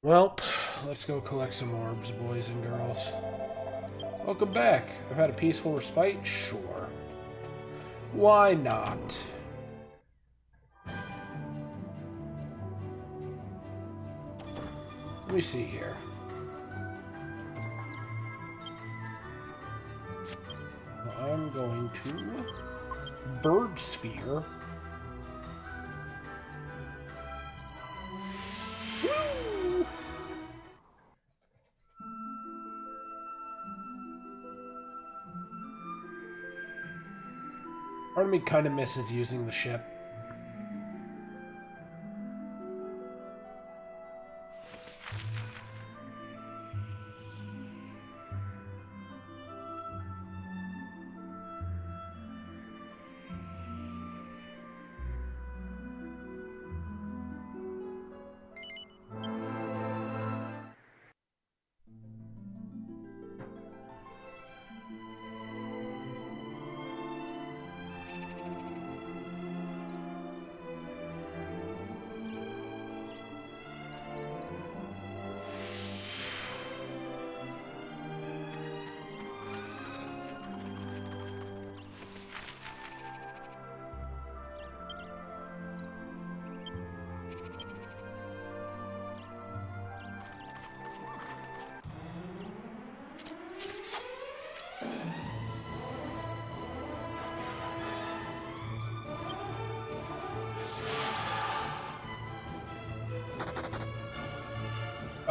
Well, let's go collect some orbs, boys and girls. Welcome back. I've had a peaceful respite? Sure. Why not? Let me see here. I'm going to Bird Sphere. Woo! Part of me kind of misses using the ship.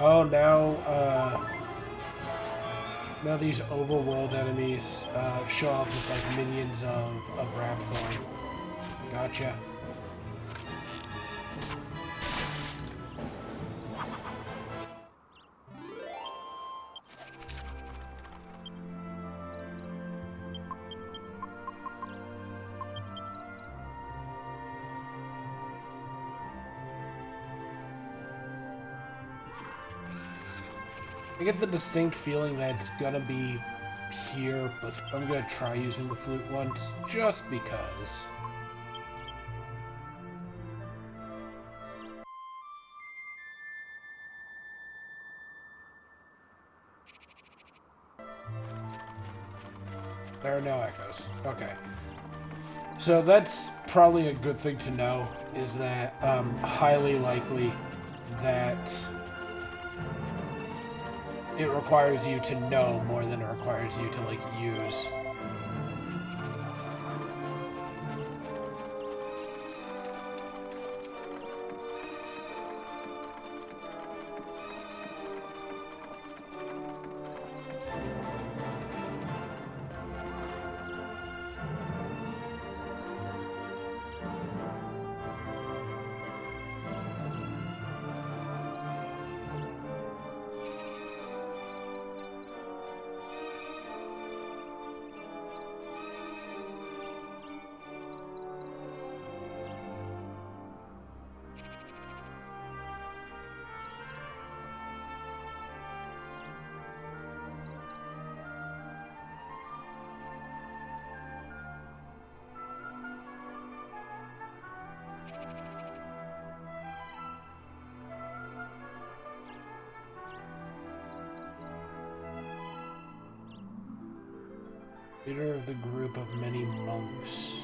Oh, now these overworld enemies show up with like minions of Rapthorn. Gotcha. I get the distinct feeling that it's gonna be here, but I'm gonna try using the flute once, just because. There are no echoes. Okay. So that's probably a good thing to know, is that highly likely that it requires you to know more than it requires you to, like, use. Leader of the group of many monks.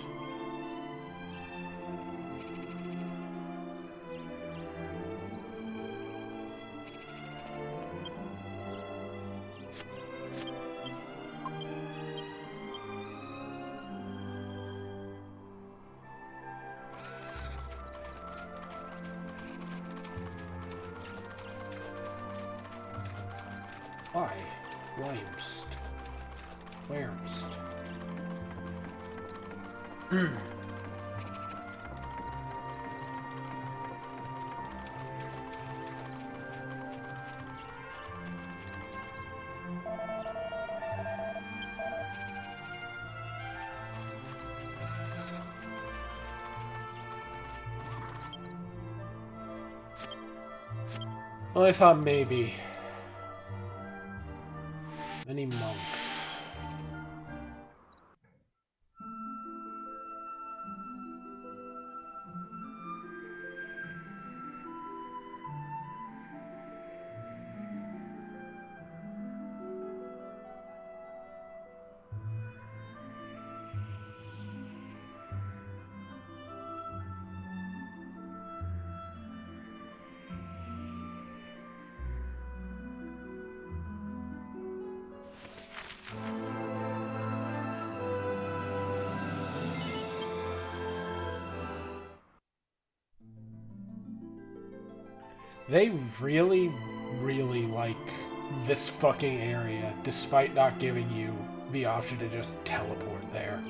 Why? Wimst. Wimst. Well, I thought maybe. Many monks. They really, really like this fucking area, despite not giving you the option to just teleport there.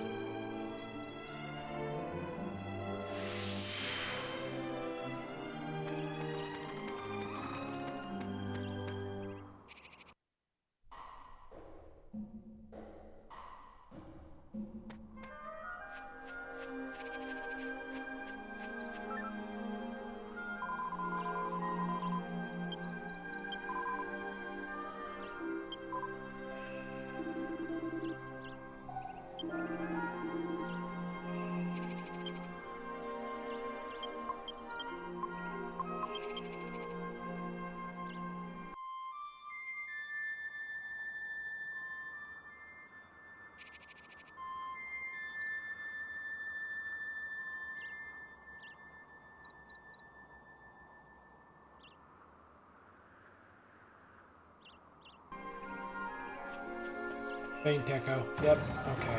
Faint echo. Yep, okay.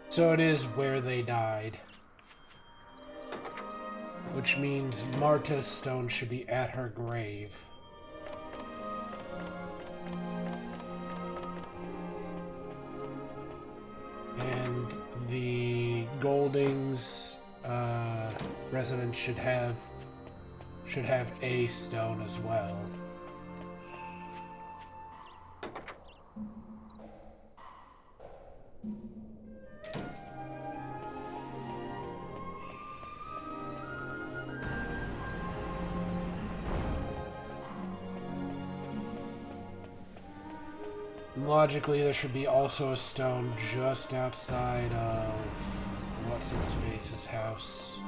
So it is where they died. Which means Marta's stone should be at her grave. And the Golding's residence should have a stone as well. Logically, there should be also a stone just outside of what's-his-face's house.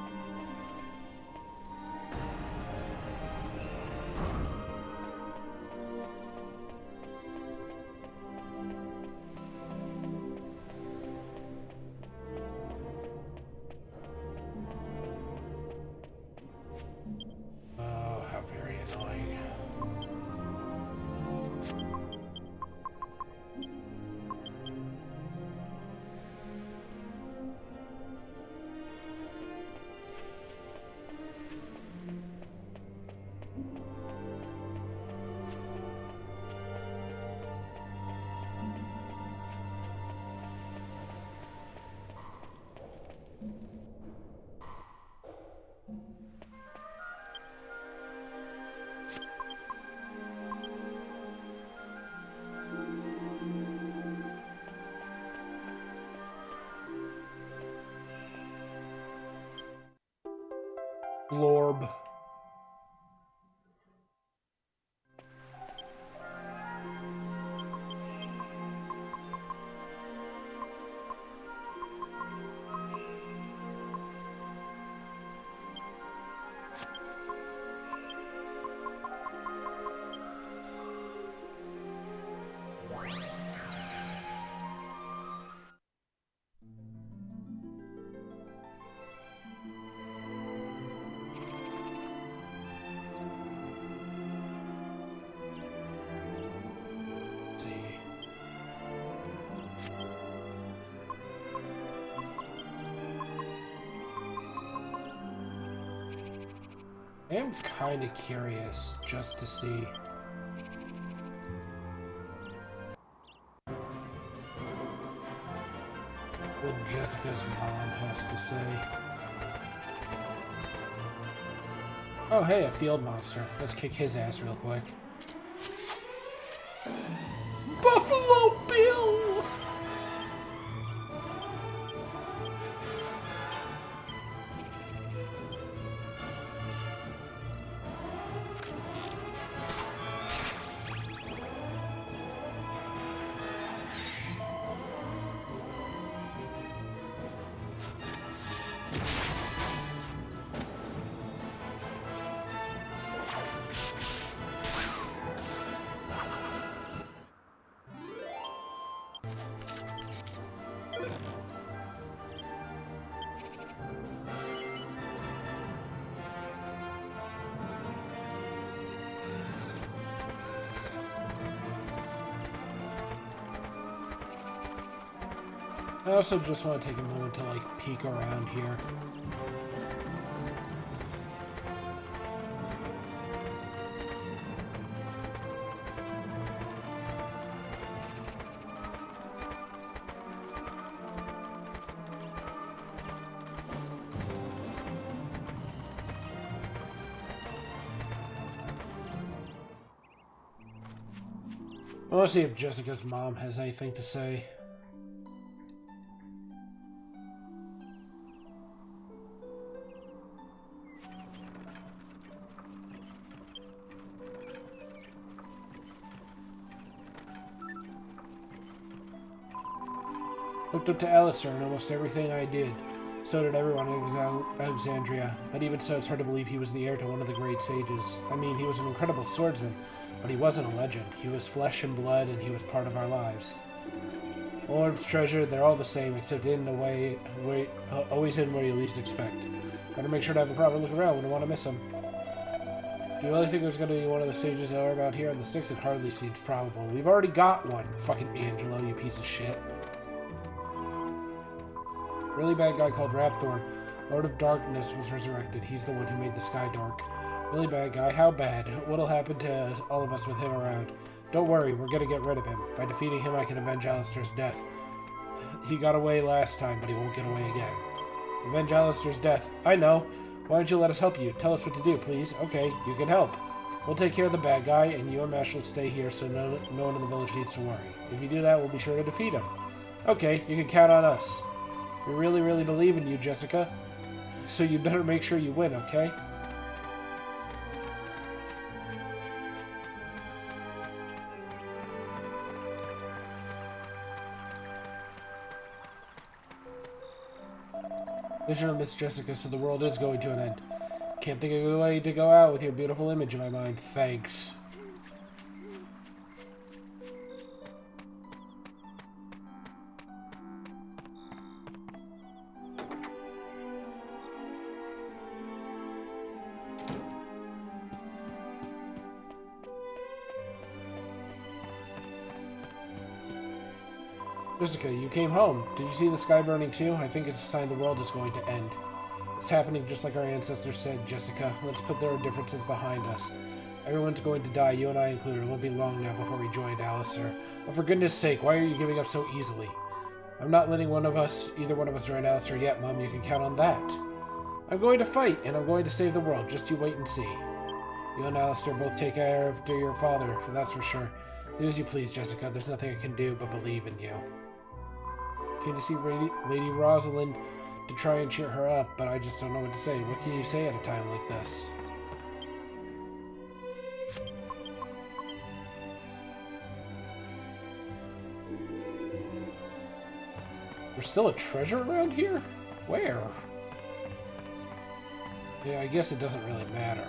Oh, how very annoying. Orb. I am kind of curious just to see. What Jessica's mom has to say. Oh, hey, a field monster. Let's kick his ass real quick. Buffalo Bill! I also just want to take a moment to, like, peek around here. I want to see if Jessica's mom has anything to say. Looked up to Alistair in almost everything I did. So did everyone in Alexandria. But even so, it's hard to believe he was the heir to one of the great sages. I mean, he was an incredible swordsman, but he wasn't a legend. He was flesh and blood, and he was part of our lives. Orbs, treasure, they're all the same, except hidden away, always hidden where you least expect. Better make sure to have a proper look around when you want to miss him. Do you really think there's going to be one of the sages that are about here on the sticks? It hardly seems probable. We've already got one, fucking Angelo, you piece of shit. Really bad guy called Rapthorn, Lord of Darkness, was resurrected. He's the one who made the sky dark. Really bad guy. How bad? What'll happen to all of us with him around? Don't worry, we're gonna get rid of him. By defeating him, I can avenge Alistair's death. He got away last time, but he won't get away again. Avenge Alistair's death. I know. Why don't you let us help you? Tell us what to do, please. Okay, you can help. We'll take care of the bad guy, and you and Mash will stay here so no one in the village needs to worry. If you do that, we'll be sure to defeat him. Okay, you can count on us. We really, really believe in you, Jessica. So you better make sure you win, okay? Vision of Miss Jessica, so the world is going to an end. Can't think of a good way to go out with your beautiful image in my mind. Thanks. Jessica, you came home. Did you see the sky burning too? I think it's a sign the world is going to end. It's happening just like our ancestors said, Jessica. Let's put their differences behind us. Everyone's going to die, you and I included. It won't be long now before we join Alistair. But for goodness sake, why are you giving up so easily? I'm not letting either one of us join Alistair yet, Mom. You can count on that. I'm going to fight, and I'm going to save the world. Just you wait and see. You and Alistair both take care of your father, that's for sure. Do as you please, Jessica. There's nothing I can do but believe in you. Came to see Lady Rosalind to try and cheer her up, but I just don't know what to say. What can you say at a time like this? There's still a treasure around here? Where? Yeah, I guess it doesn't really matter.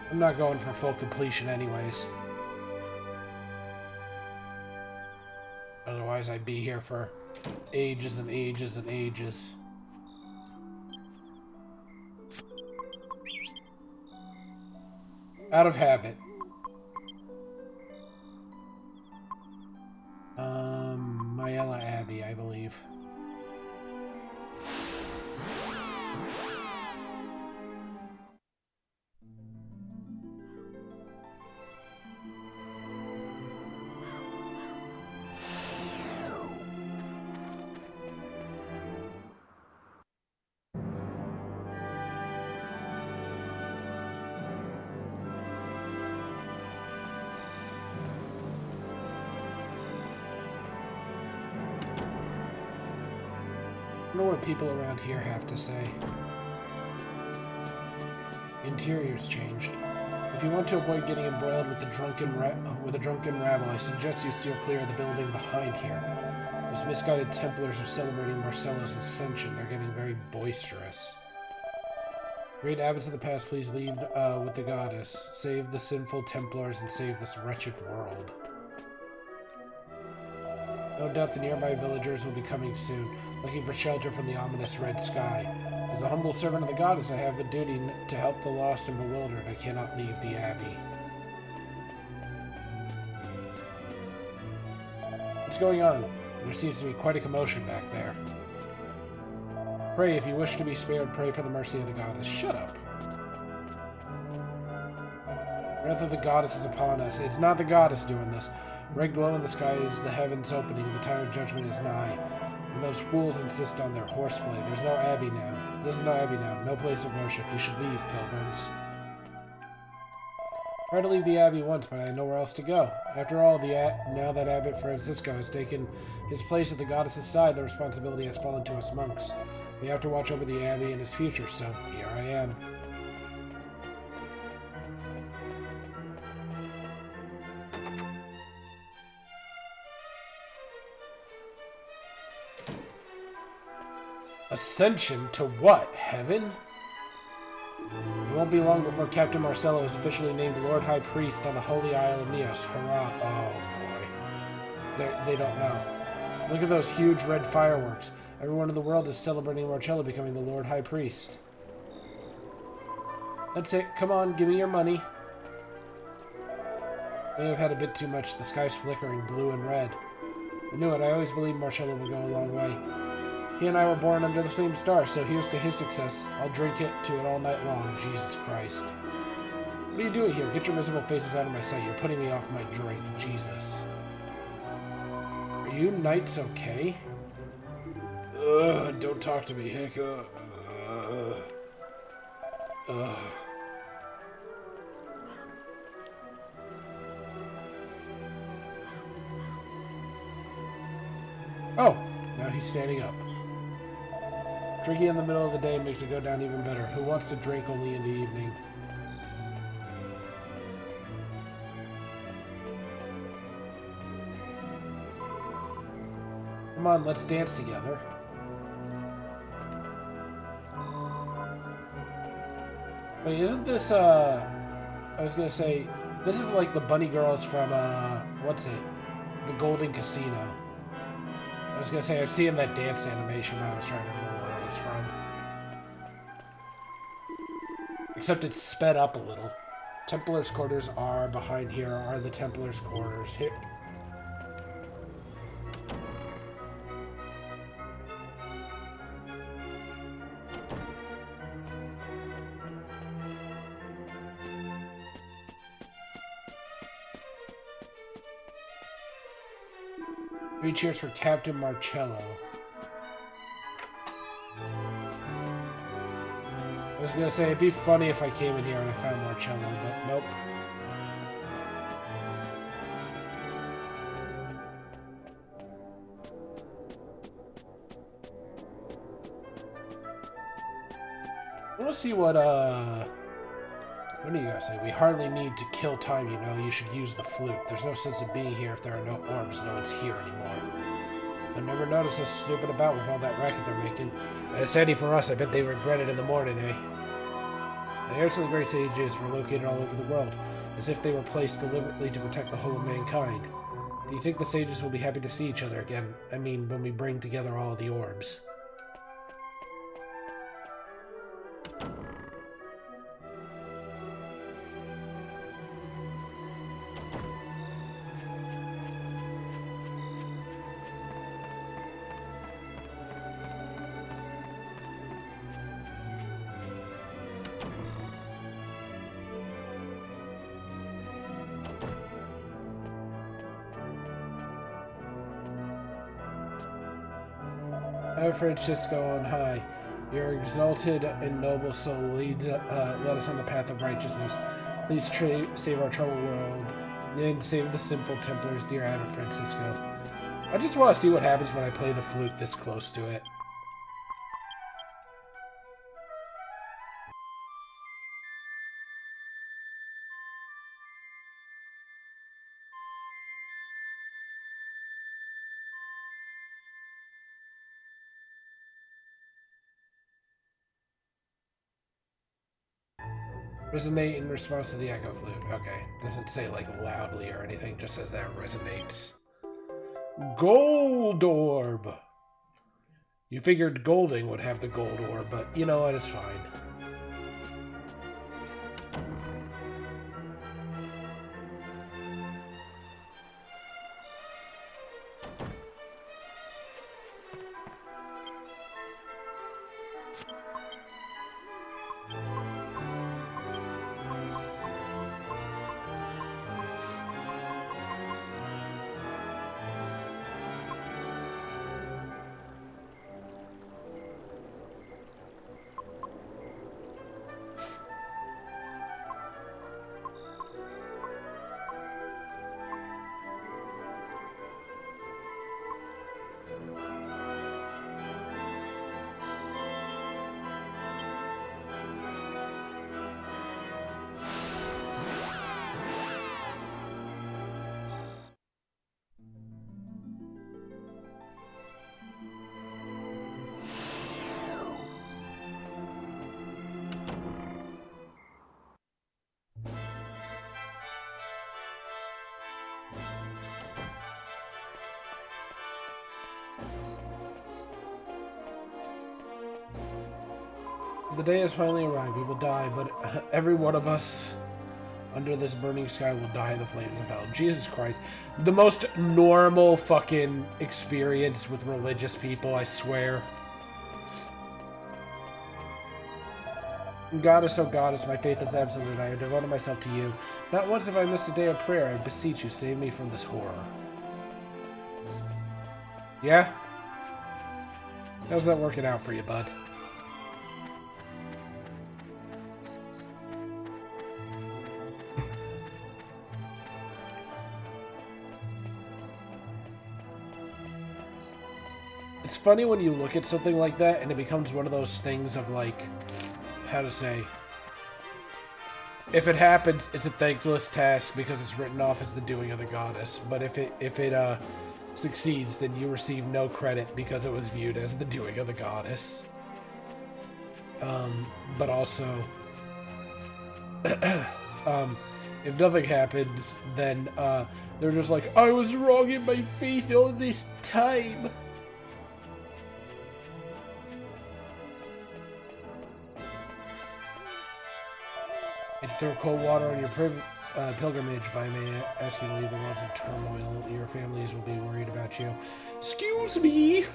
I'm not going for full completion anyways. Otherwise, I'd be here for ages and ages and ages. Out of habit. Myella Abbey, I believe. I wonder what people around here have to say. Interior's changed. If you want to avoid getting embroiled with a drunken rabble, I suggest you steer clear of the building behind here. Those misguided Templars are celebrating Marcello's ascension. They're getting very boisterous. Great abbots of the past, please lead with the goddess. Save the sinful Templars and save this wretched world. No doubt the nearby villagers will be coming soon, looking for shelter from the ominous red sky. As a humble servant of the goddess, I have a duty to help the lost and bewildered. I cannot leave the abbey. What's going on? There seems to be quite a commotion back there. Pray, if you wish to be spared, pray for the mercy of the goddess. Shut up. The wrath of the goddess is upon us. It's not the goddess doing this. Red glow in the sky is the heavens opening. The time of judgment is nigh. And those fools insist on their horseplay. There's no abbey now. This is no abbey now. No place of worship. You should leave, pilgrims. I tried to leave the abbey once, but I had nowhere else to go. After all, now that Abbot Francisco has taken his place at the goddess's side, the responsibility has fallen to us monks. We have to watch over the abbey and its future, so here I am. Ascension to what? Heaven? It won't be long before Captain Marcello is officially named Lord High Priest on the Holy Isle of Neos. Hurrah. Oh, boy. They don't know. Look at those huge red fireworks. Everyone in the world is celebrating Marcello becoming the Lord High Priest. That's it. Come on, give me your money. I may have had a bit too much. The sky's flickering blue and red. I knew it. I always believed Marcello would go a long way. He and I were born under the same star, so here's to his success. I'll drink it to it all night long. Jesus Christ. What are you doing here? Get your miserable faces out of my sight. You're putting me off my drink. Jesus. Are you knights okay? Ugh, don't talk to me, Hick. Oh, now he's standing up. Drinking in the middle of the day makes it go down even better. Who wants to drink only in the evening? Come on, let's dance together. Wait, isn't this, I was gonna say, this is like the bunny girls from, what's it? The Golden Casino. I was gonna say, I've seen that dance animation, but I was trying to remember where it was from. Except it's sped up a little. Templar's quarters are behind here, are the Templar's quarters. Hick. Three cheers for Captain Marcello. I was gonna say, it'd be funny if I came in here and I found Marcello, but nope. We'll see what do you guys say? We hardly need to kill time, you know. You should use the flute. There's no sense of being here if there are no orbs. No one's here anymore. I've never noticed us snooping about with all that racket they're making. And it's handy for us. I bet they regret it in the morning, eh? The heirs of the great sages were located all over the world, as if they were placed deliberately to protect the whole of mankind. Do you think the sages will be happy to see each other again? I mean, when we bring together all of the orbs. Our Francisco on high, your exalted and noble soul lead us on the path of righteousness. Please save our troubled world and save the simple Templars, dear Abbot Francisco. I just want to see what happens when I play the flute this close to it. Resonate in response to the echo flute. Okay. Doesn't say like loudly or anything, just says that resonates. Gold orb! You figured Golding would have the gold orb, but you know what, it's fine. The day has finally arrived. We will die, but every one of us under this burning sky will die in the flames of hell. Jesus Christ. The most normal fucking experience with religious people, I swear. Goddess, oh goddess, my faith is absolute. I have devoted myself to you. Not once have I missed a day of prayer. I beseech you, save me from this horror. Yeah? How's that working out for you, bud? It's funny when you look at something like that and it becomes one of those things of like, how to say, if it happens, it's a thankless task because it's written off as the doing of the goddess. But if it succeeds, then you receive no credit because it was viewed as the doing of the goddess. But also, if nothing happens, then they're just like, I was wrong in my faith all this time. If you throw cold water on your pilgrimage, by may ask you to leave the lots of turmoil. Your families will be worried about you. Excuse me!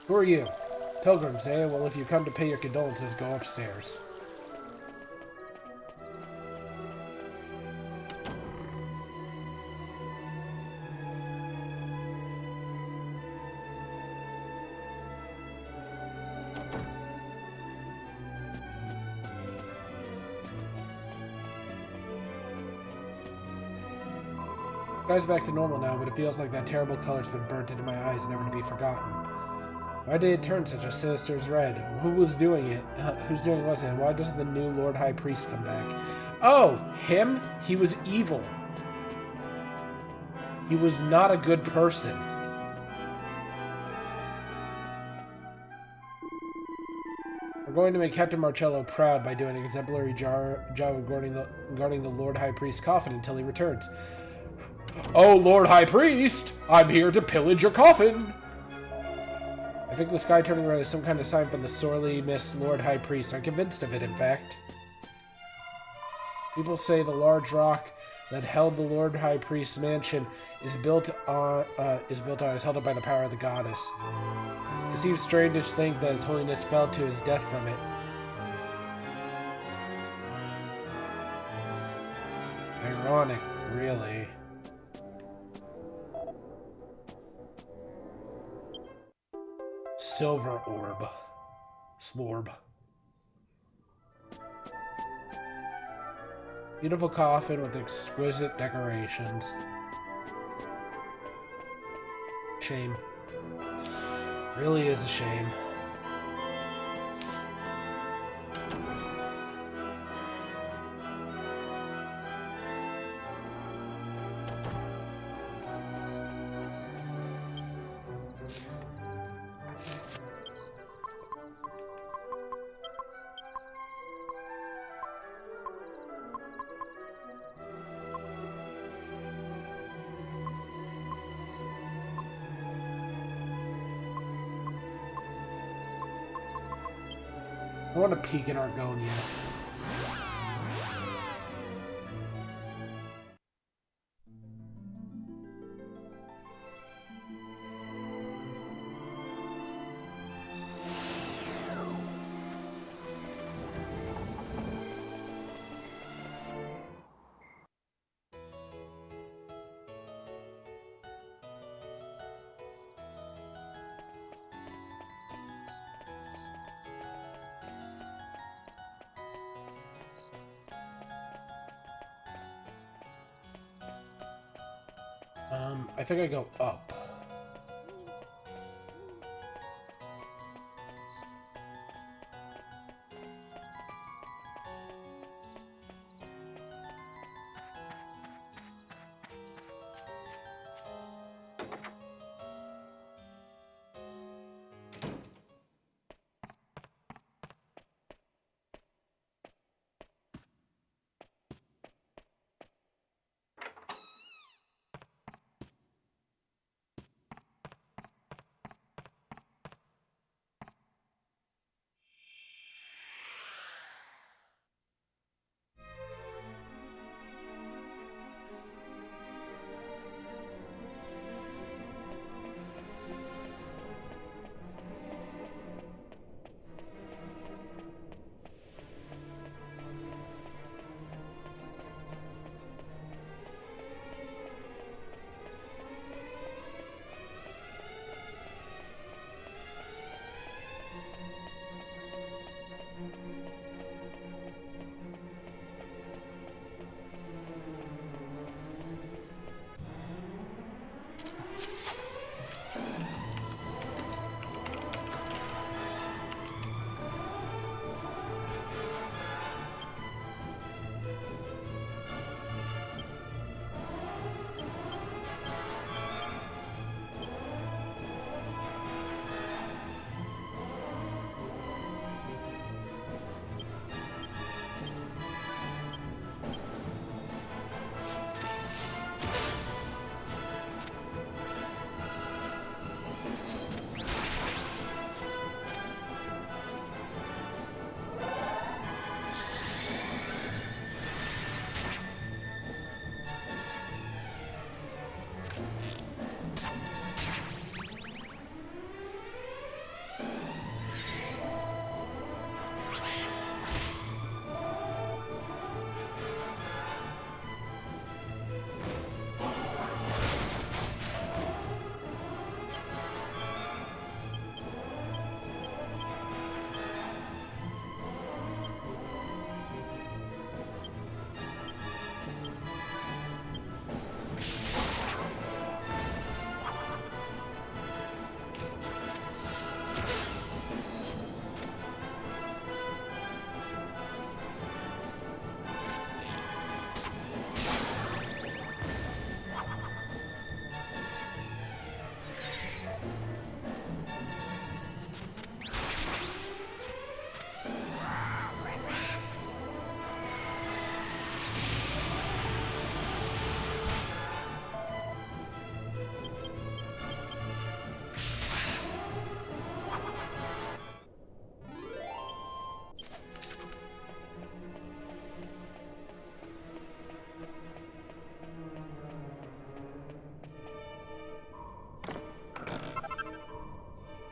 Who are you? Pilgrims, eh? Well, if you come to pay your condolences, go upstairs. Sky's back to normal now, but it feels like that terrible color's been burnt into my eyes, never to be forgotten. Why did it turn such a sinister red? Who was doing it? Whose doing was it? Why doesn't the new Lord High Priest come back? Oh, him? He was evil. He was not a good person. We're going to make Captain Marcello proud by doing an exemplary job of guarding the Lord High Priest's coffin until he returns. Oh, Lord High Priest! I'm here to pillage your coffin! I think the sky turning red is some kind of sign from the sorely missed Lord High Priest. I'm convinced of it, in fact. People say the large rock that held the Lord High Priest's mansion is held up by the power of the goddess. It seems strange to think that His Holiness fell to his death from it. Ironic, really. Silver orb. Slorb. Beautiful coffin with exquisite decorations. Shame. Really is a shame. I want to peek in Argonia. I think I go up.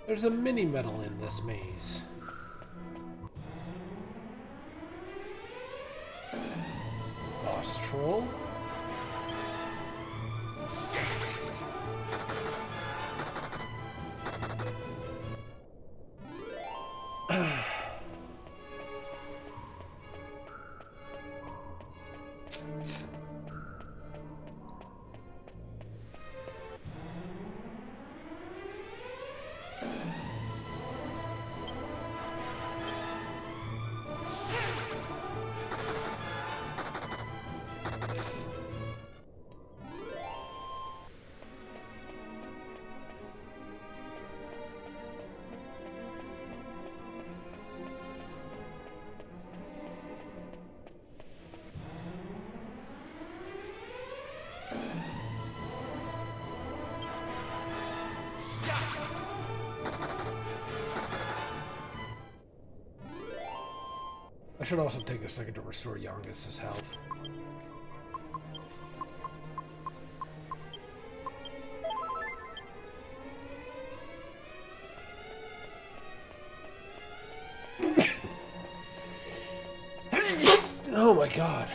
There's a mini medal in this maze. Boss troll. I should also take a second to restore Youngus's health. Oh my god.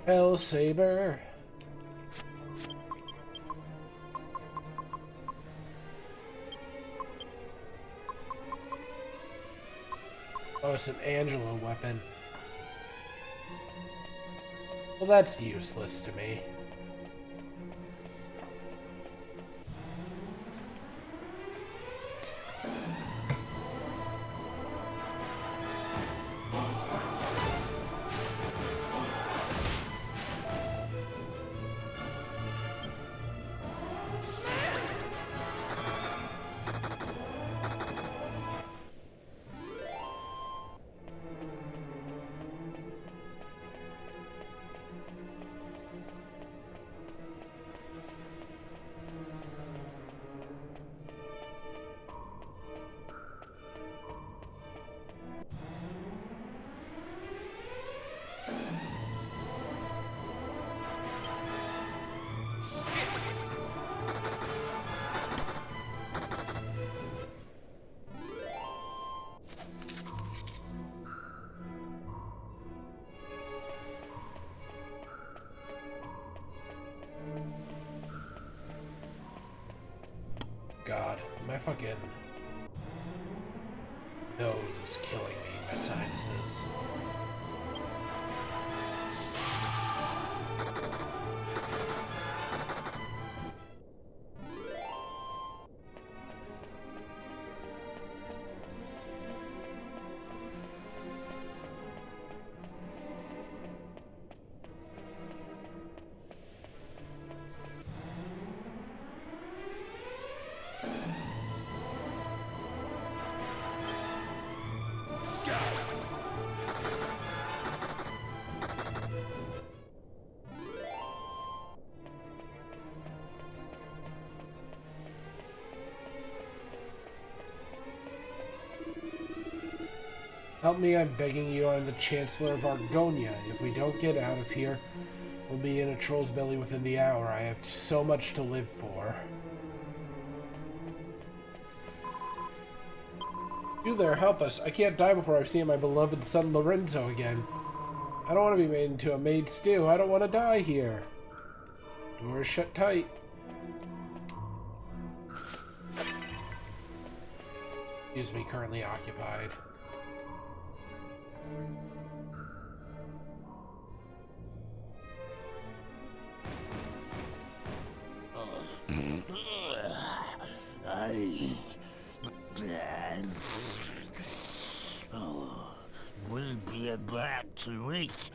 Hell Saber. Oh, it's an Angelo weapon. Well, that's useless to me. God, my fucking nose is killing me, my sinuses. Help me, I'm begging you. I'm the Chancellor of Argonia. If we don't get out of here, we'll be in a troll's belly within the hour. I have so much to live for. You there, help us. I can't die before I've seen my beloved son Lorenzo again. I don't want to be made into a maid stew. I don't want to die here. Doors shut tight. Excuse me, currently occupied. We'll be about to reach.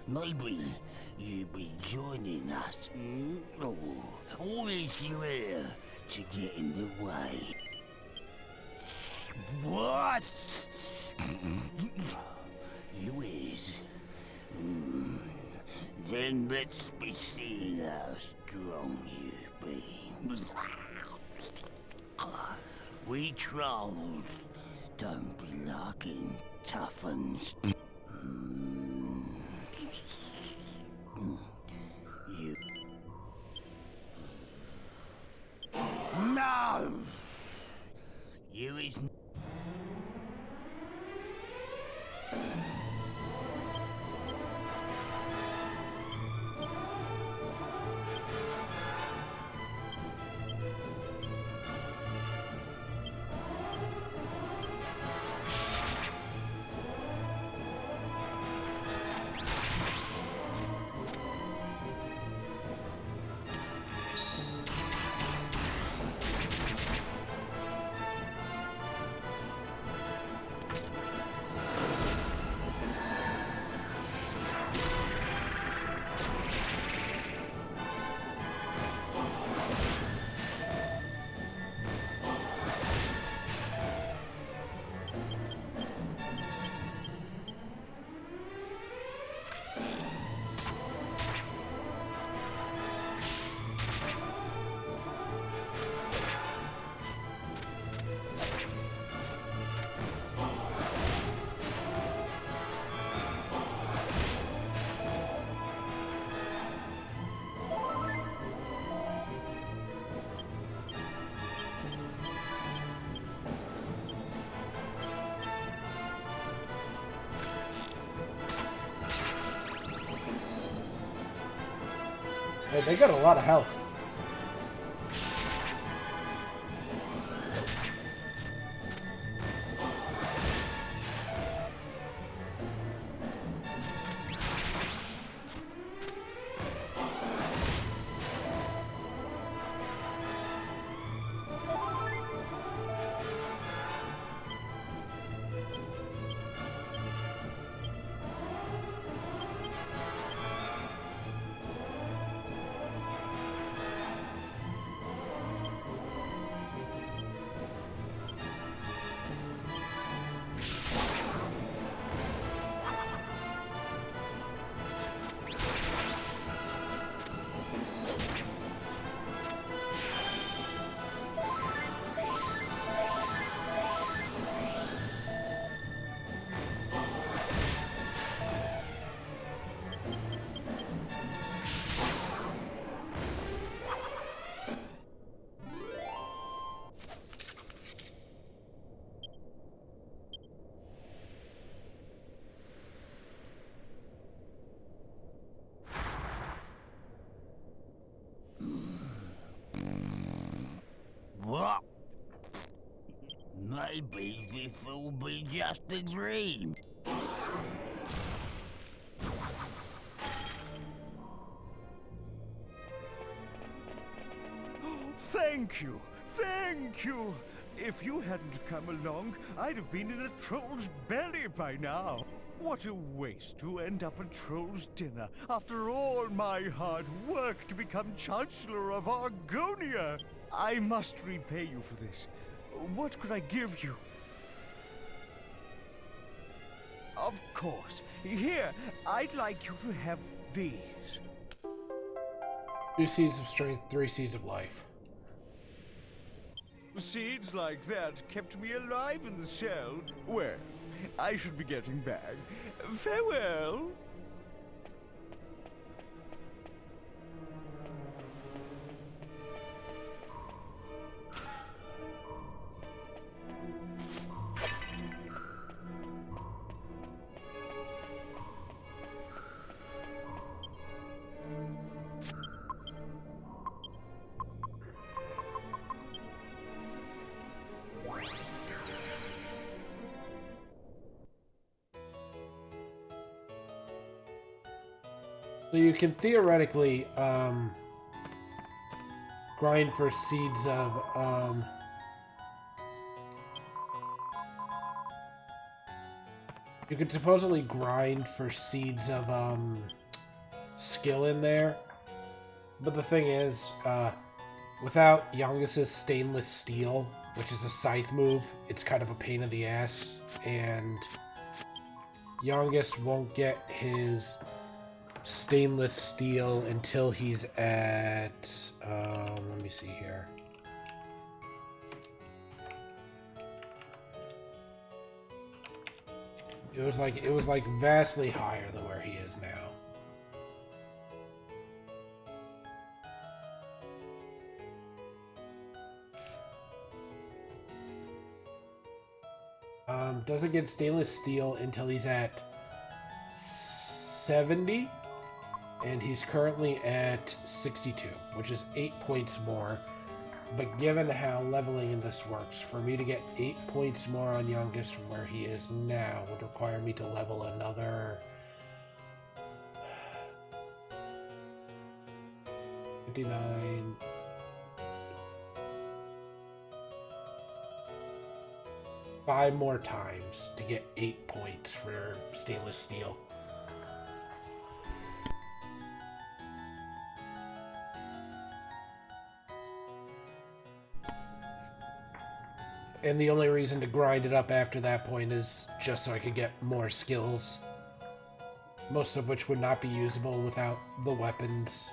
Maybe you'll be joining us. Or is you here to get in the way? What? You is? Then let's be seeing how strong you be. We trolls don't be liking tough uns. You. No! You is. Hey, they got a lot of health. What? Maybe this will be just a dream. Thank you! Thank you! If you hadn't come along, I'd have been in a troll's belly by now. What a waste to end up at troll's dinner after all my hard work to become Chancellor of Argonia. I must repay you for this. What could I give you? Of course. Here, I'd like you to have these. 2 seeds of strength, 3 seeds of life. Seeds like that kept me alive in the cell. Well, I should be getting back. Farewell. So you can theoretically grind for seeds of you could supposedly grind for seeds of skill in there, but the thing is, without Youngus's stainless steel, which is a scythe move, it's kind of a pain in the ass, and Youngus won't get his stainless steel until he's at let me see here. It was like vastly higher than where he is now. Doesn't get stainless steel until he's at 70. And he's currently at 62, which is 8 points more. But given how leveling in this works, for me to get 8 points more on Youngus from where he is now would require me to level another 59. Five more times to get 8 points for stainless steel. And the only reason to grind it up after that point is just so I could get more skills. Most of which would not be usable without the weapons.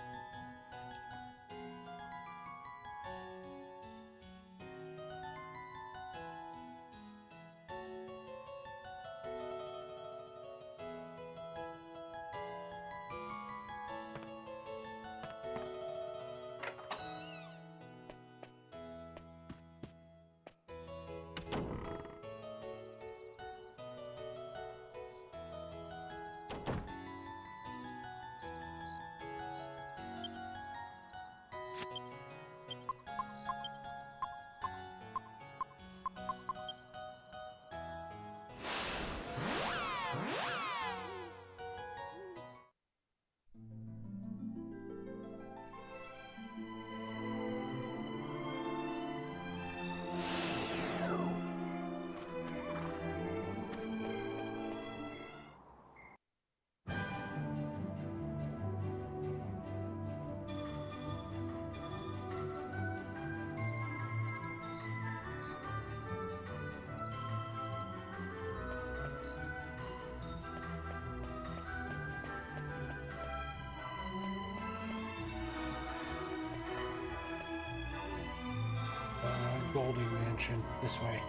Golding Mansion. This way.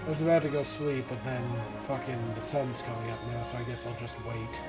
I was about to go sleep, but then fucking the sun's coming up now, so I guess I'll just wait.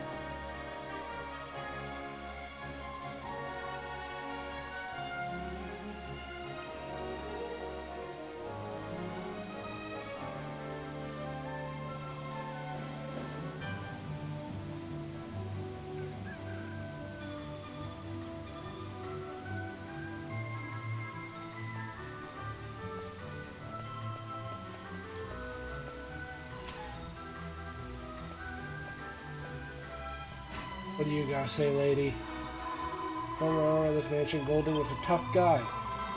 What do you gotta say, lady? Overall, this mansion, Golding was a tough guy.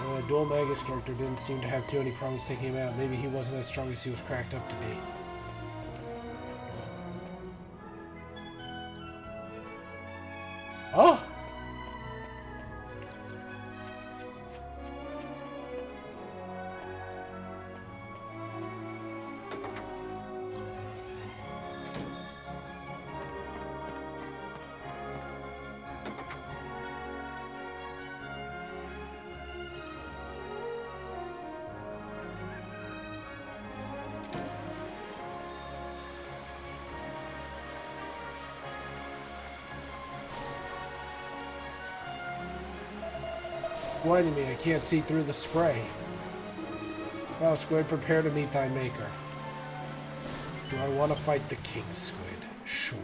And the dual Magus character didn't seem to have too many problems taking him out. Maybe he wasn't as strong as he was cracked up to be. Oh! Blinding me, I can't see through the spray. Well, Squid, prepare to meet thy maker. Do I want to fight the king, Squid? Sure.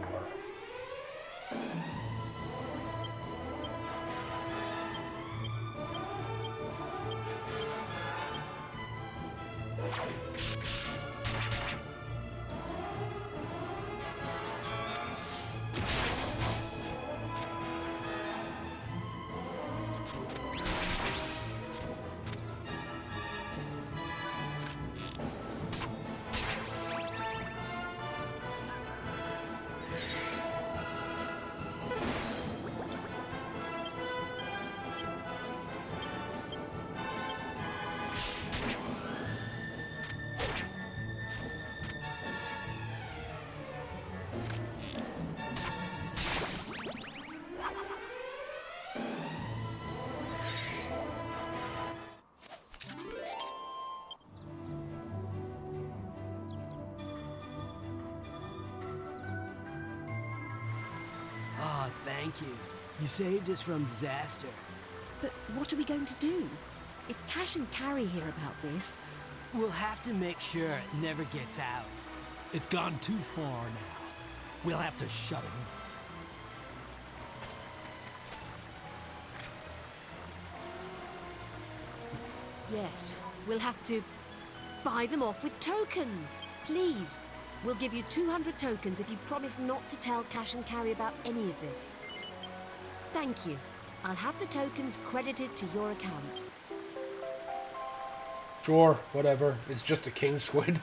Oh, thank you. You saved us from disaster. But what are we going to do? If Cash and Carrie hear about this... We'll have to make sure it never gets out. It's gone too far now. We'll have to shut him. Yes, we'll have to buy them off with tokens. Please. We'll give you 200 tokens if you promise not to tell Cash and Carrie about any of this. Thank you. I'll have the tokens credited to your account. Sure, whatever. It's just a king squid.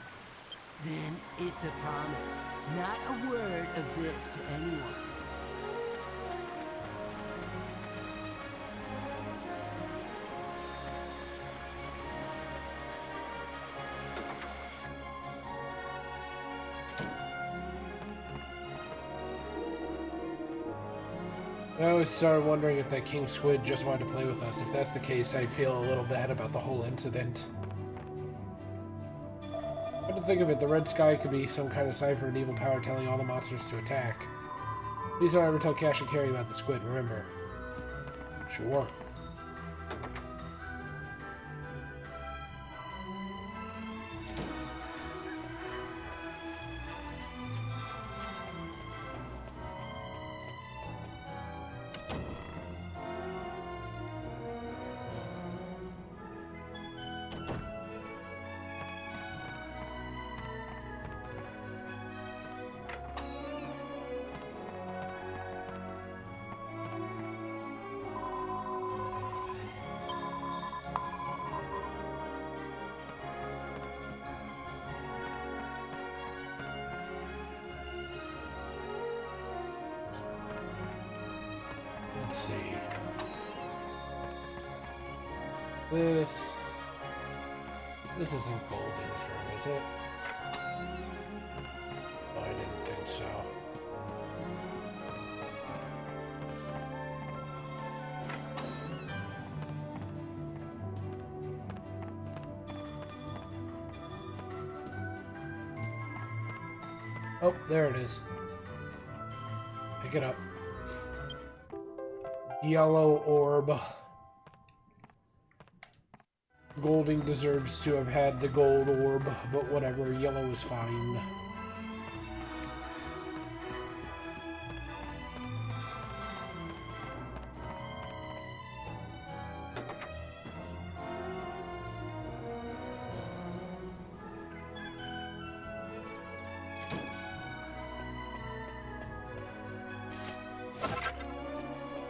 Then it's a promise. Not a word of this to anyone. I always started wondering if that king squid just wanted to play with us. If that's the case, I'd feel a little bad about the whole incident. But to think of it, the red sky could be some kind of sign for an evil power telling all the monsters to attack. Please don't ever tell Cash and Carrie about the squid, remember? Sure. Let's see. This isn't Golding's room, is it? Oh, I didn't think so. Oh, there it is. Pick it up. Yellow orb. Golding deserves to have had the gold orb, but whatever, yellow is fine.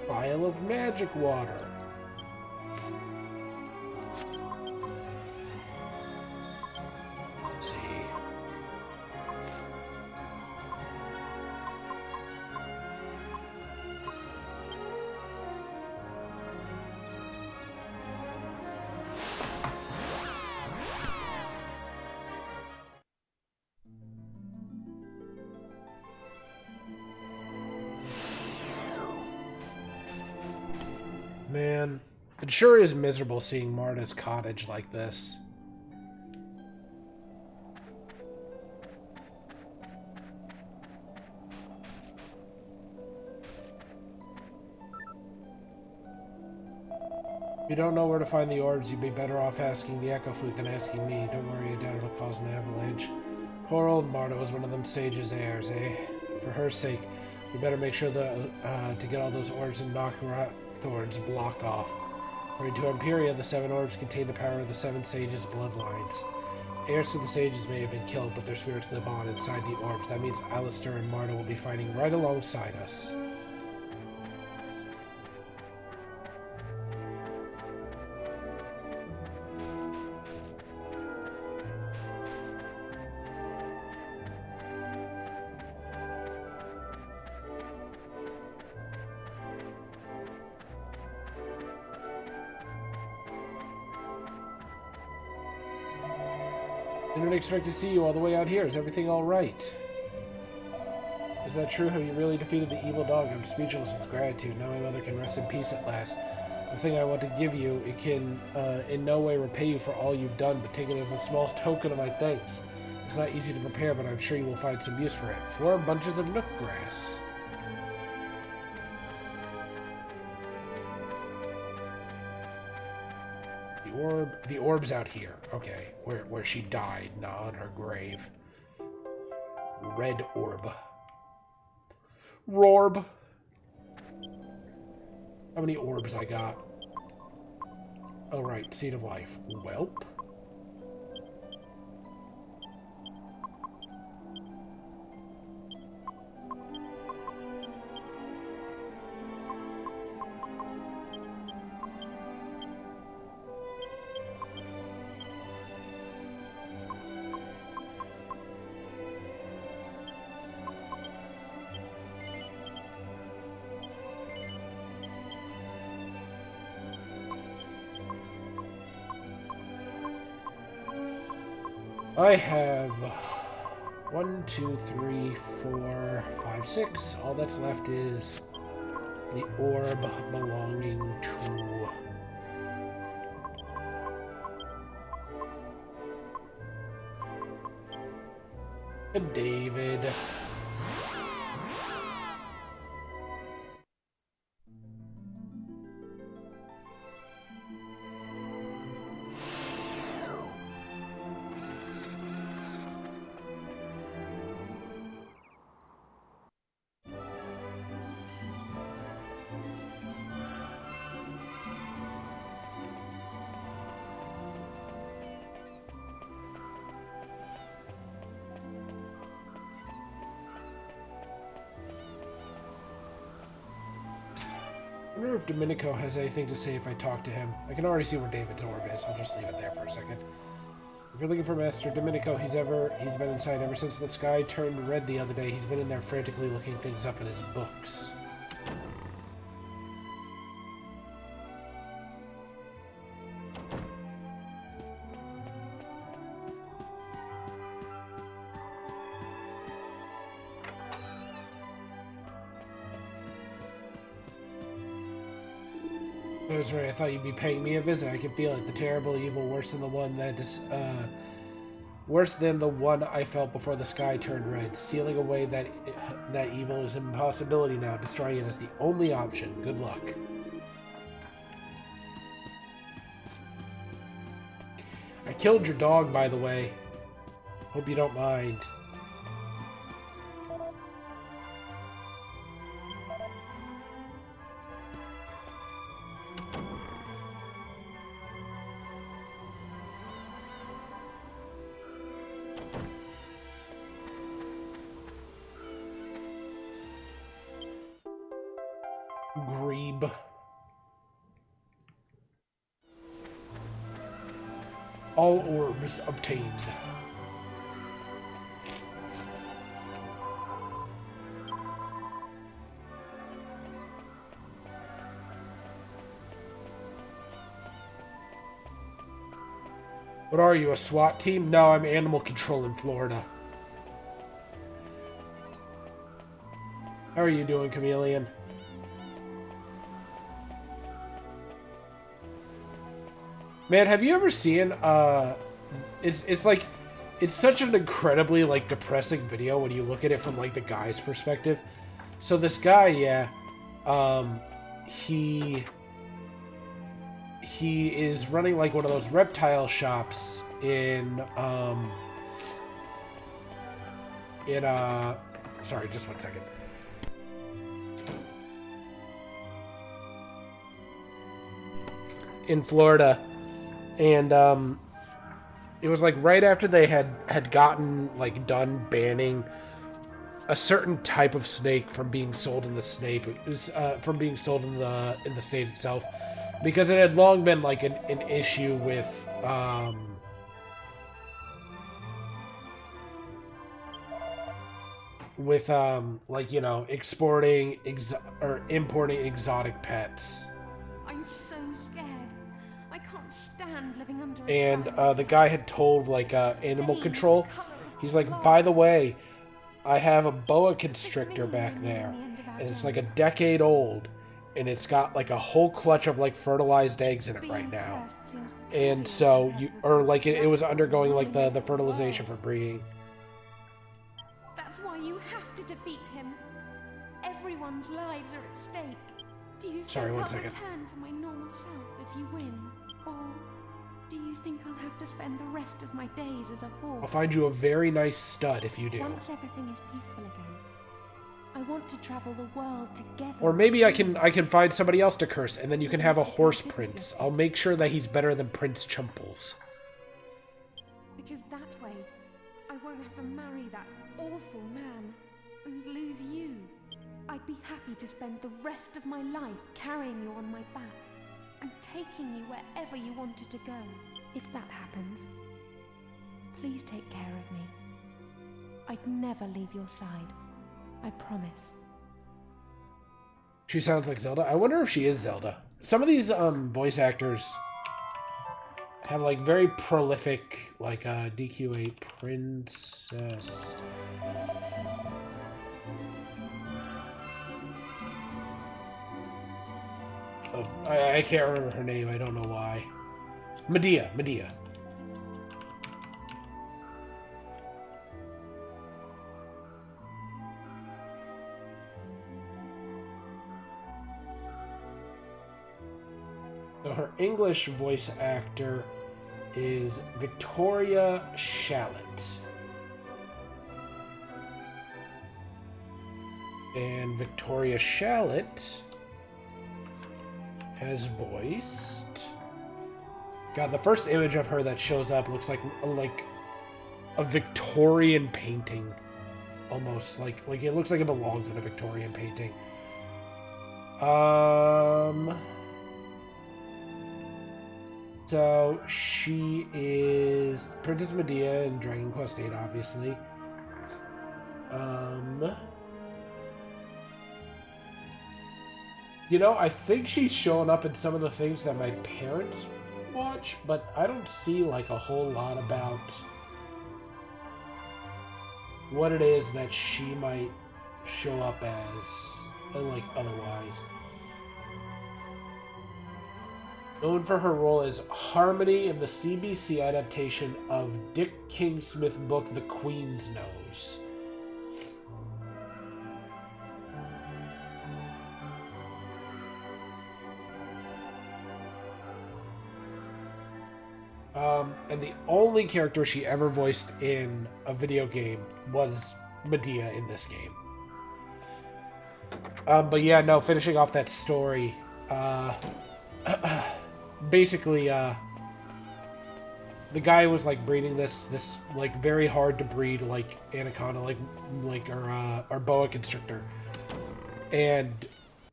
Vial of magic water. Let's see. Man, it sure is miserable seeing Marta's cottage like this. If you don't know where to find the orbs, you'd be better off asking the Echo Flute than asking me. Don't worry, I doubt it'll cause an avalanche. Poor old Marta was one of them sage's heirs, eh? For her sake, we better make sure to get all those orbs and knock Thurs block off. According to Imperia, the 7 orbs contain the power of the 7 sages' bloodlines. Heirs to the sages may have been killed, but their spirits live on inside the orbs. That means Alistair and Marta will be fighting right alongside us. Didn't expect to see you all the way out here. Is everything all right? Is that true? Have you really defeated the evil dog? I'm speechless with gratitude. Now my mother can rest in peace at last. The thing I want to give you, it can in no way repay you for all you've done, but take it as the smallest token of my thanks. It's not easy to prepare, but I'm sure you will find some use for it. 4 bunches of nook grass. The orb's out here. Okay, where she died, not on her grave. Red orb. Rorb. How many orbs I got? Oh right, Seed of Life. Welp. I have 1, 2, 3, 4, 5, 6. All that's left is the orb belonging to David. I wonder if Domenico has anything to say if I talk to him. I can already see where David's orb is. I'll just leave it there for a second. If you're looking for Master Domenico, he's been inside ever since the sky turned red the other day. He's been in there frantically looking things up in his books. That's right, I thought you'd be paying me a visit. I can feel it. The terrible evil, worse than the one I felt before the sky turned red. Sealing away that evil is an impossibility now. Destroying it is the only option. Good luck. I killed your dog, by the way. Hope you don't mind. Grebe. All orbs obtained. What are you, a SWAT team? No, I'm animal control in Florida. How are you doing, Chameleon? Man, have you ever seen, it's like, it's such an incredibly, like, depressing video when you look at it from, like, the guy's perspective. So this guy, yeah, he is running, like, one of those reptile shops in, sorry, just 1 second. In Florida. And it was like right after they had gotten like done banning a certain type of snake from being sold in the snake, from being sold in the state itself, because it had long been like an issue with like, you know, exporting or importing exotic pets. I'm so scared. I can't stand living under a And sky. the guy had told like animal control, he's like, by the way, I have a boa constrictor back there, and it's like a decade old, and it's got like a whole clutch of like fertilized eggs in it right now. And so it was undergoing like the fertilization for breeding. That's why you have to defeat him. Everyone's lives are at stake. Do you Sorry, think 1 I'll second. return to my normal self if you win? Or do you think I'll have to spend the rest of my days as a horse? I'll find you a very nice stud if you do. Once everything is peaceful again, I want to travel the world together. Or maybe I can find somebody else to curse, and then you can have a horse prince. I'll make sure that he's better than Prince Chumples. Because that way, I won't have to marry that awful man and lose you. I'd be happy to spend the rest of my life carrying you on my back and taking you wherever you wanted to go. If that happens, please take care of me. I'd never leave your side. I promise. She sounds like Zelda. I wonder if she is Zelda. Some of these voice actors have like very prolific, like DQ8 princess. Oh, I can't remember her name. I don't know why. Medea. So her English voice actor is Victoria Shallett. And Victoria Shallett has voiced... God, the first image of her that shows up looks like a Victorian painting. Almost. Like it looks like it belongs in a Victorian painting. So she is Princess Medea in Dragon Quest VIII, obviously. You know, I think she's showing up in some of the things that my parents watch, but I don't see like a whole lot about what it is that she might show up as, like otherwise. known for her role as Harmony in the CBC adaptation of Dick King Smith's book The Queen's Nose. And the only character she ever voiced in a video game was Medea in this game. But yeah, no, finishing off that story, basically, the guy was like breeding this like very hard to breed like anaconda, like our boa constrictor, and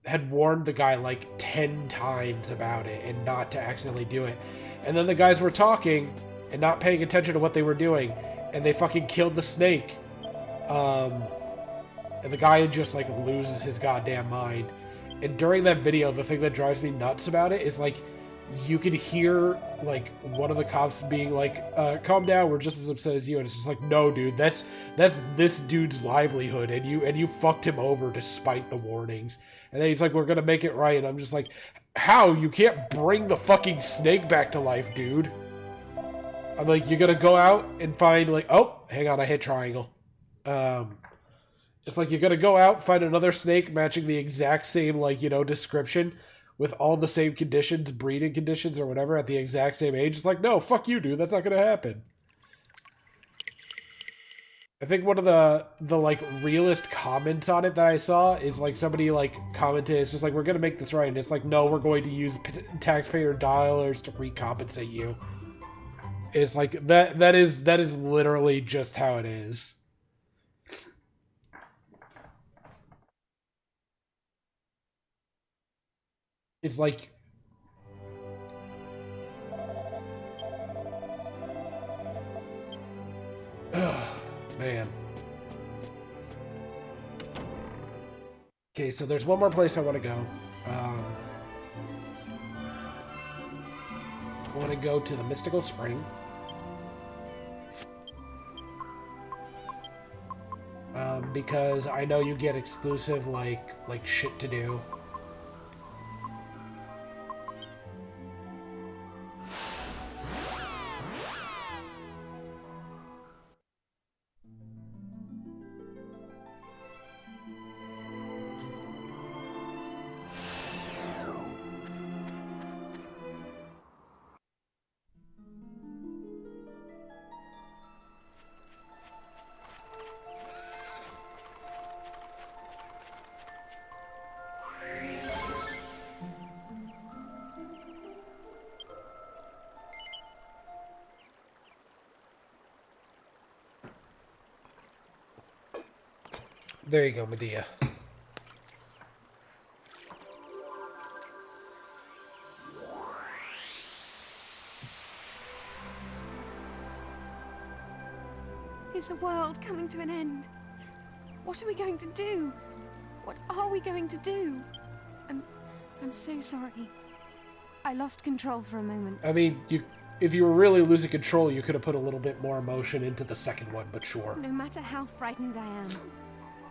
had warned the guy like 10 times about it and not to accidentally do it. And then the guys were talking and not paying attention to what they were doing, and they fucking killed the snake. And the guy just like loses his goddamn mind. And during that video, the thing that drives me nuts about it is like you can hear like one of the cops being like, calm down, we're just as upset as you. And it's just like, no dude, that's this dude's livelihood, and you fucked him over despite the warnings. And then he's like, we're gonna make it right. And I'm just like, how? You can't bring the fucking snake back to life, dude. I'm like, you're gonna go out and find like, oh, hang on, I hit triangle. It's like you're gonna go out, find another snake matching the exact same, like, you know, description with all the same conditions, breeding conditions or whatever at the exact same age. It's like, no, fuck you, dude. That's not gonna happen. I think one of the like realist comments on it that I saw is like somebody like commented, it's just like, we're gonna make this right, and it's like, no, we're going to use taxpayer dollars to recompensate you. It's like that is literally just how it is. It's like, man. Okay, so there's one more place I want to go. I want to go to the Mystical Spring. Because I know you get exclusive, like shit to do. There you go, Medea. Is the world coming to an end? What are we going to do? What are we going to do? I'm so sorry. I lost control for a moment. I mean, if you were really losing control, you could have put a little bit more emotion into the second one, but sure. No matter how frightened I am,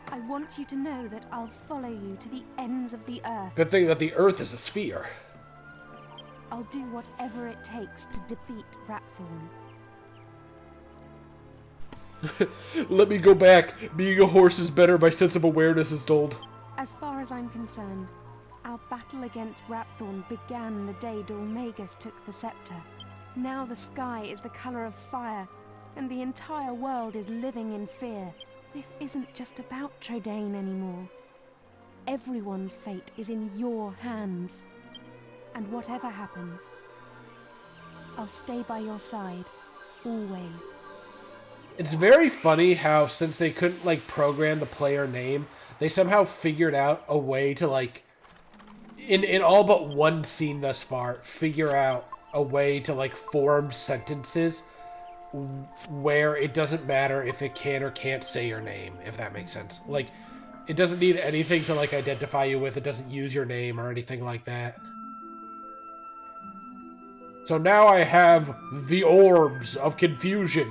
I want you to know that I'll follow you to the ends of the earth. Good thing that the earth is a sphere. I'll do whatever it takes to defeat Rapthorn. Let me go back. Being a horse is better, my sense of awareness is dulled. As far as I'm concerned, our battle against Rapthorn began the day Dulmagus took the scepter. Now the sky is the color of fire, and the entire world is living in fear. This isn't just about Trodaine anymore. Everyone's fate is in your hands. And whatever happens, I'll stay by your side, always. It's very funny how, since they couldn't, like, program the player name, they somehow figured out a way to, like, in all but one scene thus far, figure out a way to, like, form sentences where it doesn't matter if it can or can't say your name, if that makes sense. Like, it doesn't need anything to, like, identify you with. It doesn't use your name or anything like that. So now I have the Orbs of Confusion.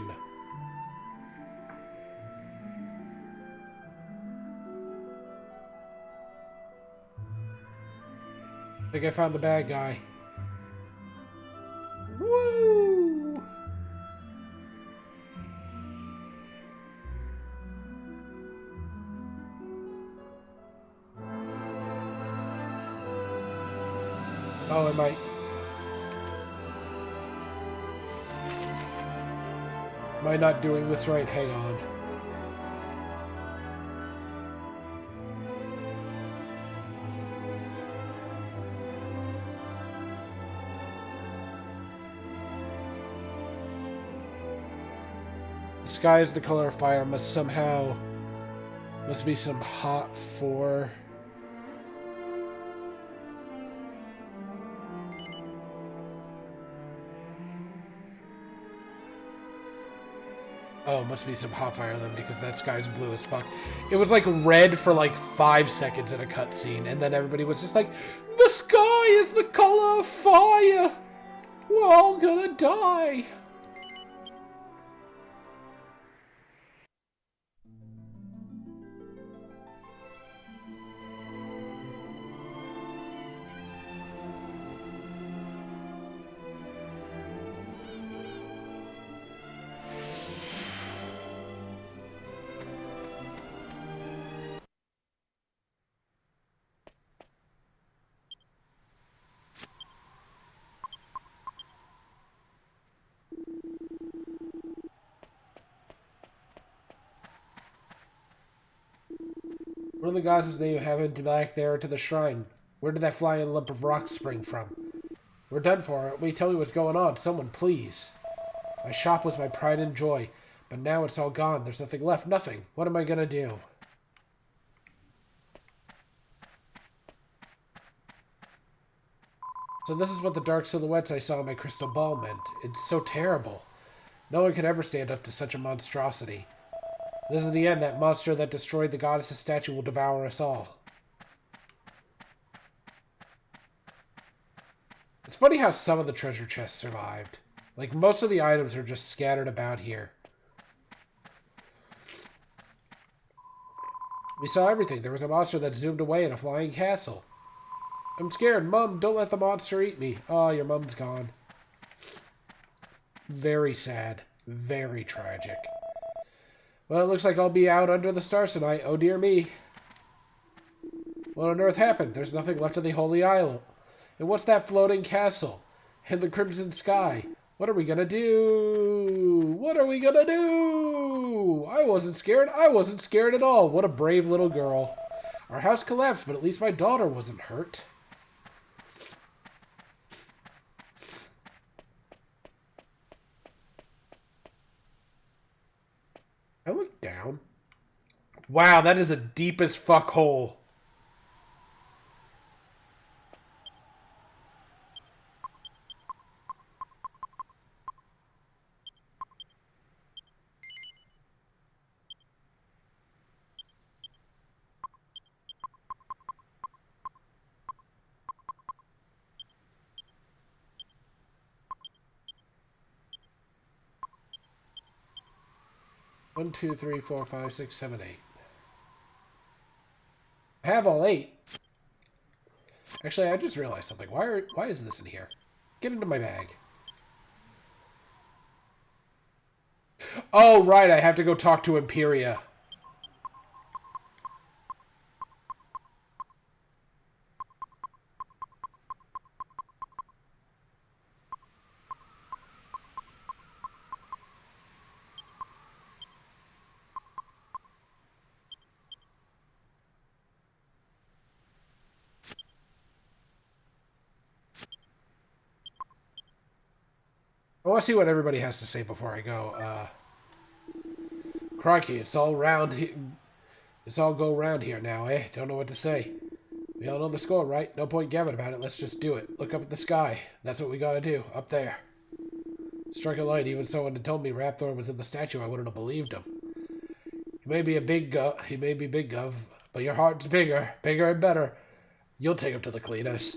I think I found the bad guy. Oh, it might. Am I not doing this right? Hang on. The sky is the color of fire. Must be some hot 4. Oh, must be some hot fire then, because that sky's blue as fuck. It was like red for like 5 seconds in a cutscene, and then everybody was just like, the sky is the color of fire! We're all gonna die! What are the gods' name happened to back there to the shrine? Where did that flying lump of rock spring from? We're done for, aren't we? Tell me what's going on. Someone, please. My shop was my pride and joy, but now it's all gone. There's nothing left. Nothing. What am I gonna do? So this is what the dark silhouettes I saw in my crystal ball meant. It's so terrible. No one could ever stand up to such a monstrosity. This is the end. That monster that destroyed the goddess's statue will devour us all. It's funny how some of the treasure chests survived. Like, most of the items are just scattered about here. We saw everything. There was a monster that zoomed away in a flying castle. I'm scared. Mum, don't let the monster eat me. Oh, your mum's gone. Very sad. Very tragic. Well, it looks like I'll be out under the stars tonight. Oh, dear me. What on earth happened? There's nothing left of the Holy Isle. And what's that floating castle? In the crimson sky. What are we gonna do? What are we gonna do? I wasn't scared. I wasn't scared at all. What a brave little girl. Our house collapsed, but at least my daughter wasn't hurt. I look down. Wow, that is a deep as fuck hole. One, two, three, four, five, six, seven, 8. I have all 8. Actually, I just realized something. Why is this in here? Get into my bag. Oh, right. I have to go talk to Imperia. I want to see what everybody has to say before I go. Crikey, it's all round here. It's all go round here now, eh? Don't know what to say. We all know the score, right? No point gabbing about it. Let's just do it. Look up at the sky. That's what we gotta do. Up there. Strike a light. Even someone had told me Raptor was in the statue, I wouldn't have believed him. He may be big, Gov, but your heart's bigger. Bigger and better. You'll take him to the cleaners.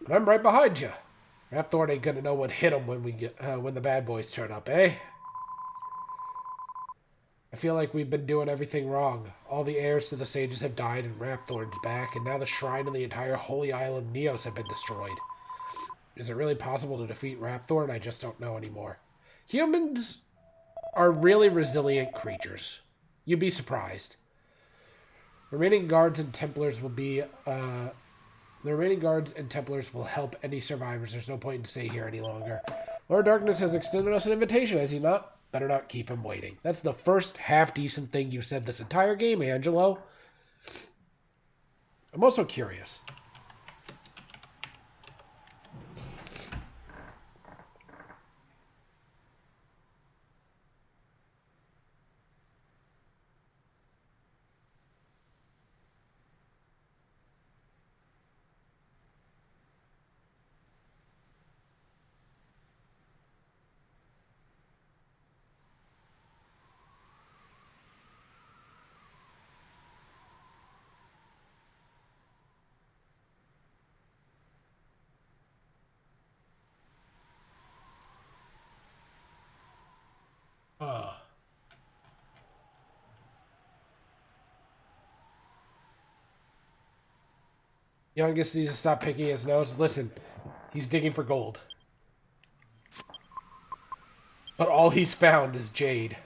And I'm right behind you. Raptor ain't gonna know what hit him when the bad boys turn up, eh? I feel like we've been doing everything wrong. All the heirs to the sages have died and Rapthorn's back, and now the shrine and the entire holy isle of Neos have been destroyed. Is it really possible to defeat Rapthorn? I just don't know anymore. Humans are really resilient creatures. You'd be surprised. Remaining guards and Templars will The remaining guards and Templars will help any survivors. There's no point in staying here any longer. Lord Darkness has extended us an invitation, has he not? Better not keep him waiting. That's the first half-decent thing you've said this entire game, Angelo. I'm also curious. Youngest needs to stop picking his nose. Listen, he's digging for gold. But all he's found is jade.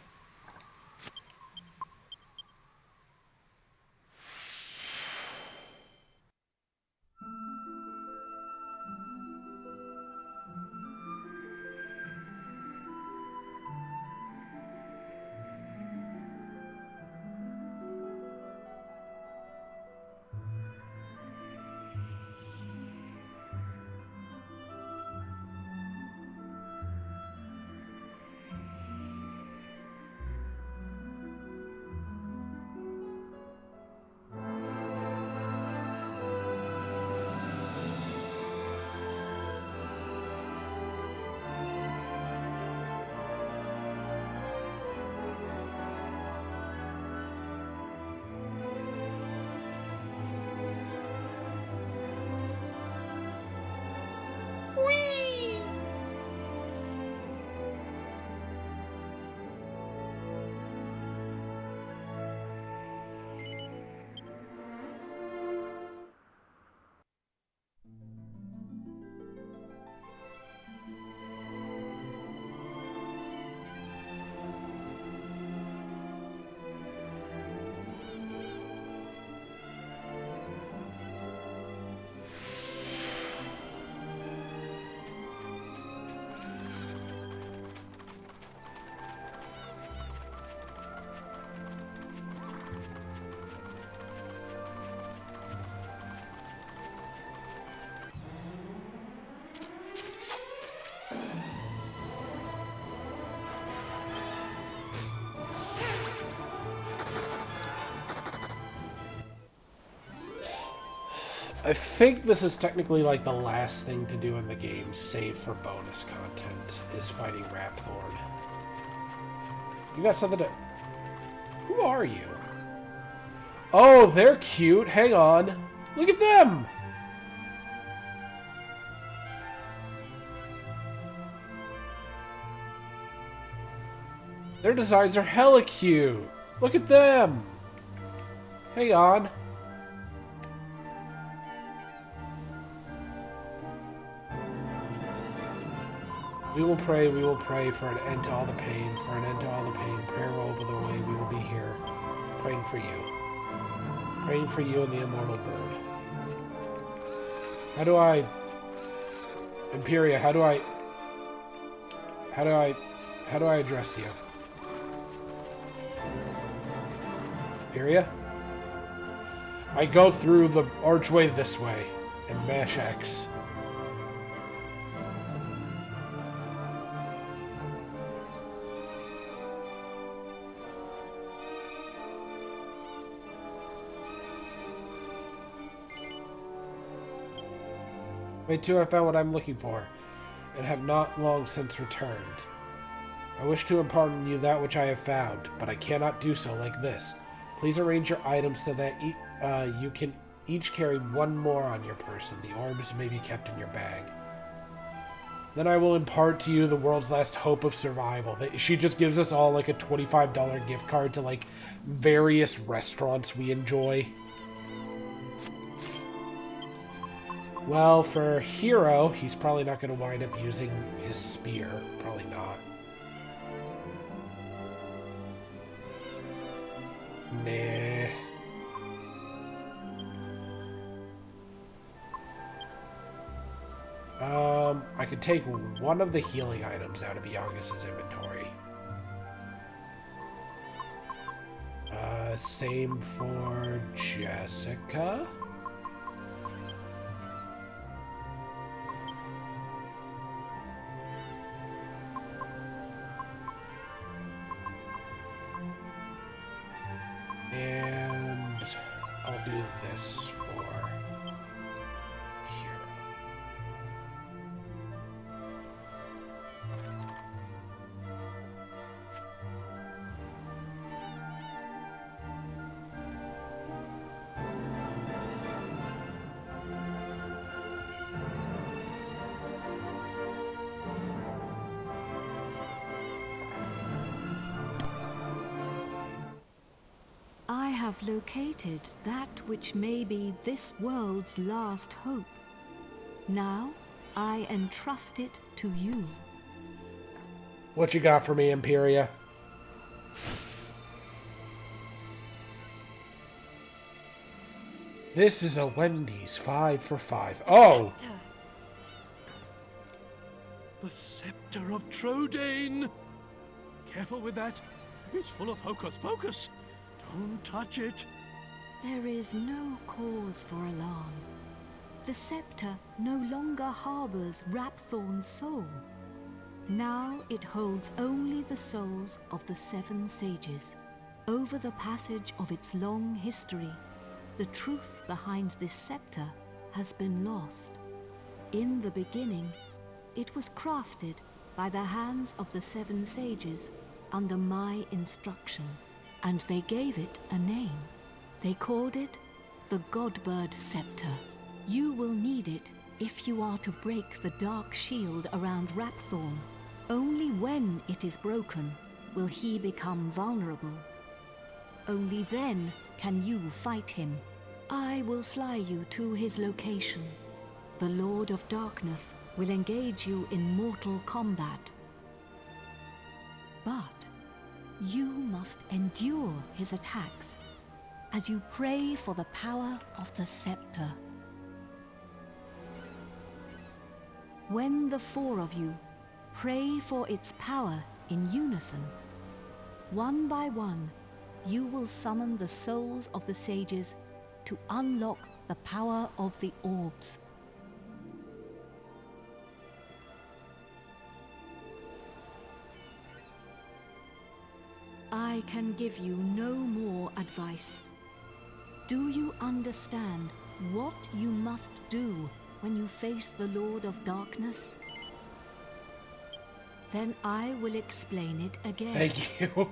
I think this is technically like the last thing to do in the game, save for bonus content, is fighting Rapthorn. You got something to... Who are you? Oh, they're cute. Hang on. Look at them! Their designs are hella cute. Look at them! Hang on. We will pray for an end to all the pain, for an end to all the pain. Prayer will open the way, we will be here, praying for you. Praying for you and the immortal bird. How do I... Imperia, how do I address you? Imperia? I go through the archway this way, and mash X. I too have found what I'm looking for, and have not long since returned. I wish to impart on you that which I have found, but I cannot do so like this. Please arrange your items so that you can each carry one more on your person. The orbs may be kept in your bag. Then I will impart to you the world's last hope of survival. She just gives us all like a $25 gift card to like various restaurants we enjoy. Well, for Hero, he's probably not going to wind up using his spear. Probably not. Nah. could take one of the healing items out of Youngus's inventory. Same for Jessica. And I'll do this for Hero. I have located that which may be this world's last hope. Now, I entrust it to you. What you got for me, Imperia? This is a Wendy's 5 for 5. Oh! Scepter. The scepter of Trodain! Careful with that. It's full of hocus pocus. Don't touch it. There is no cause for alarm. The scepter no longer harbors Rapthorn's soul. Now it holds only the souls of the 7 sages. Over the passage of its long history, the truth behind this scepter has been lost. In the beginning, it was crafted by the hands of the 7 sages under my instruction, and they gave it a name. They called it the Godbird Scepter. You will need it if you are to break the dark shield around Rapthorn. Only when it is broken will he become vulnerable. Only then can you fight him. I will fly you to his location. The Lord of Darkness will engage you in mortal combat. But you must endure his attacks as you pray for the power of the scepter. When the 4 of you pray for its power in unison, one by one, you will summon the souls of the sages to unlock the power of the orbs. I can give you no more advice. Do you understand what you must do when you face the Lord of Darkness? Then I will explain it again. Thank you.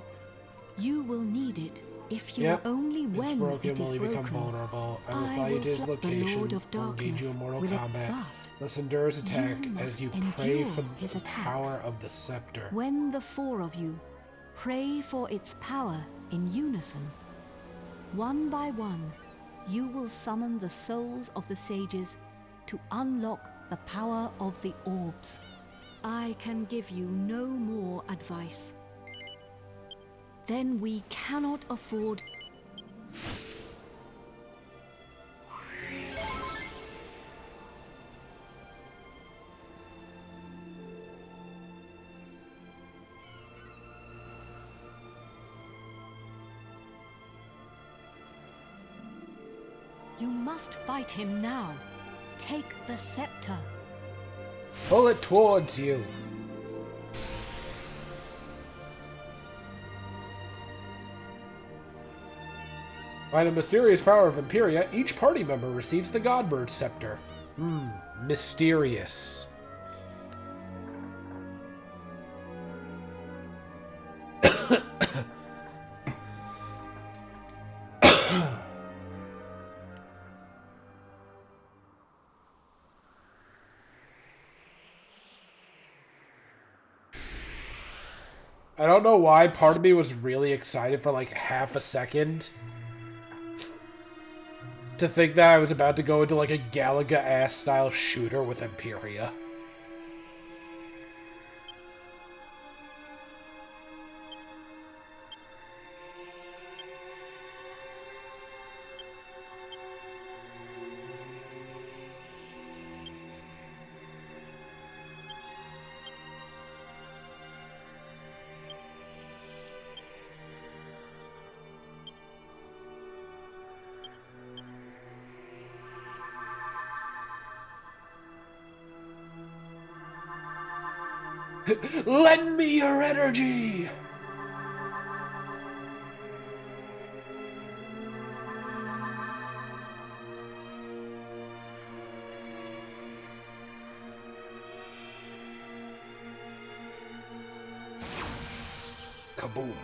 You will need it if you are only when it is will broken. Become vulnerable. I will I fly you will to his fly the location Lord of or engage you Darkness in mortal with it, combat. but Let's endure his attack you as you must pray endure for his the attacks. power of the scepter. When the 4 of you pray for its power in unison, one by one, you will summon the souls of the sages to unlock the power of the orbs. I can give you no more advice. Then we cannot afford... You must fight him now. Take the scepter. Pull it towards you. By the mysterious power of Imperia, each party member receives the Godbird Scepter. Mysterious. I don't know why, part of me was really excited for like half a second to think that I was about to go into like a Galaga-ass style shooter with Imperia. Lend me your energy! Kaboom.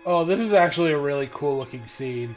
Oh, this is actually a really cool looking scene.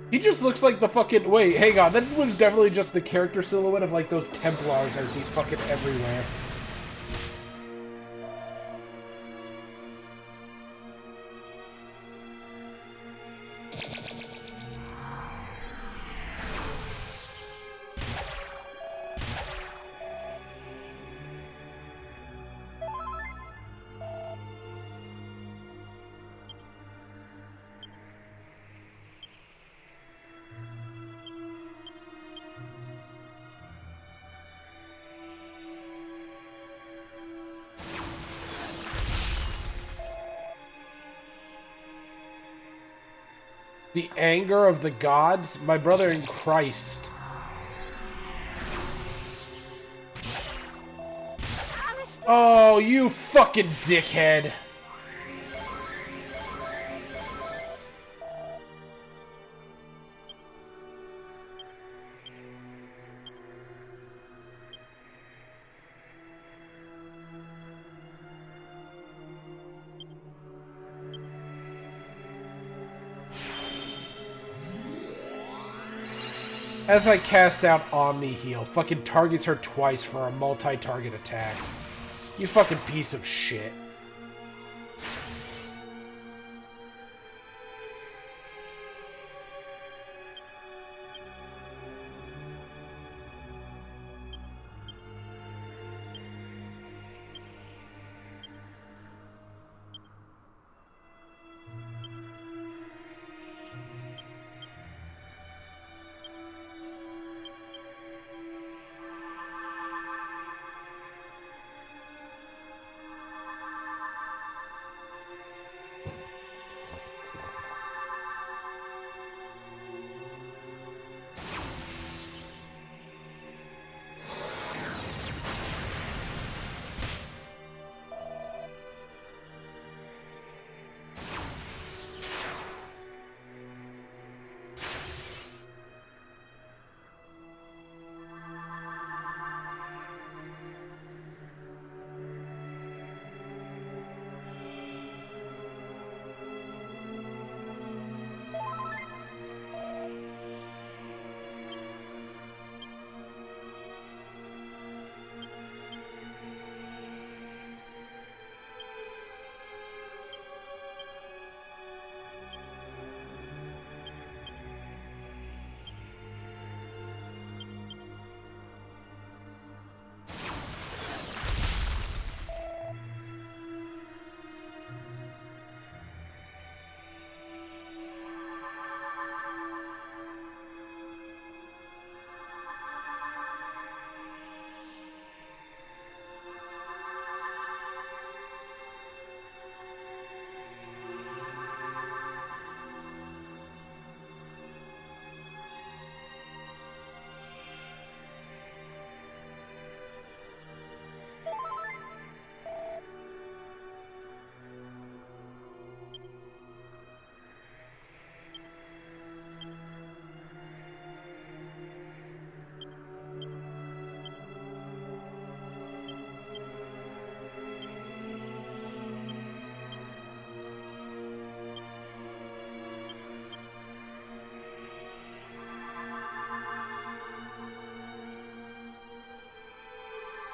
He just looks like the fucking... Wait, hang on. That was definitely just the character silhouette of, like, those Templars I see fucking everywhere. The anger of the gods? My brother in Christ. Oh, you fucking dickhead. As I cast out Omni Heal, fucking targets her twice for a multi-target attack. You fucking piece of shit.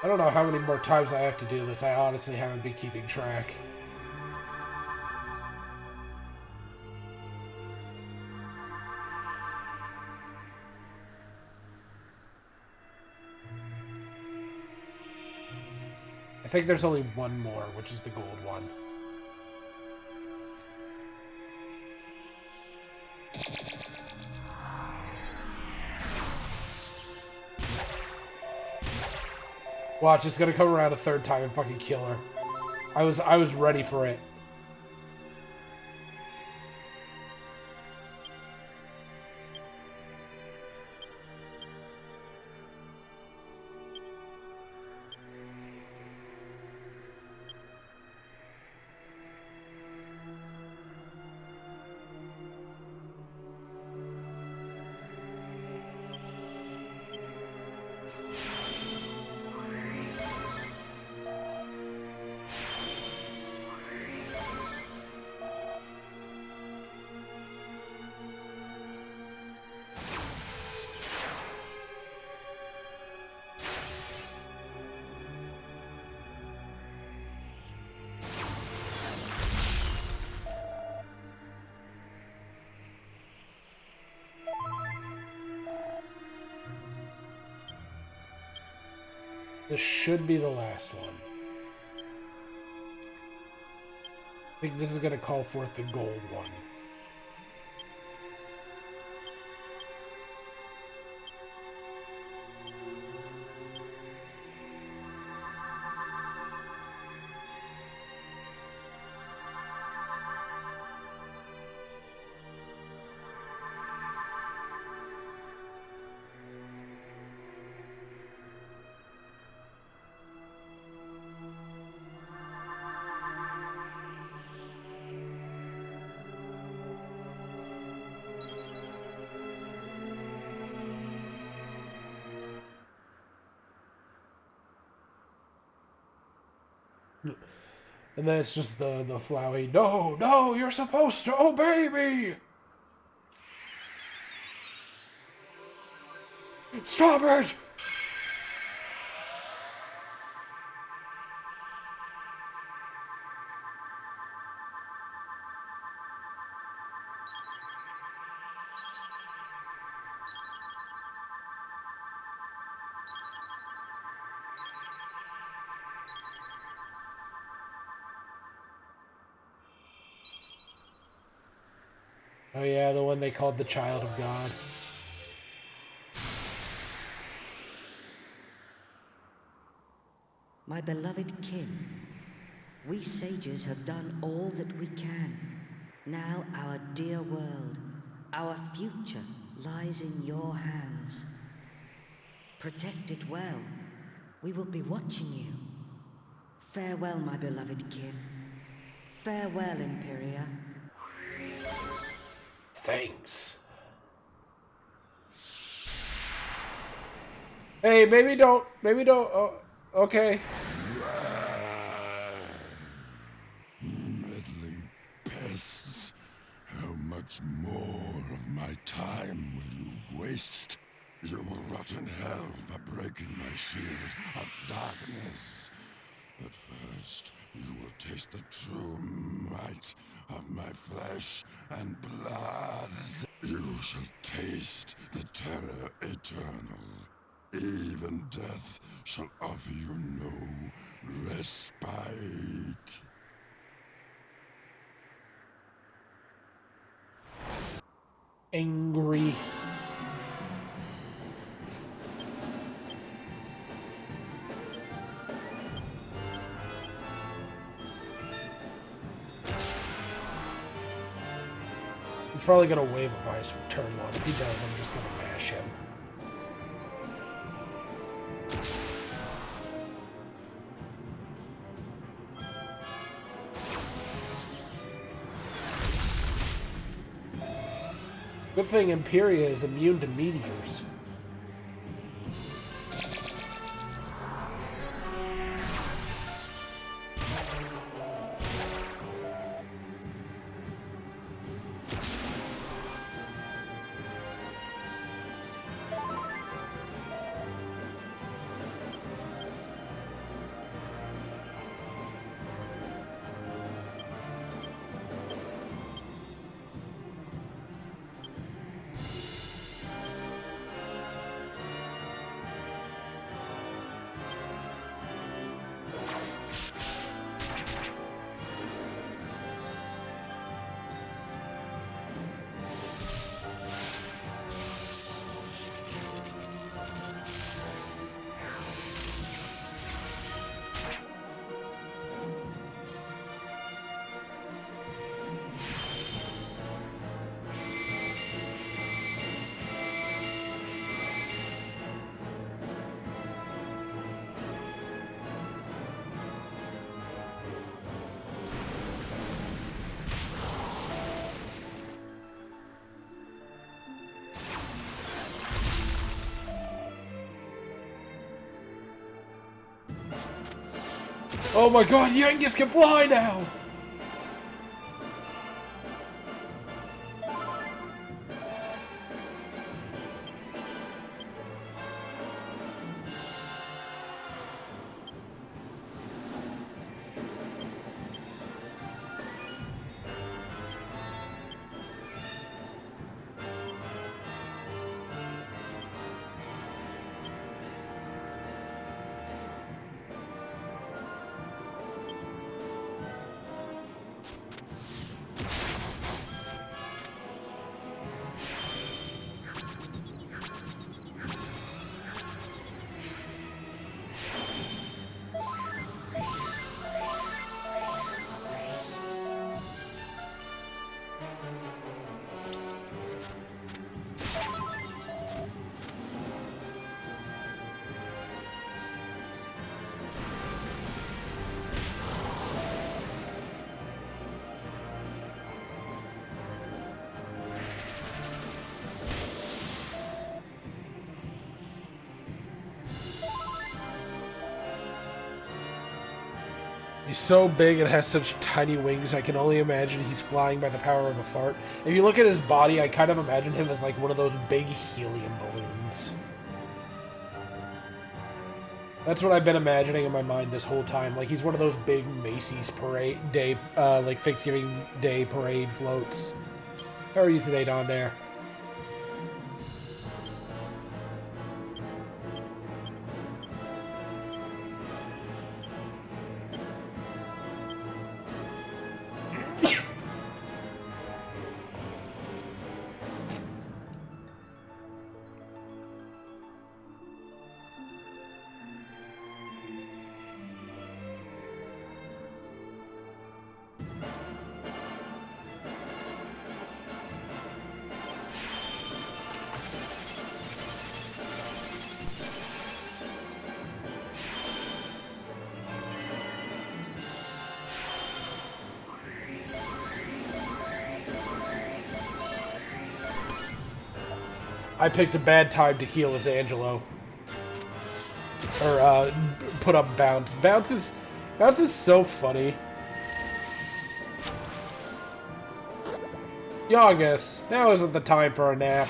I don't know how many more times I have to do this. I honestly haven't been keeping track. I think there's only one more, which is the gold one. Watch, it's gonna come around a third time and fucking kill her. I was ready for it. This should be the last one. I think this is going to call forth the gold one. And then it's just the flowy, no, you're supposed to obey me! Stop it! Oh yeah, the one they called the Child of God. My beloved kin, we sages have done all that we can. Now our dear world, our future lies in your hands. Protect it well. We will be watching you. Farewell, my beloved kin. Farewell, Imperia. Thanks. Hey, maybe don't, oh, okay. Meddling pests, how much more of my time will you waste? You will rot in hell for breaking my shield of darkness. But first, you will taste the true might of my flesh and blood. You shall taste the terror eternal. Even death shall offer you no respite. Angry. He's probably gonna wave a vice turn one. If he does, I'm just gonna mash him. Good thing Imperia is immune to meteors. Oh my god, Yangus can fly now! He's so big and has such tiny wings, I can only imagine he's flying by the power of a fart. If you look at his body, I kind of imagine him as like one of those big helium balloons. That's what I've been imagining in my mind this whole time. Like he's one of those big Macy's parade day, like Thanksgiving Day parade floats. How are you today, Don Dare? I picked a bad time to heal as Angelo. Or, put up Bounce. Bounce is so funny. Yangus, now isn't the time for a nap.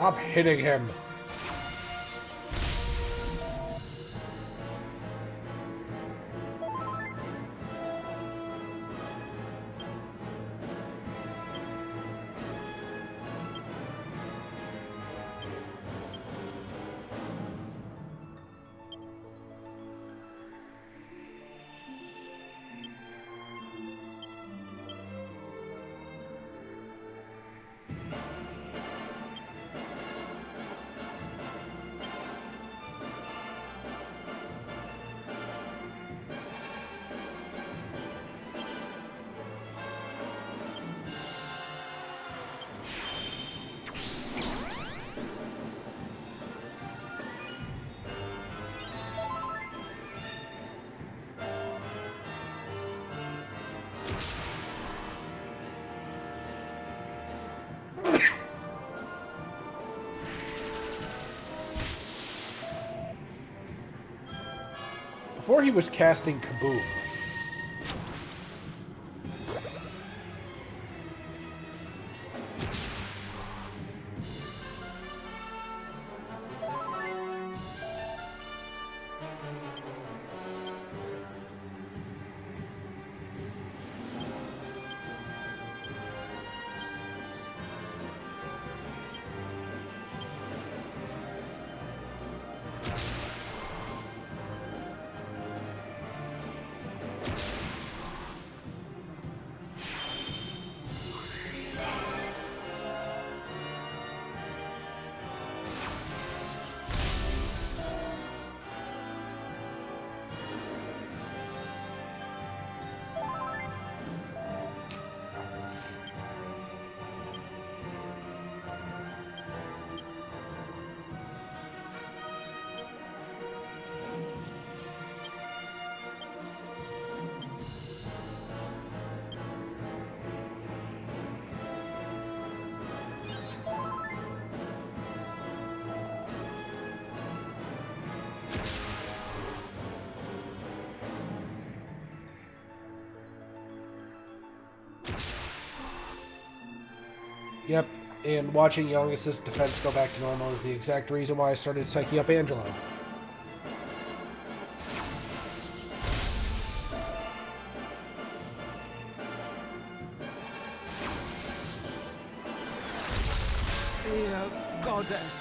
Stop hitting him. Before he was casting Kaboom. Yep, and watching Youngus's defense go back to normal is the exact reason why I started psyching up Angelo. Dear goddess.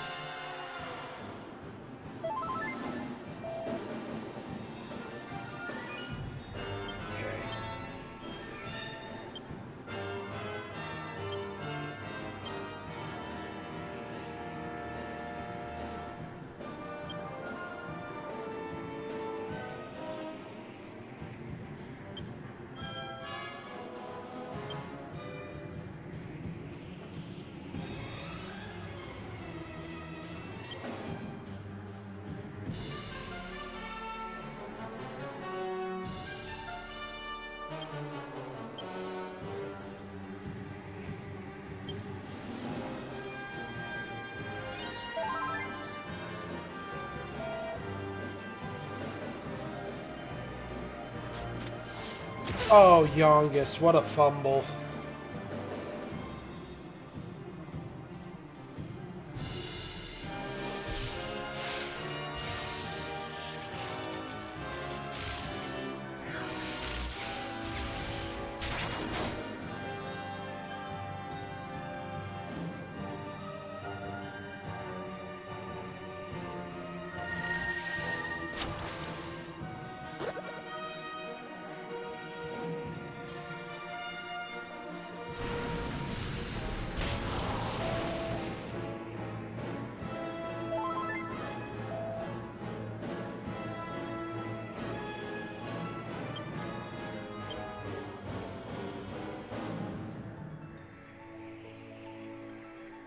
Oh, Youngus, what a fumble.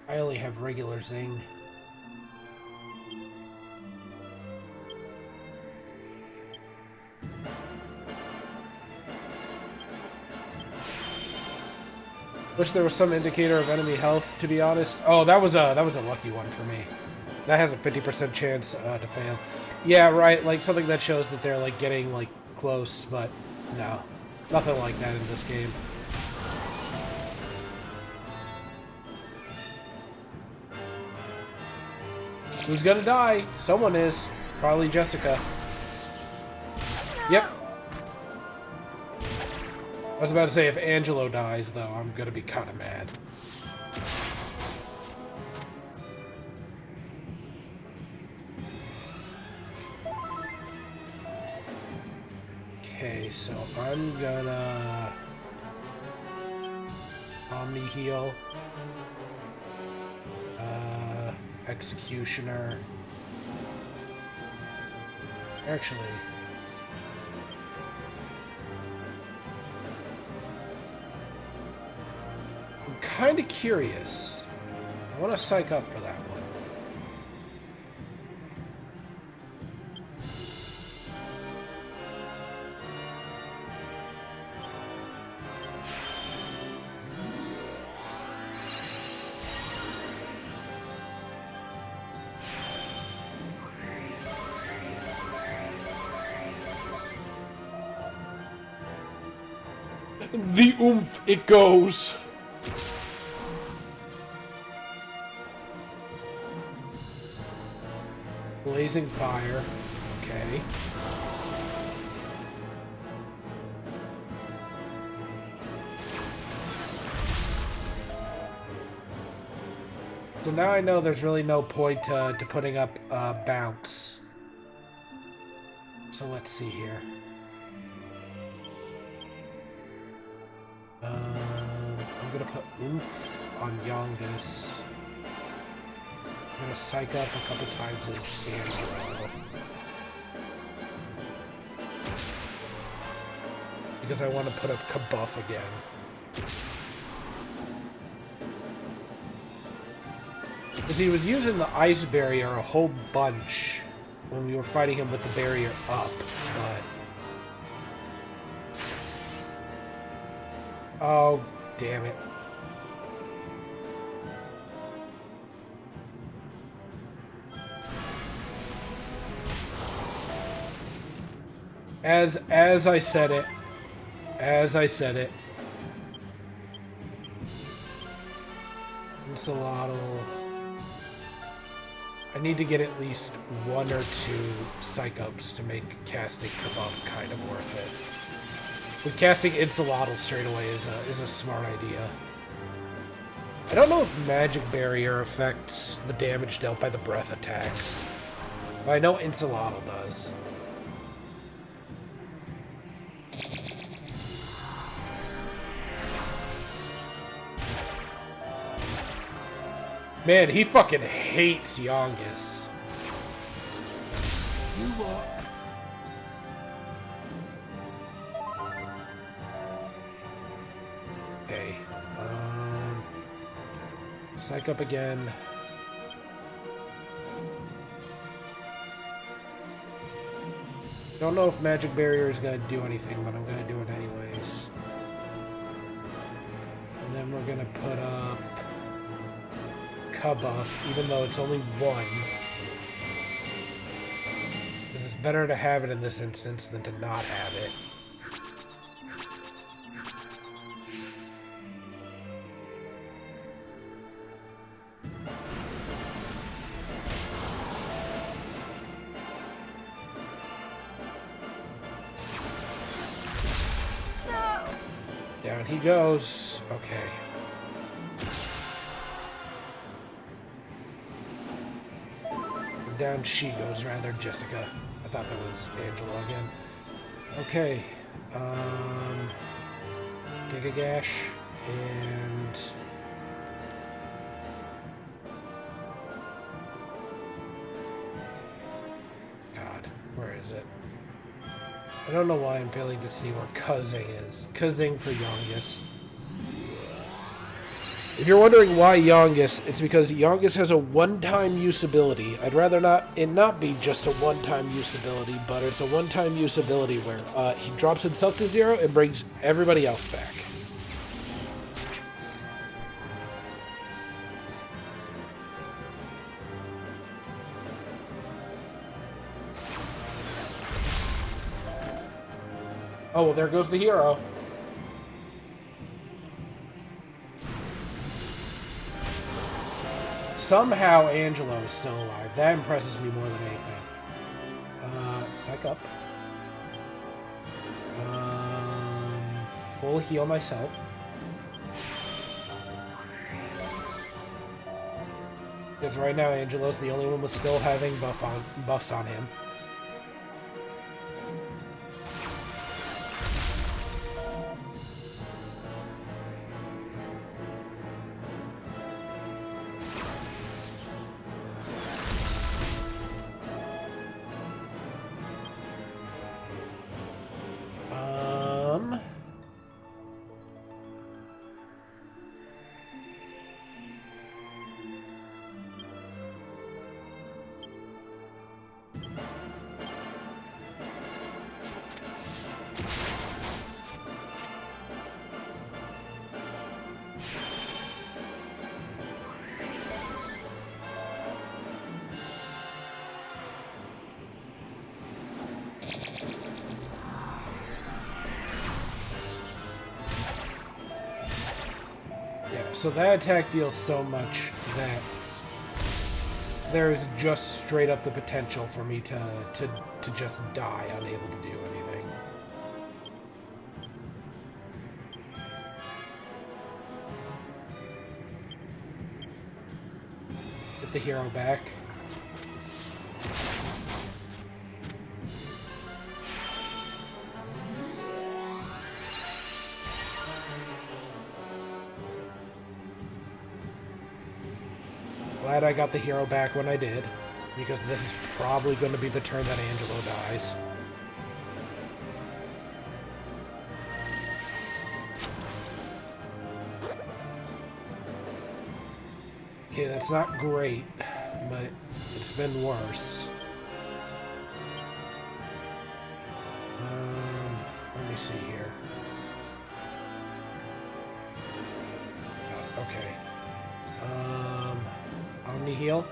I only have regular Zing. Wish there was some indicator of enemy health, to be honest. Oh, that was a lucky one for me. That has a 50% chance to fail. Yeah, right, like something that shows that they're like getting like close, but no. Nothing like that in this game. Who's gonna die? Someone is. Probably Jessica. Yep. I was about to say if Angelo dies, though, I'm gonna be kind of mad. Okay, so I'm gonna Omni heal. Executioner. Actually, I'm kind of curious. I want to psych up for that one. The oomph, it goes. Blazing fire. Okay. So now I know there's really no point to putting up bounce. So let's see here. I'm gonna put oomph on Youngus. I'm gonna psych up a couple times as Angelo. Because I want to put up Kabuff again. Because he was using the ice barrier a whole bunch when we were fighting him with the barrier up, but... Oh, damn it. As I said it. As I said it. Insolotl. I need to get at least 1 or 2 Psych-Ups to make casting Kabuff kind of worth it. With casting Insolotl straight away is a smart idea. I don't know if Magic Barrier affects the damage dealt by the breath attacks. But I know Insolotl does. Man, he fucking hates Youngus. You are... Okay. Psych up again. Don't know if Magic Barrier is gonna do anything, but I'm gonna do it anyways. And then we're gonna put up Kabuff, even though it's only 1. Because it's better to have it in this instance than to not have it. Down he goes. Okay. Down she goes, rather, Jessica. I thought that was Angela again. Okay. Take a gash and God, where is it? I don't know why I'm failing to see where Kuzzing is. Kuzzing for Youngus. If you're wondering why Youngus, it's because Youngus has a one-time use ability. I'd rather it not be just a one-time use ability, but it's a one-time use ability where he drops himself to 0 and brings everybody else back. Oh, well, there goes the hero. Somehow Angelo is still alive. That impresses me more than anything. Psych up. Full heal myself. Because right now Angelo's the only one with still having buffs on him. So that attack deals so much that there is just straight up the potential for me to just die, unable to do anything. Get the hero back. Glad I got the hero back when I did, because this is probably going to be the turn that Angelo dies. Okay, that's not great, but it's been worse. Let me see here. Okay. Omni heal.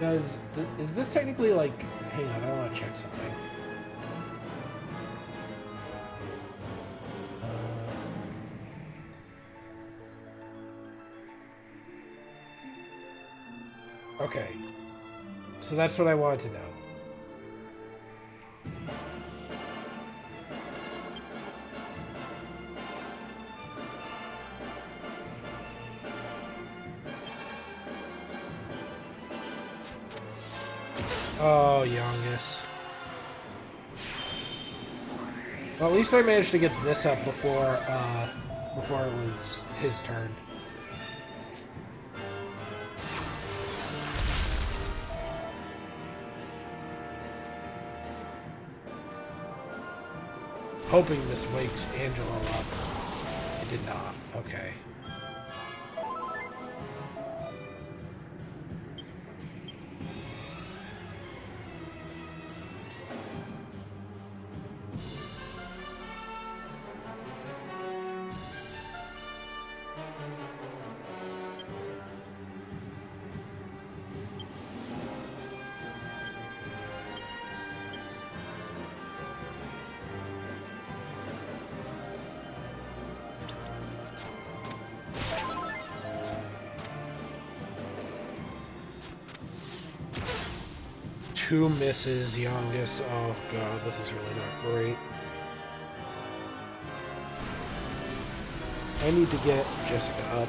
Is this technically like... Hang on, I want to check something. Okay. So that's what I wanted to know. Oh, youngest. Well, at least I managed to get this up before it was his turn. Hoping this wakes Angelo up. It did not. Okay. Two misses, youngest. Oh god, this is really not great. I need to get Jessica up.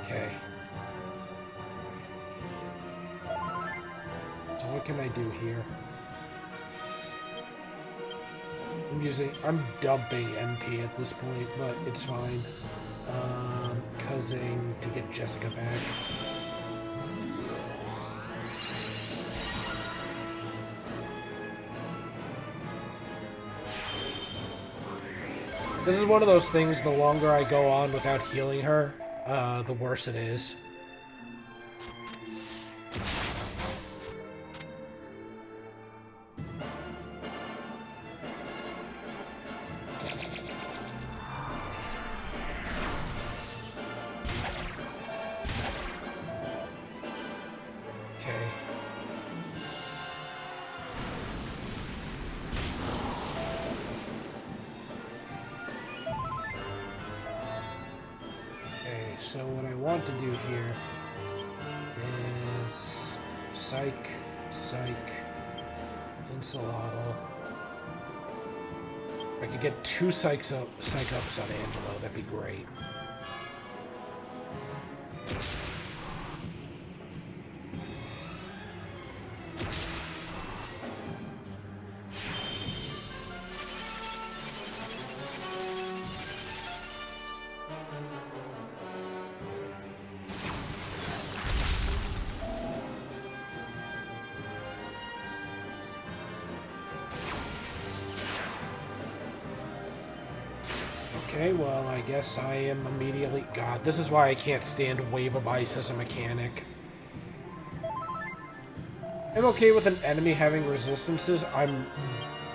Okay. So what can I do here? I'm dumping MP at this point, but it's fine. Cousin to get Jessica back. This is one of those things, the longer I go on without healing her, the worse it is. So what I want to do here is psych, Ensalada. If I could get 2 psych ups on Angelo, that'd be great. Okay, well, I guess I am immediately... God, this is why I can't stand Wave of Ice as a mechanic. I'm okay with an enemy having resistances. I'm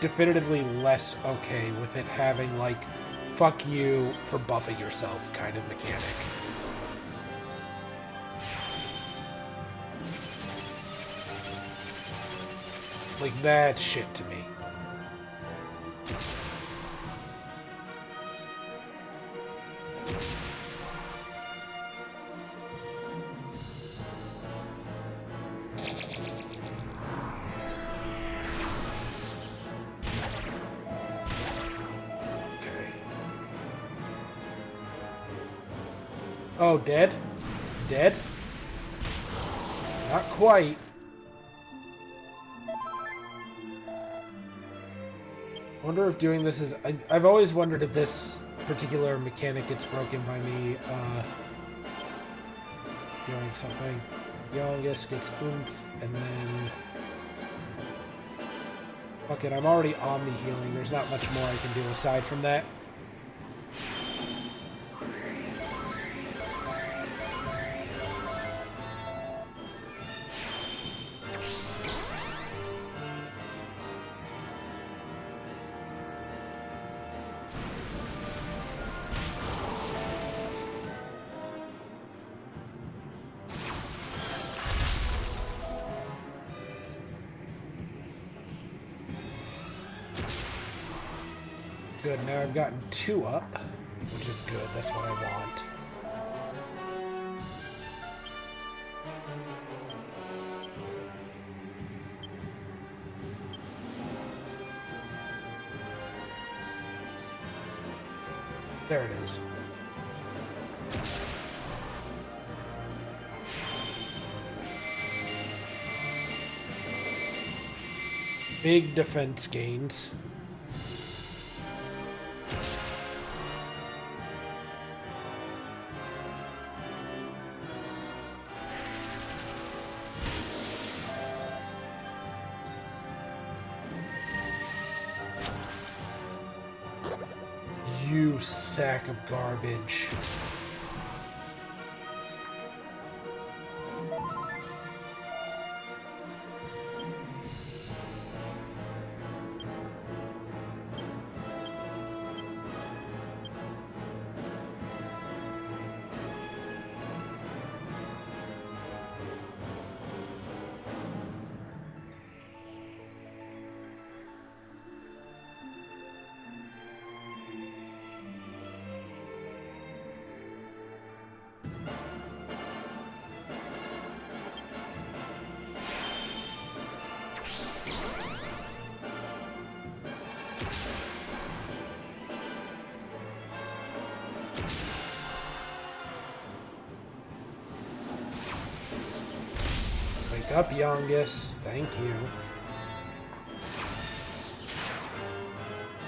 definitively less okay with it having, like, fuck you for buffing yourself kind of mechanic. Like, that's shit to me. Oh, dead? Dead? Not quite. I wonder if doing this is... I've always wondered if this particular mechanic gets broken by me doing something. Youngest gets oomph, and then... Fuck it, I'm already Omni healing. There's not much more I can do aside from that. Good, now I've gotten 2 up, which is good. That's what I want. There it is. Big defense gains. You sack of garbage. Wake up, youngest. Thank you.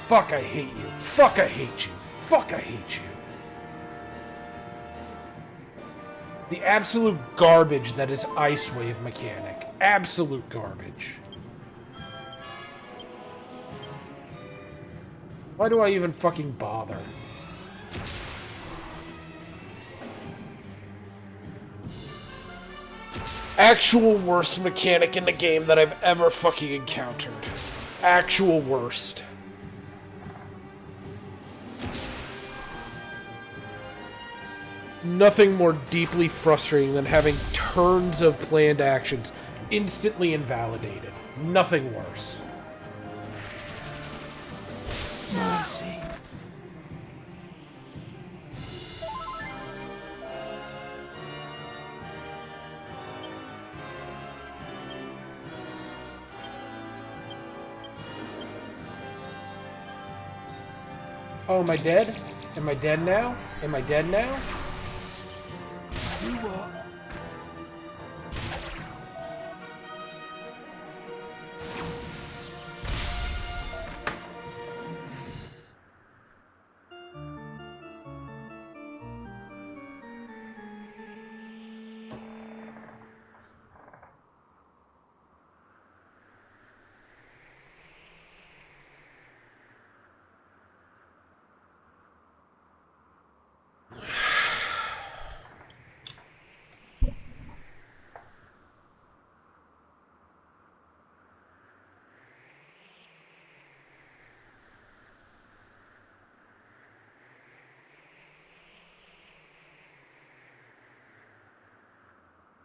Fuck, I hate you. Fuck, I hate you. Fuck, I hate you. The absolute garbage that is Ice Wave mechanic. Absolute garbage. Why do I even fucking bother? Actual worst mechanic in the game that I've ever fucking encountered. Actual worst. Nothing more deeply frustrating than having turns of planned actions instantly invalidated. Nothing worse. Mercy. Oh, am I dead? Am I dead now? Am I dead now? You what?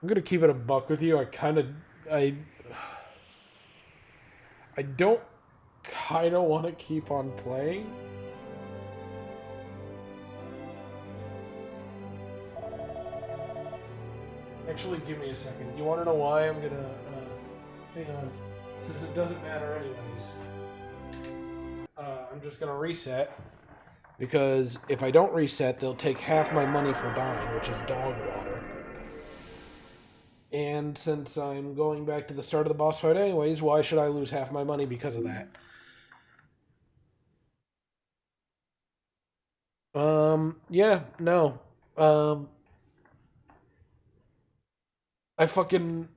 I'm gonna keep it a buck with you. I don't kind of want to keep on playing. Actually, give me a second. You want to know why I'm gonna... hang on. Since it doesn't matter anyways. I'm just gonna reset. Because if I don't reset, they'll take half my money for dying, which is dog water. And since I'm going back to the start of the boss fight anyways, why should I lose half my money because of that? Yeah, no. I fucking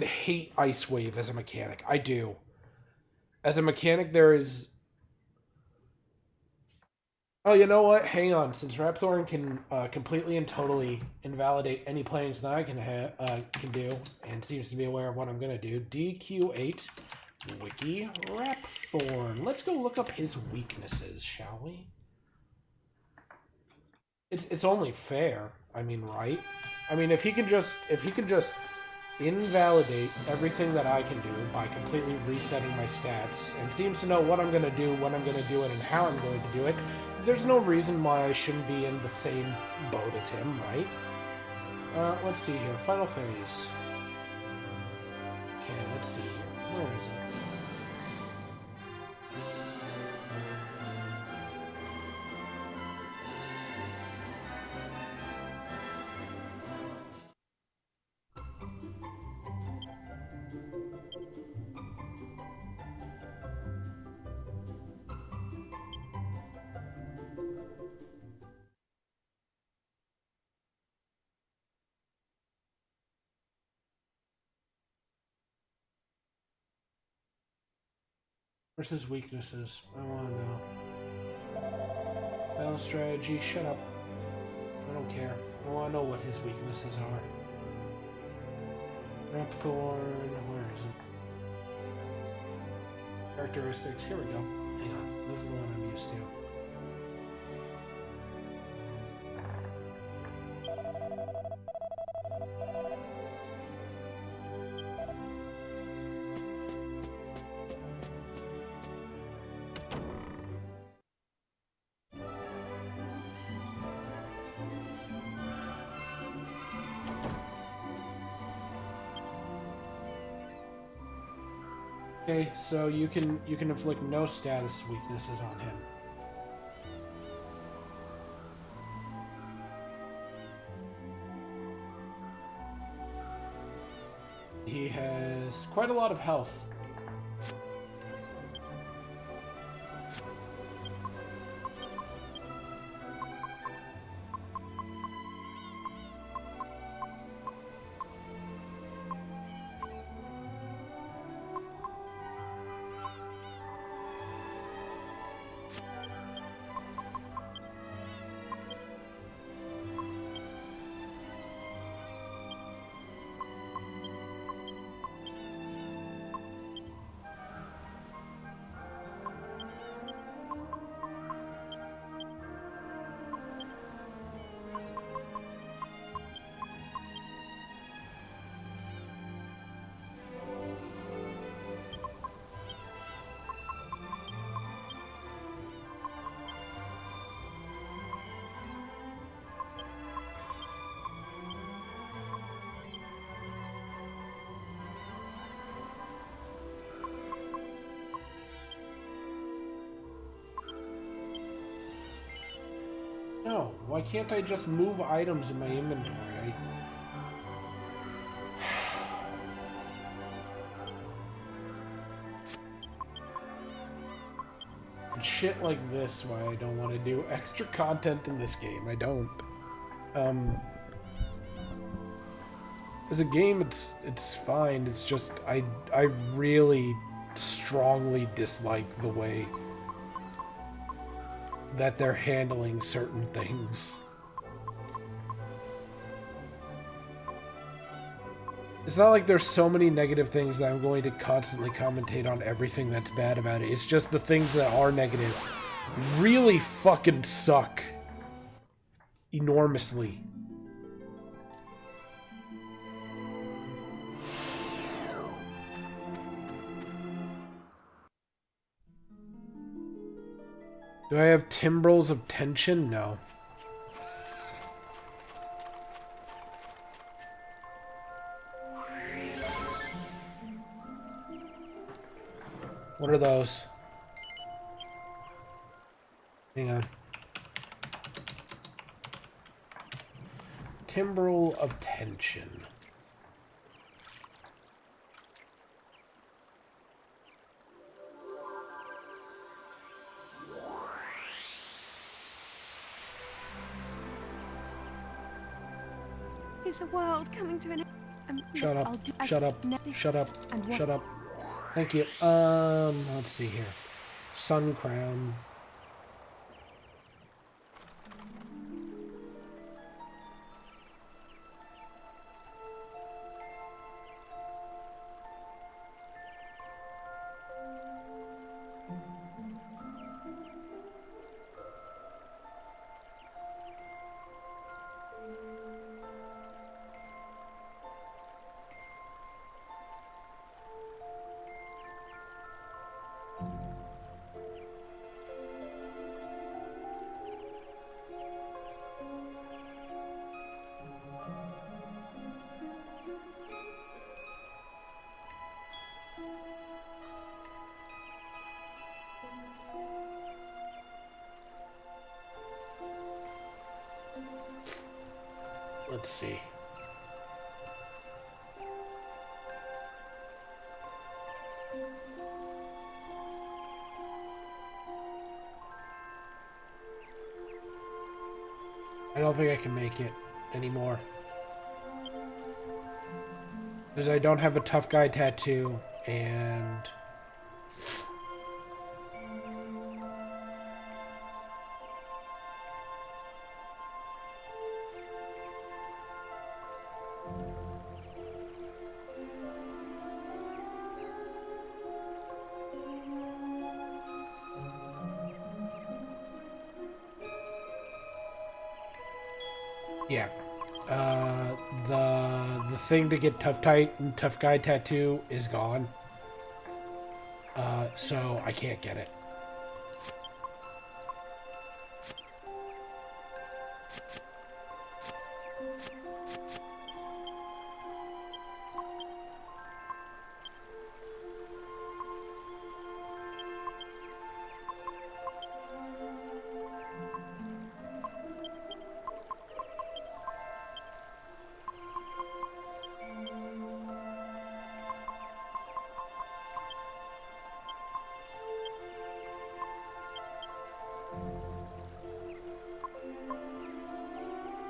hate Ice Wave as a mechanic. I do. As a mechanic, there is... Oh, you know what? Hang on. Since Rapthorn can completely and totally invalidate any plans that I can do, and seems to be aware of what I'm gonna do, DQ8 Wiki Rapthorn. Let's go look up his weaknesses, shall we? It's only fair. I mean, right? I mean, if he can just invalidate everything that I can do by completely resetting my stats, and seems to know what I'm going to do, when I'm going to do it, and how I'm going to do it. There's no reason why I shouldn't be in the same boat as him, right? Let's see here. Final phase. Okay, let's see here. Where is it? Where's his weaknesses? I want to know. Battle strategy, shut up. I don't care. I want to know what his weaknesses are. Rapthorn, where is it? Characteristics, here we go. Hang on, this is the one I'm used to. Okay, so you can inflict no status weaknesses on him. He has quite a lot of health. No, why can't I just move items in my inventory? And shit like this, why I don't want to do extra content in this game. I don't. As a game, it's fine. It's just I really strongly dislike the way that they're handling certain things. It's not like there's so many negative things that I'm going to constantly commentate on everything that's bad about it. It's just the things that are negative really fucking suck enormously. Do I have timbrels of tension? No. What are those? Hang on. Timbrel of tension. Is the world coming to an end? Shut up. Shut up. Shut up. Shut up. Thank you. Let's see here. Sun Crown. let's see. I don't think I can make it anymore. Because I don't have a tough guy tattoo, and... Yeah. The thing to get tough guy tattoo is gone. So I can't get it.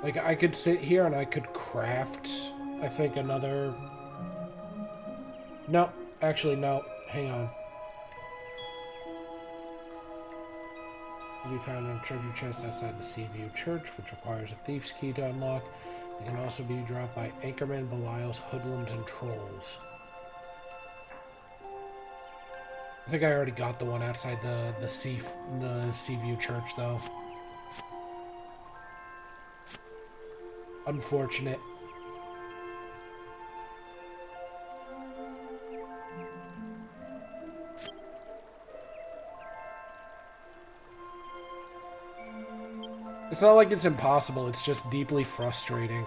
Like, I could sit here and I could craft, I think, another... No, actually, no. Hang on. Can be found in a treasure chest outside the Seaview Church, which requires a thief's key to unlock. It can also be dropped by anchormen, belials, hoodlums, and trolls. I think I already got the one outside the Seaview Church, though. Unfortunate. It's not like it's impossible, it's just deeply frustrating.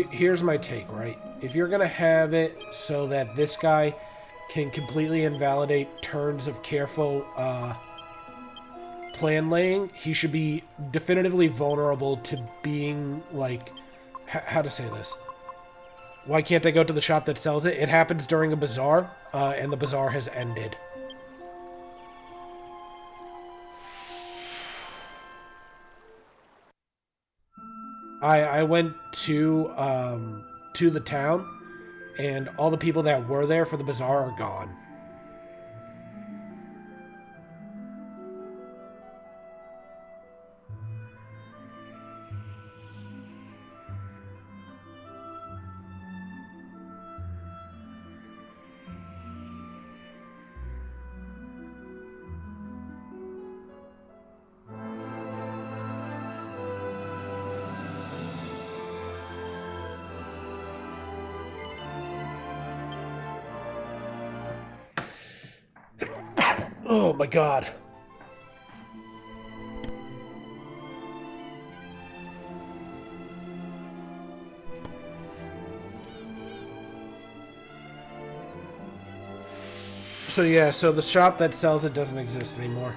Here's my take, right? If you're gonna have it so that this guy can completely invalidate turns of careful plan laying, he should be definitively vulnerable to being, like... how to say this? Why can't I go to the shop that sells it? It happens during a bazaar, and the bazaar has ended. I went to the town, and all the people that were there for the bazaar are gone. Oh my god. So yeah, so the shop that sells it doesn't exist anymore.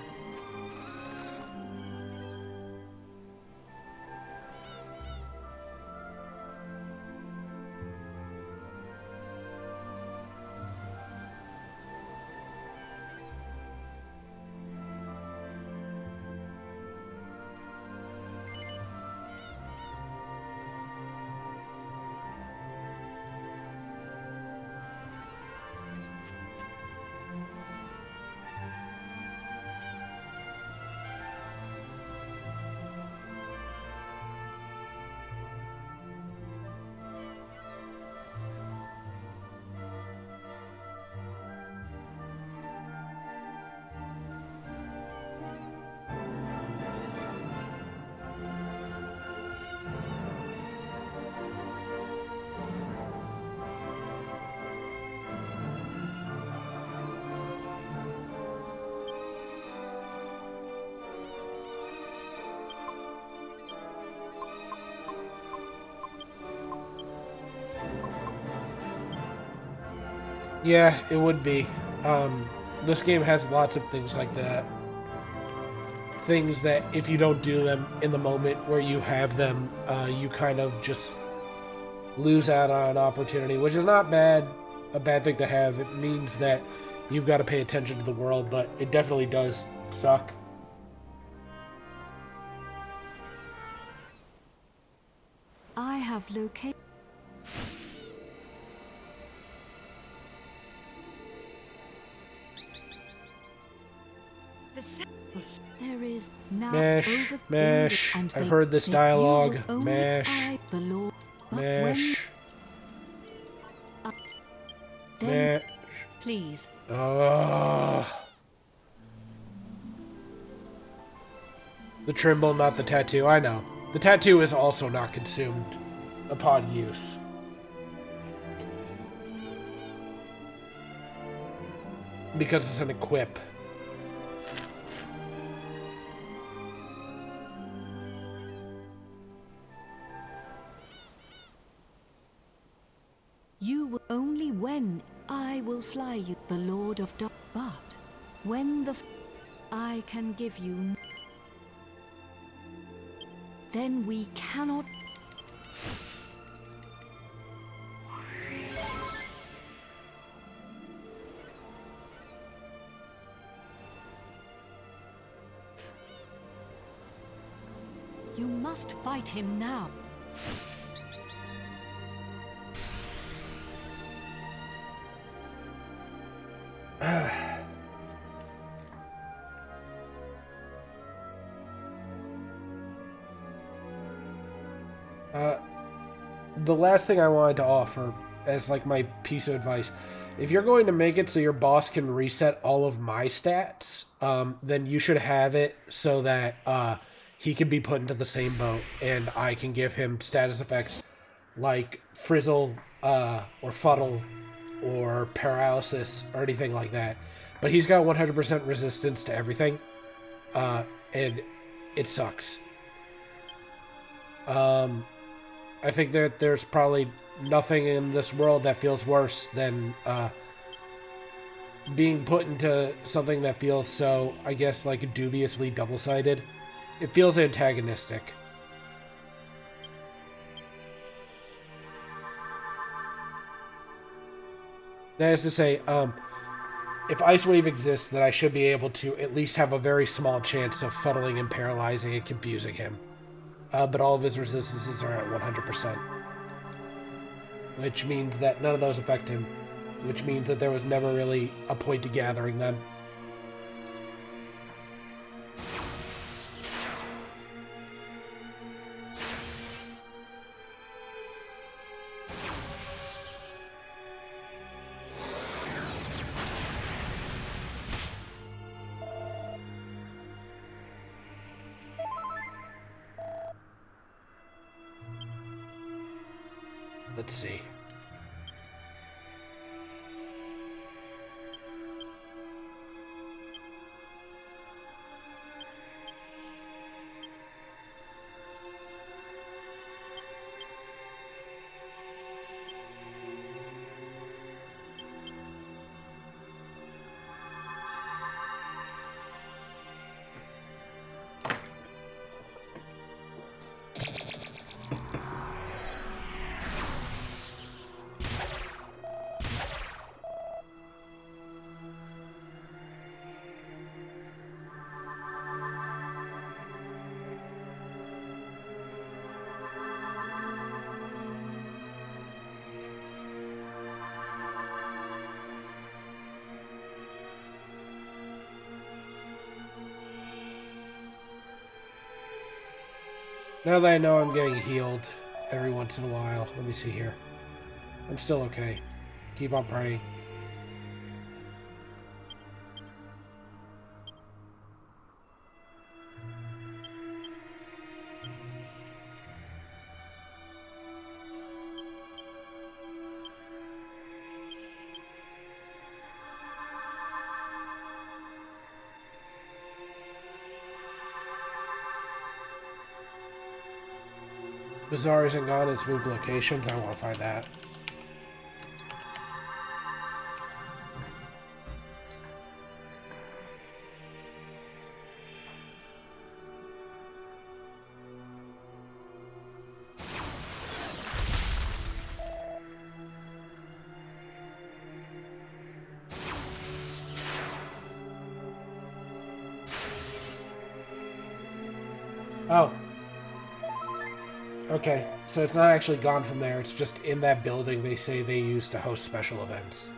Yeah, it would be. This game has lots of things like that. Things that if you don't do them in the moment where you have them, you kind of just lose out on an opportunity, which is not bad. A bad thing to have. It means that you've got to pay attention to the world, but it definitely does suck. I have located... There is now Mash. I've heard this dialogue. Mash. The Lord. Mash. Then, Mash. please. The Trimble, not the tattoo. I know. The tattoo is also not consumed upon use. Because it's an equip. You will only when I will fly you, the Lord of Dark. But when I can give you, then we cannot. You must fight him now. The last thing I wanted to offer as like my piece of advice, if you're going to make it so your boss can reset all of my stats, then you should have it so that he can be put into the same boat and I can give him status effects like Frizzle or Fuddle or Paralysis or anything like that. But he's got 100% resistance to everything, and it sucks. I think that there's probably nothing in this world that feels worse than being put into something that feels so, I guess, like dubiously double-sided. It feels antagonistic. That is to say, if Ice Wave exists, then I should be able to at least have a very small chance of fuddling and paralyzing and confusing him. But all of his resistances are at 100%. Which means that none of those affect him. Which means that there was never really a point to gathering them. Let's see. Now that I know I'm getting healed every once in a while, let me see here. I'm still okay. Keep on praying. Bazaar isn't gone, it's moved locations. I want to find that. Oh. Okay, so it's not actually gone from there, it's just in that building they say they use to host special events.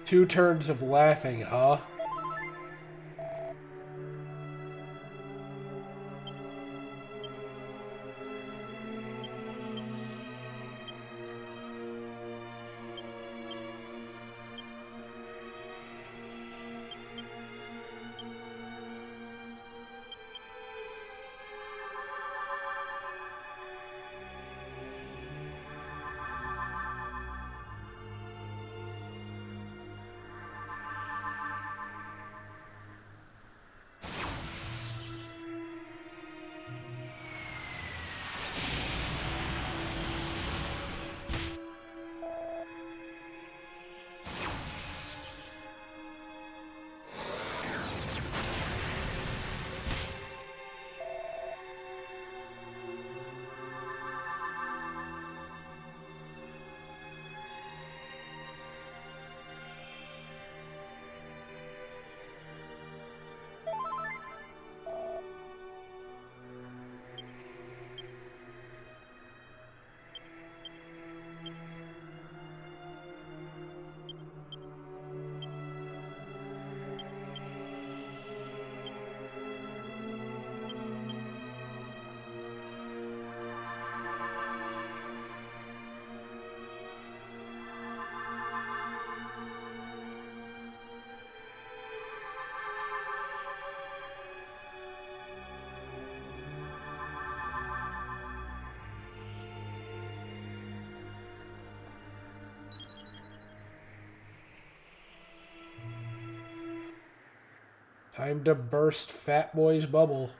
Two turns of laughing, huh? Time to burst Fat Boy's bubble.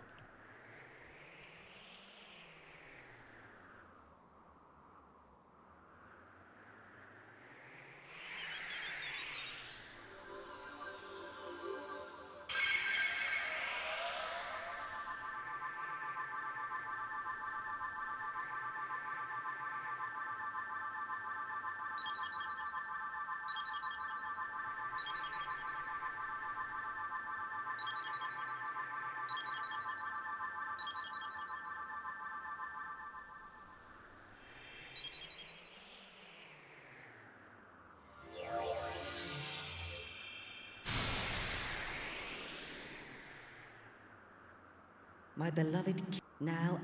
My beloved, now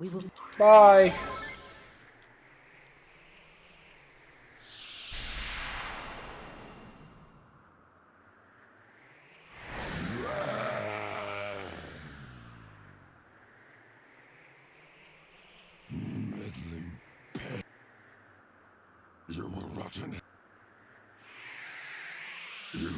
we will. Bye. Meddling pet. You will rot in. You.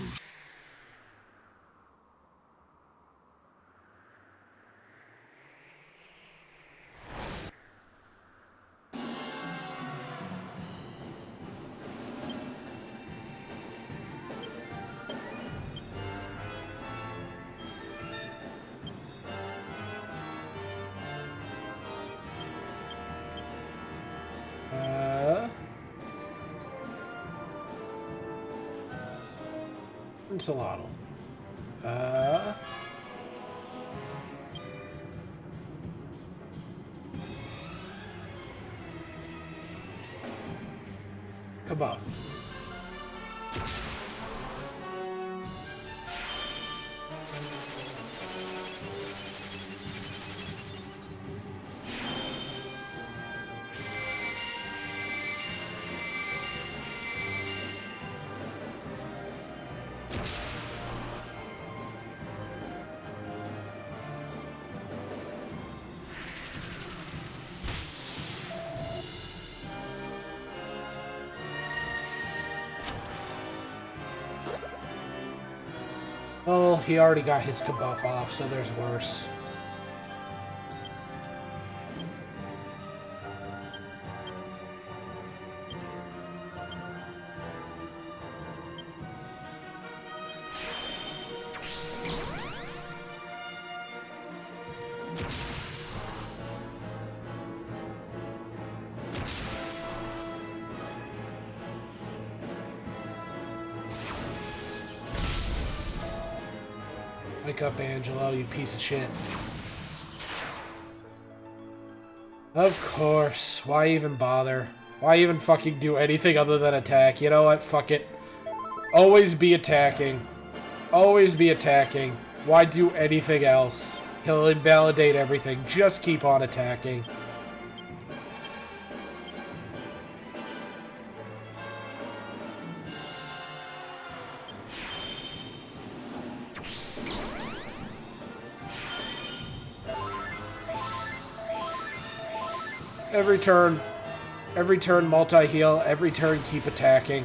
Solano. Kabuff. Oh, he already got his kabuff off, so there's worse. Wake up, Angelo, you piece of shit. Of course. Why even bother? Why even fucking do anything other than attack? You know what? Fuck it. Always be attacking. Always be attacking. Why do anything else? He'll invalidate everything. Just keep on attacking. Every turn multi-heal, every turn keep attacking.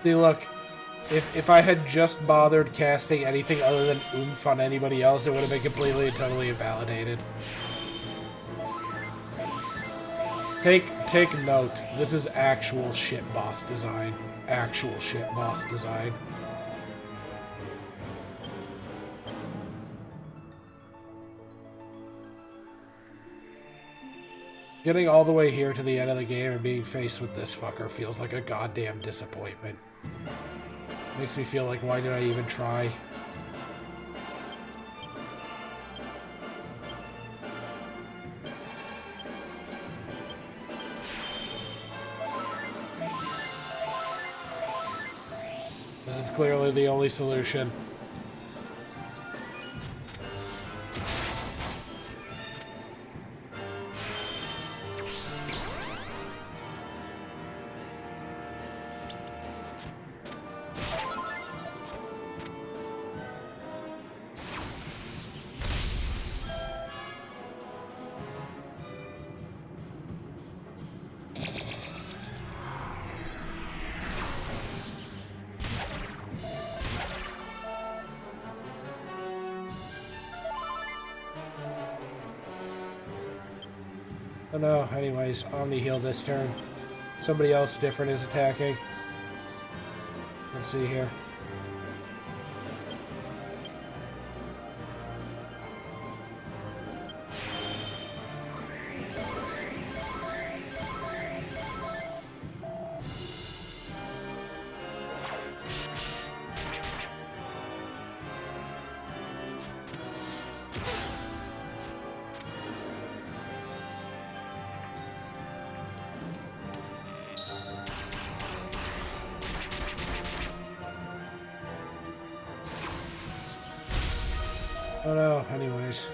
See, look, if I had just bothered casting anything other than oomph on anybody else, it would have been completely and totally invalidated. Take note. This is actual shit boss design. Actual shit boss design. Getting all the way here to the end of the game and being faced with this fucker feels like a goddamn disappointment. Makes me feel like, why did I even try? This is clearly the only solution. Oh no, anyways, Omni heal this turn. Somebody else different is attacking. Let's see here. Oh no, anyways.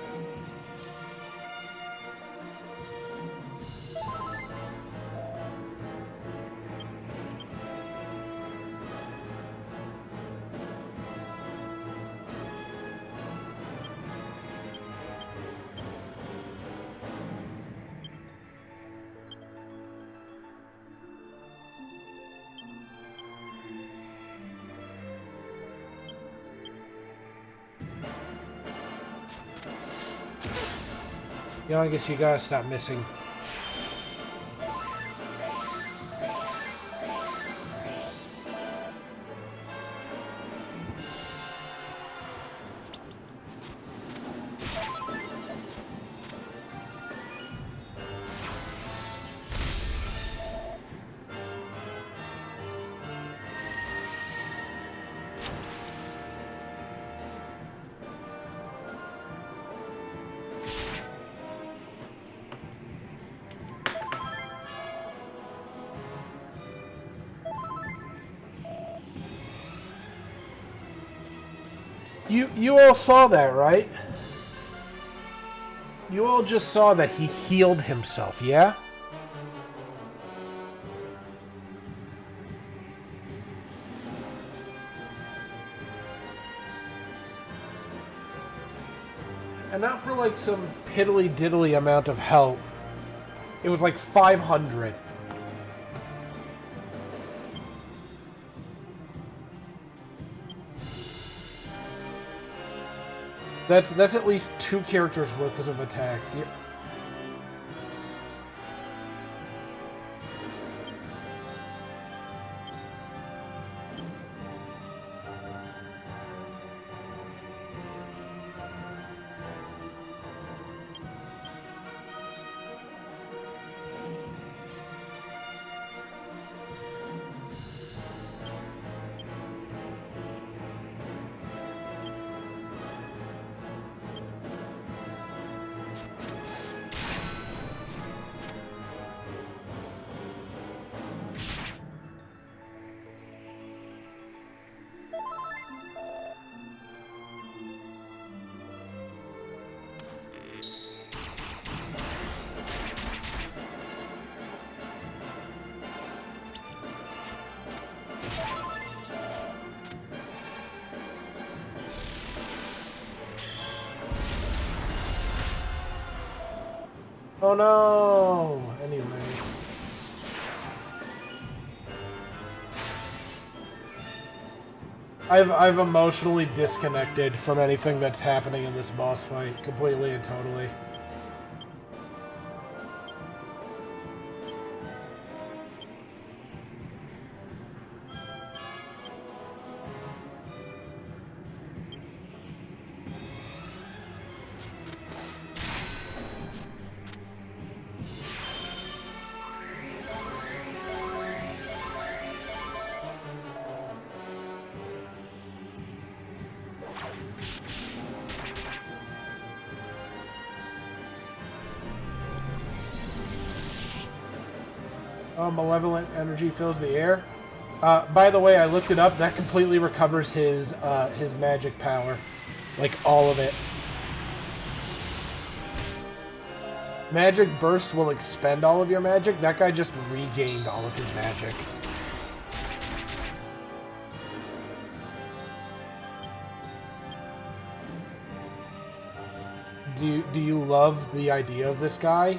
You know, I guess you gotta stop missing. You all saw that, right? You all just saw that he healed himself, yeah? And not for like some piddly diddly amount of help. It was like 500. That's at least 2 characters worth of attacks. Oh no! Anyway. I've emotionally disconnected from anything that's happening in this boss fight, completely and totally. Malevolent energy fills the air. By the way, I looked it up. That completely recovers his magic power. Like, all of it. Magic Burst will expend all of your magic. That guy just regained all of his magic. Do you love the idea of this guy?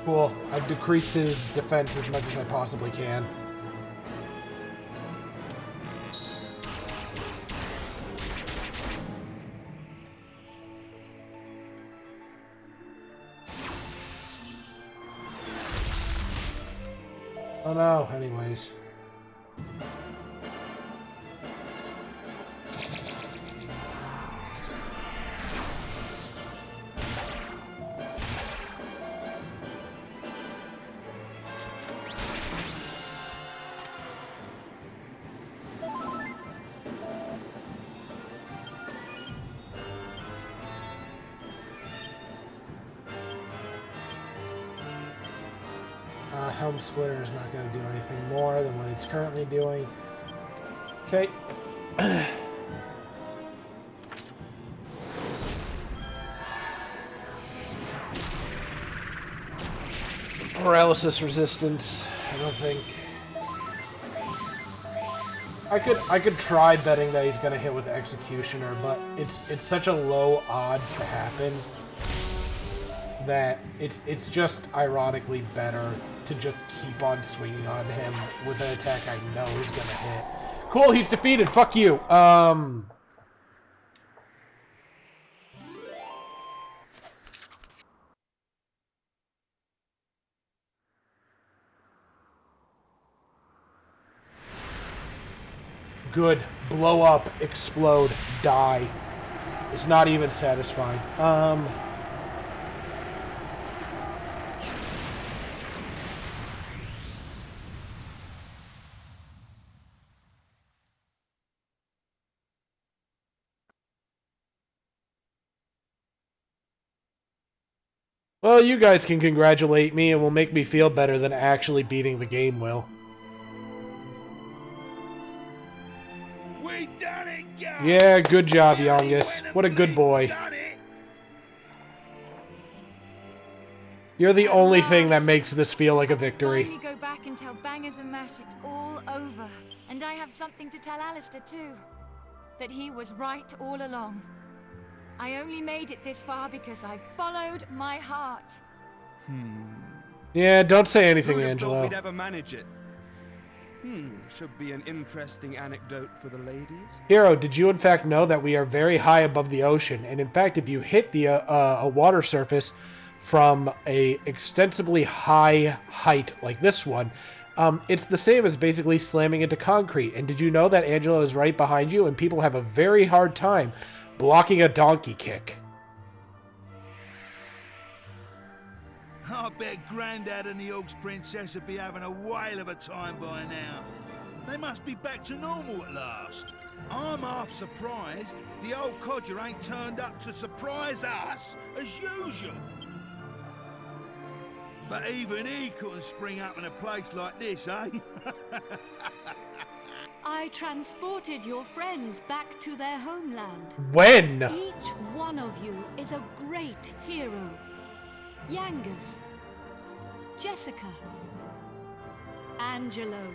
Cool. I've decreased his defense as much as I possibly can. Oh no, anyways. Helm Splitter is not going to do anything more than what it's currently doing. Okay. Paralysis resistance. I don't think. I could try betting that he's going to hit with Executioner, but it's such a low odds to happen that it's just ironically better to just keep on swinging on him with an attack I know is gonna hit. Cool, he's defeated. Fuck you. Good. Blow up, explode, die. It's not even satisfying. Well, you guys can congratulate me and will make me feel better than actually beating the game will. We done it, guys. Yeah, good job, Youngus. What a good boy. You're the only thing that makes this feel like a victory. Finally go back and tell Bangers and Mash it's all over. And I have something to tell Alistair too. That he was right all along. I only made it this far because I followed my heart. Yeah, don't say anything, Who'd have Angelo. thought we'd ever manage it? Should be an interesting anecdote for the ladies. Hero, did you in fact know that we are very high above the ocean? And in fact, if you hit the a water surface from a extensively high height like this one, it's the same as basically slamming into concrete. And did you know that Angelo is right behind you and people have a very hard time blocking a donkey kick? I bet Grandad and the Orcs Princess would be having a whale of a time by now. They must be back to normal at last. I'm half surprised the old codger ain't turned up to surprise us as usual. But even he couldn't spring up in a place like this, eh? I transported your friends back to their homeland. When? Each one of you is a great hero. Yangus, Jessica, Angelo,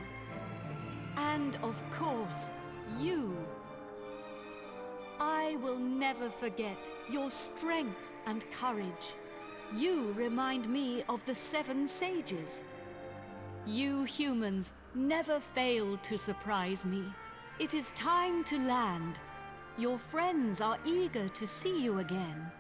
and of course, you. I will never forget your strength and courage. You remind me of the 7 sages. You humans never fail to surprise me. It is time to land. Your friends are eager to see you again.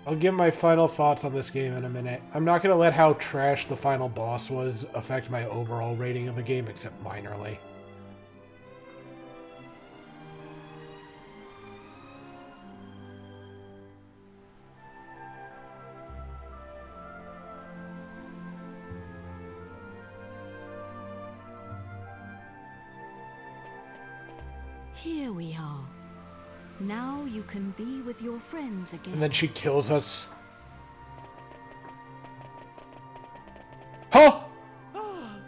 I'll give my final thoughts on this game in a minute. I'm not going to let how trash the final boss was affect my overall rating of the game, except minorly. Here we are. Now you can be with your friends again. And then she kills us. Huh? Ah,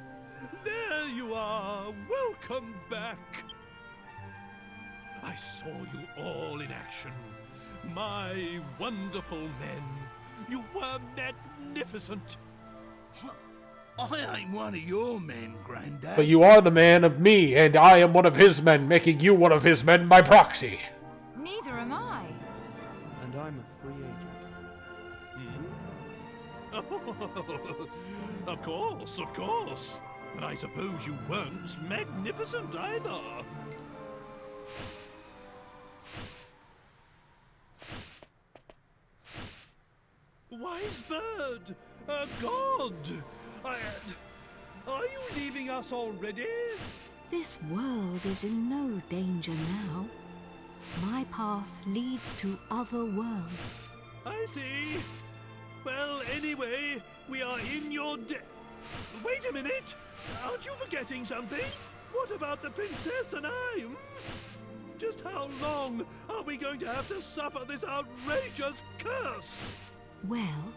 there you are. Welcome back. I saw you all in action. My wonderful men. You were magnificent. I ain't one of your men, Grandad. But you are the man of me, and I am one of his men, making you one of his men by proxy. Neither am I. And I'm a free agent. Oh, of course. But I suppose you weren't magnificent either. Wise bird, a god. Are you leaving us already? This world is in no danger now. My path leads to other worlds. I see. Well, anyway, we are in your Wait a minute! Aren't you forgetting something? What about the princess and I? Hmm? Just how long are we going to have to suffer this outrageous curse? Well,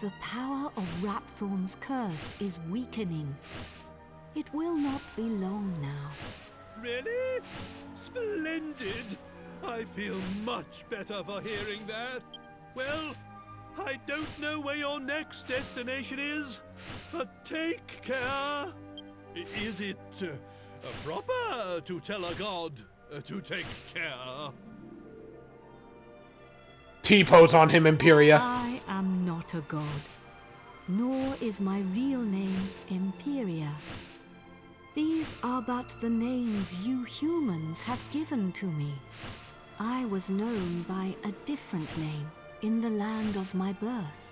the power of Rapthorn's curse is weakening. It will not be long now. Really? Splendid! I feel much better for hearing that. Well, I don't know where your next destination is, but take care. Is it proper to tell a god to take care? T-pose on him, Imperia. I am not a god, nor is my real name Imperia. These are but the names you humans have given to me. I was known by a different name in the land of my birth.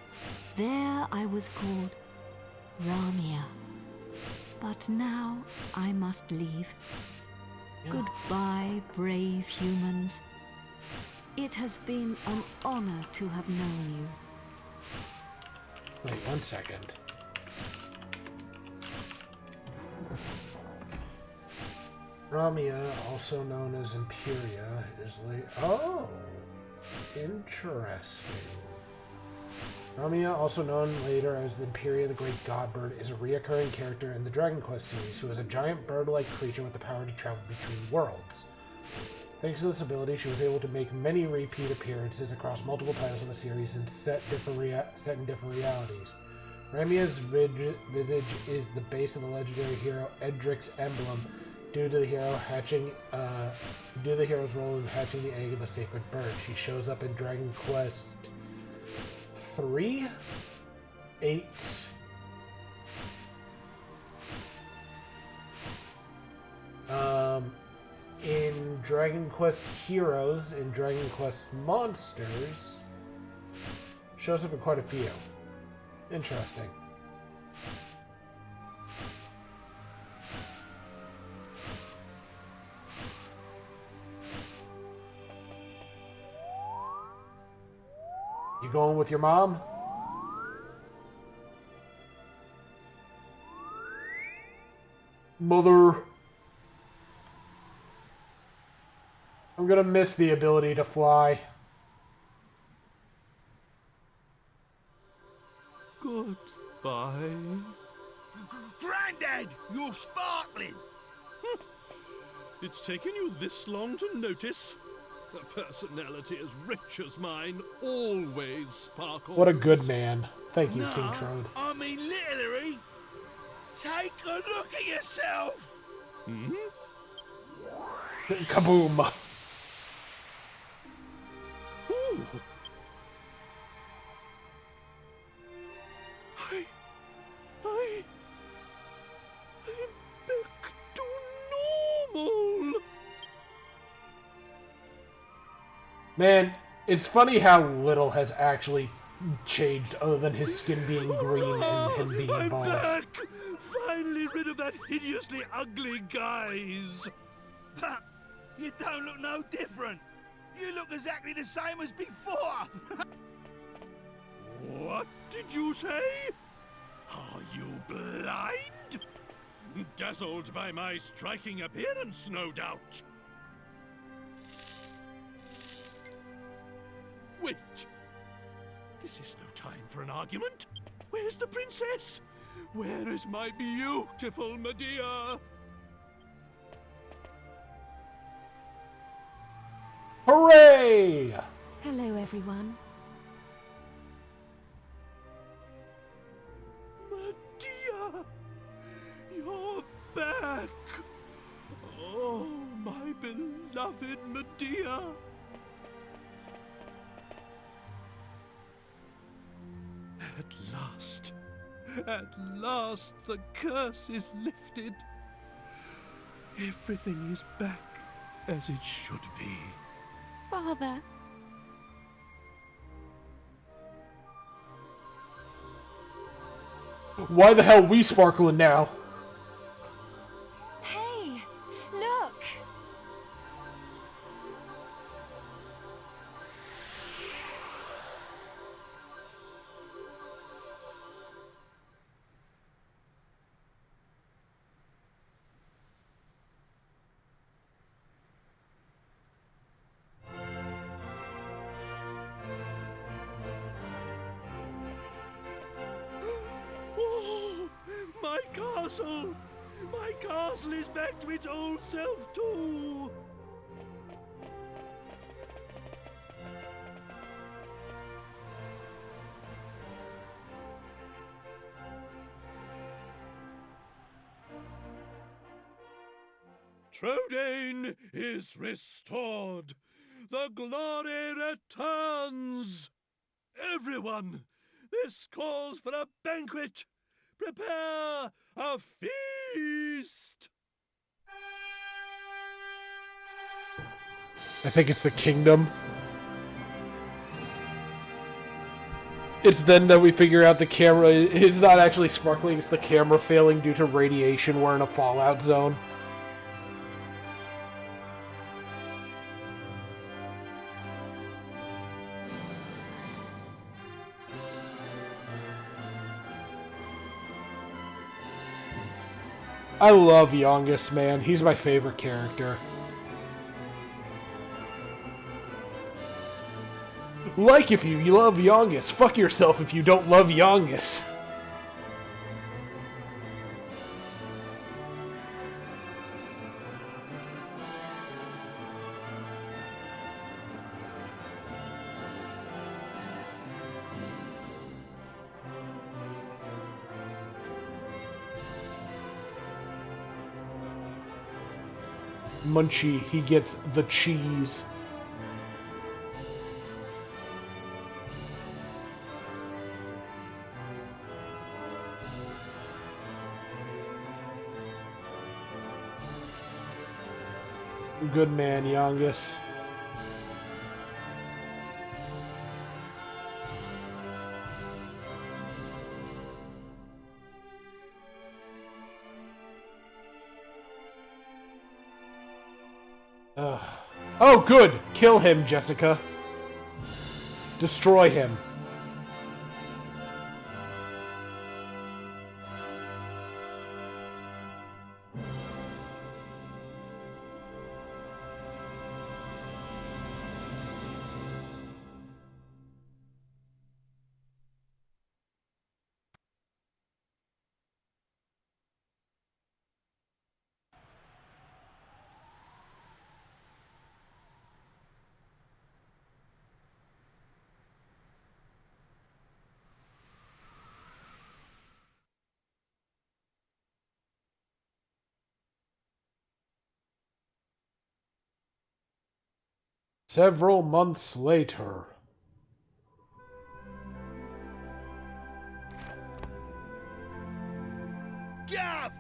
There I was called Ramia. But now I must leave. Goodbye, brave humans. It has been an honor to have known you. Wait 1 second. Ramia, also known as Imperia, is oh, interesting. Ramia, also known later as the Imperia the Great Godbird, is a reoccurring character in the Dragon Quest series who is a giant bird-like creature with the power to travel between worlds. Thanks to this ability, she was able to make many repeat appearances across multiple titles in the series and set in different realities. Ramia's visage is the base of the legendary hero Edric's emblem, due to the hero's role in hatching the egg of the sacred bird. She shows up in Dragon Quest 3, 8, in Dragon Quest Heroes, in Dragon Quest Monsters, shows up in quite a few. Interesting. You going with your mom? Mother. I'm gonna miss the ability to fly. Goodbye. Grandad, you're sparkling. It's taken you this long to notice? A personality as rich as mine always sparkles. What a good man. Thank you, No, King Trode. I mean literally. Take a look at yourself. Hmm? Kaboom. Ooh. I'm back to normal. Man, It's funny how little has actually changed other than his skin being green and him being I'm bald. back! Finally rid of that hideously ugly guise! Ha! You don't look no different. You look exactly the same as before. What did you say? Are you blind? Dazzled by my striking appearance, no doubt. Wait. This is no time for an argument. Where's the princess? Where is my beautiful Medea? Hooray! Hello, everyone. Medea! You're back! Oh, my beloved Medea! At last the curse is lifted. Everything is back as it should be. Father, Why the hell we sparkling now? hey, look! Oh, my castle! My castle is back to its old self too! Trodain is restored! The glory returns! Everyone, this calls for a banquet! Prepare a feast! I think it's the kingdom. It's then that we figure out the camera is not actually sparkling, it's the camera failing due to radiation. We're in a fallout zone. I love Youngest, man. He's my favorite character. Like if you love Youngest. Fuck yourself if you don't love Youngest. Munchie, he gets the cheese. Good man, Youngest. Oh, good! Kill him, Jessica. Destroy him. Several months later. Gav!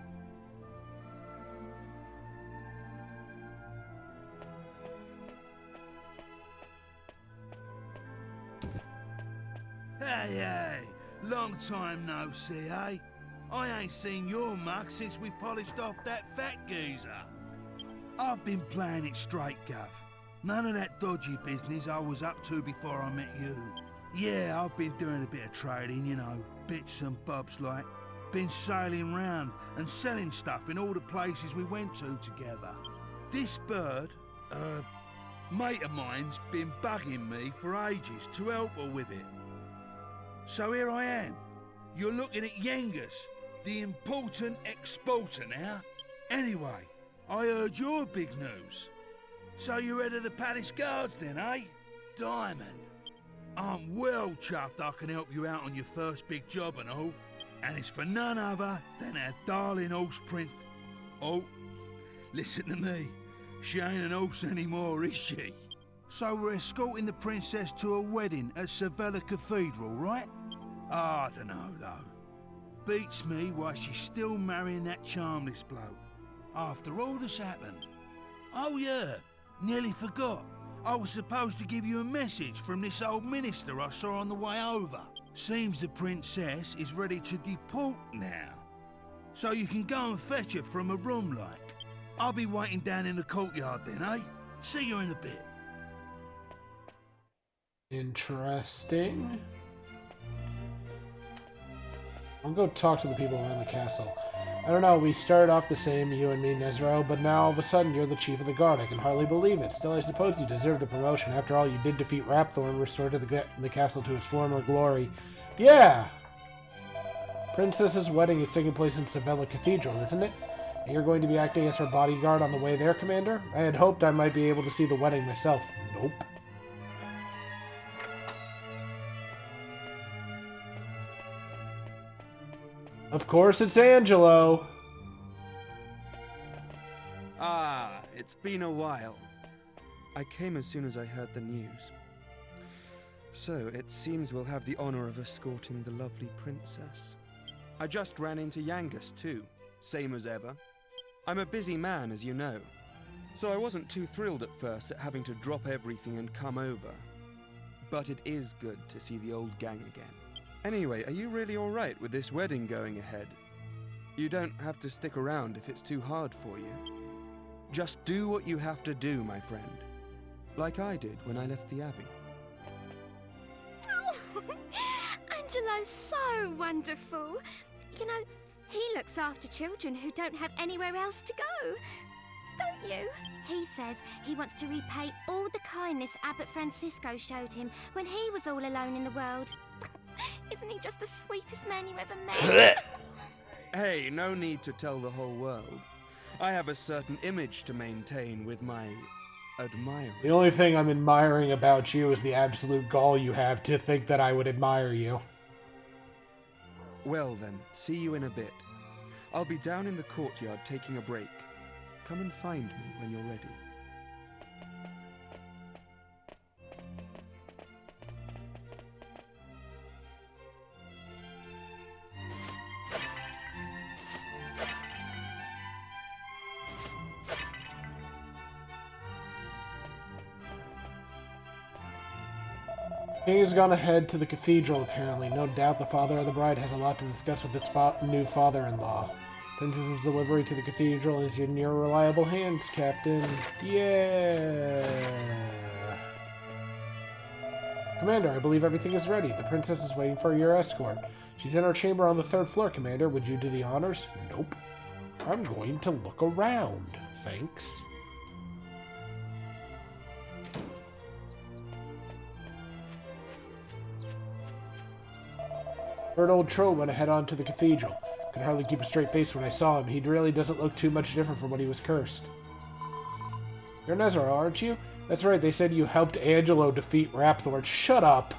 Hey, hey, long time no see, eh? I ain't seen your mug since we polished off that fat geezer. I've been playing it straight, Gov. None of that dodgy business I was up to before I met you. Yeah, I've been doing a bit of trading, you know, bits and bobs like. Been sailing round and selling stuff in all the places we went to together. This bird, mate of mine's been bugging me for ages to help her with it. So here I am. You're looking at Yengus, the important exporter now. Anyway, I heard your big news. So you're head of the palace guards then, eh? Diamond. I'm well chuffed I can help you out on your first big job and all. And it's for none other than our darling horse prince. Oh, listen to me. She ain't an horse anymore, is she? So we're escorting the princess to a wedding at Sevilla Cathedral, right? I don't know, though. Beats me why she's still marrying that charmless bloke. After all that's happened. Oh yeah, nearly forgot. I was supposed to give you a message from this old minister I saw on the way over. Seems the princess is ready to deport now. So you can go and fetch her from a room like. I'll be waiting down in the courtyard then, eh? See you in a bit. Interesting. I'll go talk to the people around the castle. I don't know, we started off the same, you and me, Nezro, but now all of a sudden you're the chief of the guard. I can hardly believe it. Still, I suppose you deserve the promotion. After all, you did defeat Rapthor and restore the castle to its former glory. Yeah! Princess's wedding is taking place in Sevilla Cathedral, isn't it? And you're going to be acting as her bodyguard on the way there, Commander? I had hoped I might be able to see the wedding myself. Nope. Of course, it's Angelo. Ah, it's been a while. I came as soon as I heard the news. So, it seems we'll have the honor of escorting the lovely princess. I just ran into Yangus too, same as ever. I'm a busy man, as you know, so I wasn't too thrilled at first at having to drop everything and come over. But it is good to see the old gang again. Anyway, are you really alright with this wedding going ahead? You don't have to stick around if it's too hard for you. Just do what you have to do, my friend. Like I did when I left the Abbey. Oh, Angelo's so wonderful. You know, he looks after children who don't have anywhere else to go. Don't you? He says he wants to repay all the kindness Abbot Francisco showed him when he was all alone in the world. Isn't he just the sweetest man you ever met? Hey, no need to tell the whole world. I have a certain image to maintain with my admirers. The only thing I'm admiring about you is the absolute gall you have to think that I would admire you. Well then, see you in a bit. I'll be down in the courtyard taking a break. Come and find me when you're ready. King has gone ahead to the cathedral, apparently. No doubt the father of the bride has a lot to discuss with his new father-in-law. Princess's delivery to the cathedral is in your reliable hands, Captain. Yeah! Commander, I believe everything is ready. The princess is waiting for your escort. She's in her chamber on the 3rd floor, Commander. Would you do the honors? Nope. I'm going to look around. Thanks. Heard old Tro went ahead on to the cathedral. Could hardly keep a straight face when I saw him. He really doesn't look too much different from when he was cursed. You're Nezra, aren't you? That's right, they said you helped Angelo defeat Rapthor. Shut up!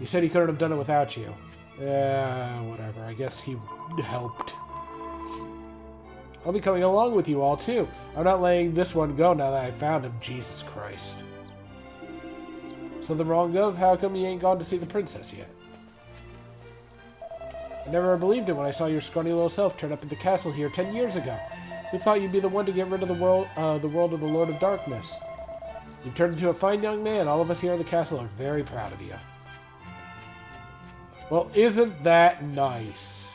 You said he couldn't have done it without you. Whatever. I guess he helped. I'll be coming along with you all, too. I'm not letting this one go now that I found him. Jesus Christ. Something wrong, Gov? How come you ain't gone to see the princess yet? I never believed it when I saw your scrawny little self turn up at the castle here 10 years ago. We thought you'd be the one to get rid of the world of the Lord of Darkness. You've turned into a fine young man. All of us here in the castle are very proud of you. Well, isn't that nice?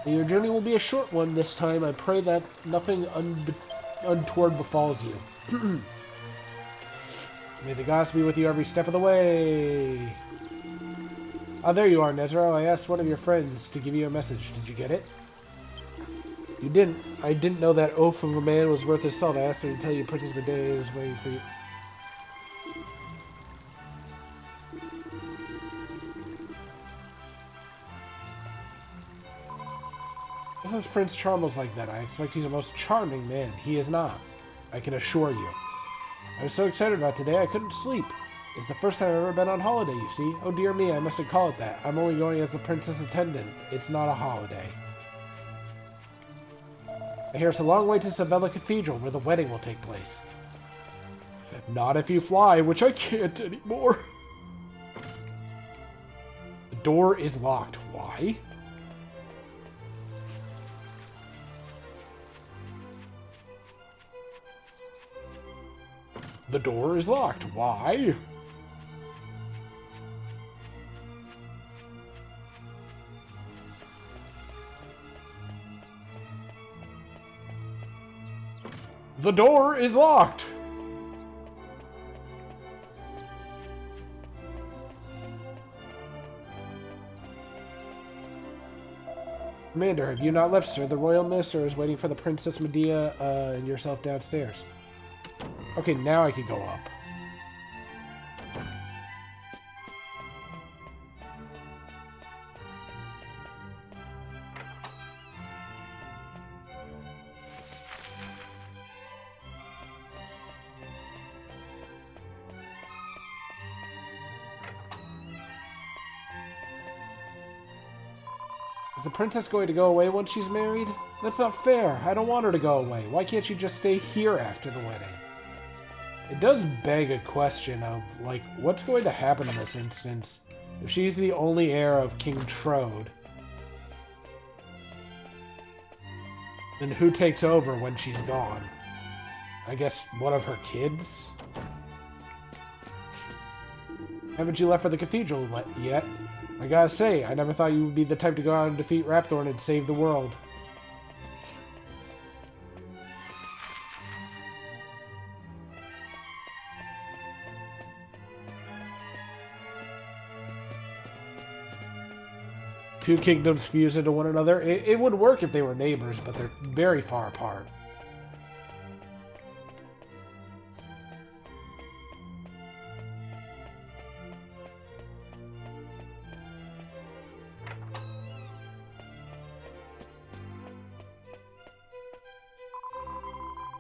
Your journey will be a short one this time. I pray that nothing untoward befalls you. May the gods be with you every step of the way. Oh, there you are, Nezro. I asked one of your friends to give you a message. Did you get it? You didn't. I didn't know that oaf of a man was worth his salt. I asked her to tell you Princess Medea is waiting for you. Since Prince Charmos like that, I expect he's a most charming man. He is not. I can assure you. I was so excited about today, I couldn't sleep. It's the first time I've ever been on holiday, you see. Oh dear me, I mustn't call it that. I'm only going as the princess attendant. It's not a holiday. I hear it's a long way to Sevilla Cathedral, where the wedding will take place. Not if you fly, which I can't anymore. The door is locked. Why? The door is locked. Why? The door is locked. Commander, have you not left, sir? The royal minister is waiting for the Princess Medea and yourself downstairs. Okay, now I can go up. Is the princess going to go away once she's married? That's not fair. I don't want her to go away. Why can't she just stay here after the wedding? It does beg a question of, like, what's going to happen in this instance if she's the only heir of King Trode? Then who takes over when she's gone? I guess one of her kids? Haven't you left for the cathedral yet? I gotta say, I never thought you would be the type to go out and defeat Rapthorn and save the world. Two kingdoms fuse into one another. It would work if they were neighbors, but they're very far apart.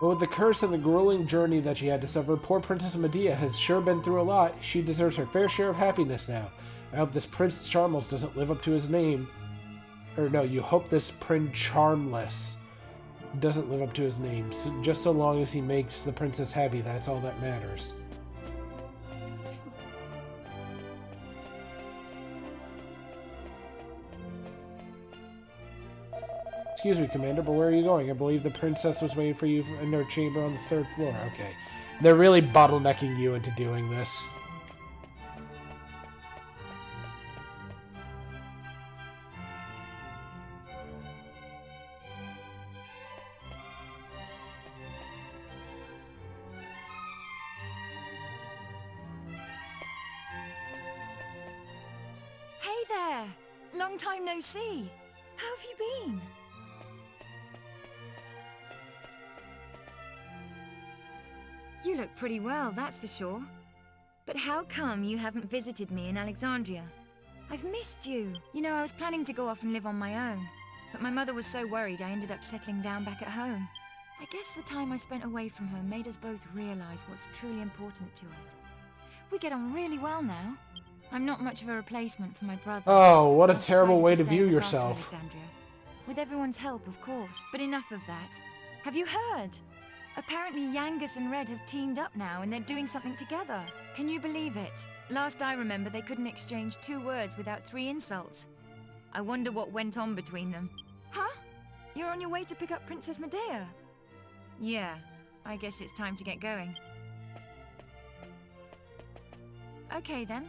But with the curse and the grueling journey that she had to suffer, poor Princess Medea has sure been through a lot. She deserves her fair share of happiness now. I hope this Prince Charmless doesn't live up to his name. Or no, you hope this Prince Charmless doesn't live up to his name. So, just so long as he makes the princess happy, that's all that matters. Excuse me, Commander, but where are you going? I believe the princess was waiting for you in her chamber on the 3rd floor. Okay. They're really bottlenecking you into doing this. Hey there! Long time no see. How have you been? You look pretty well, that's for sure. But how come you haven't visited me in Alexandria? I've missed you. You know, I was planning to go off and live on my own. But my mother was so worried I ended up settling down back at home. I guess the time I spent away from her made us both realize what's truly important to us. We get on really well now. I'm not much of a replacement for my brother. Oh, what a I've terrible decided way to to stay view and look after yourself. Alexandria. With everyone's help, of course. But enough of that. Have you heard? Apparently Yangus and Red have teamed up now and they're doing something together. Can you believe it? Last I remember, they couldn't exchange 2 words without 3 insults. I wonder what went on between them. Huh? You're on your way to pick up Princess Medea? Yeah, I guess it's time to get going. Okay then.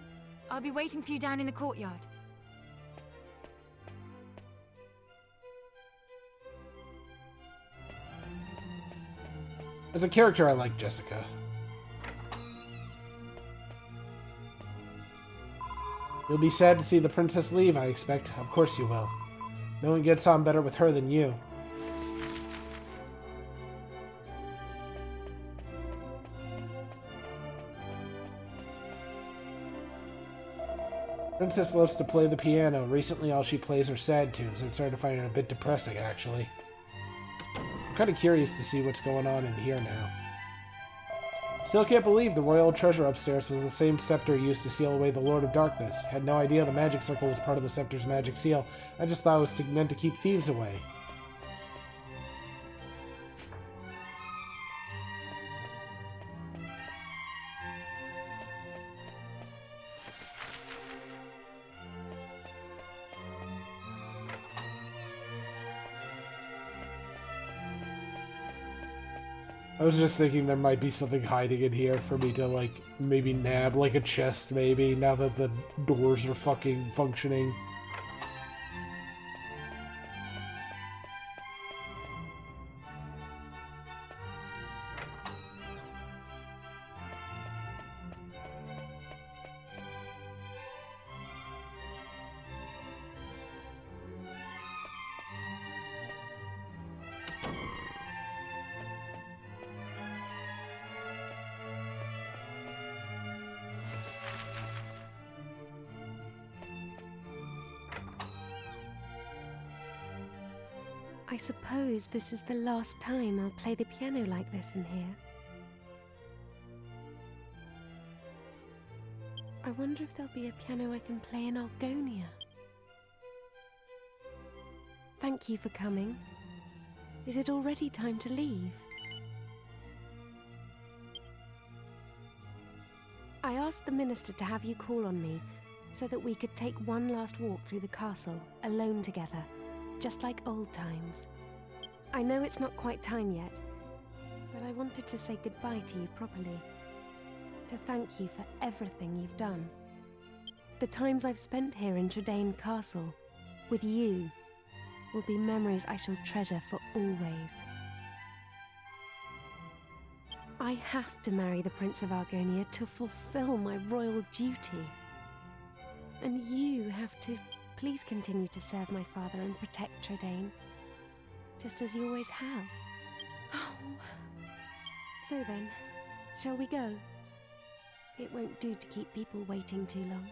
I'll be waiting for you down in the courtyard. As a character, I like Jessica. You'll be sad to see the princess leave, I expect. Of course you will. No one gets on better with her than you. Princess loves to play the piano. Recently, all she plays are sad tunes. I'm starting to find it a bit depressing, actually. I'm kind of curious to see what's going on in here now. Still can't believe the royal treasure upstairs was the same scepter used to seal away the Lord of Darkness. Had no idea the magic circle was part of the scepter's magic seal. I just thought it was meant to keep thieves away. I was just thinking there might be something hiding in here for me to, like, maybe nab, like a chest, maybe, now that the doors are fucking functioning. I suppose this is the last time I'll play the piano like this in here. I wonder if there'll be a piano I can play in Argonia. Thank you for coming. Is it already time to leave? I asked the minister to have you call on me so that we could take one last walk through the castle, alone together. Just like old times. I know it's not quite time yet, but I wanted to say goodbye to you properly. To thank you for everything you've done. The times I've spent here in Tradain Castle, with you, will be memories I shall treasure for always. I have to marry the Prince of Argonia to fulfill my royal duty. And you have to please continue to serve my father and protect Tradain, just as you always have. Oh. So then, shall we go? It won't do to keep people waiting too long.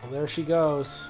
Well, there she goes.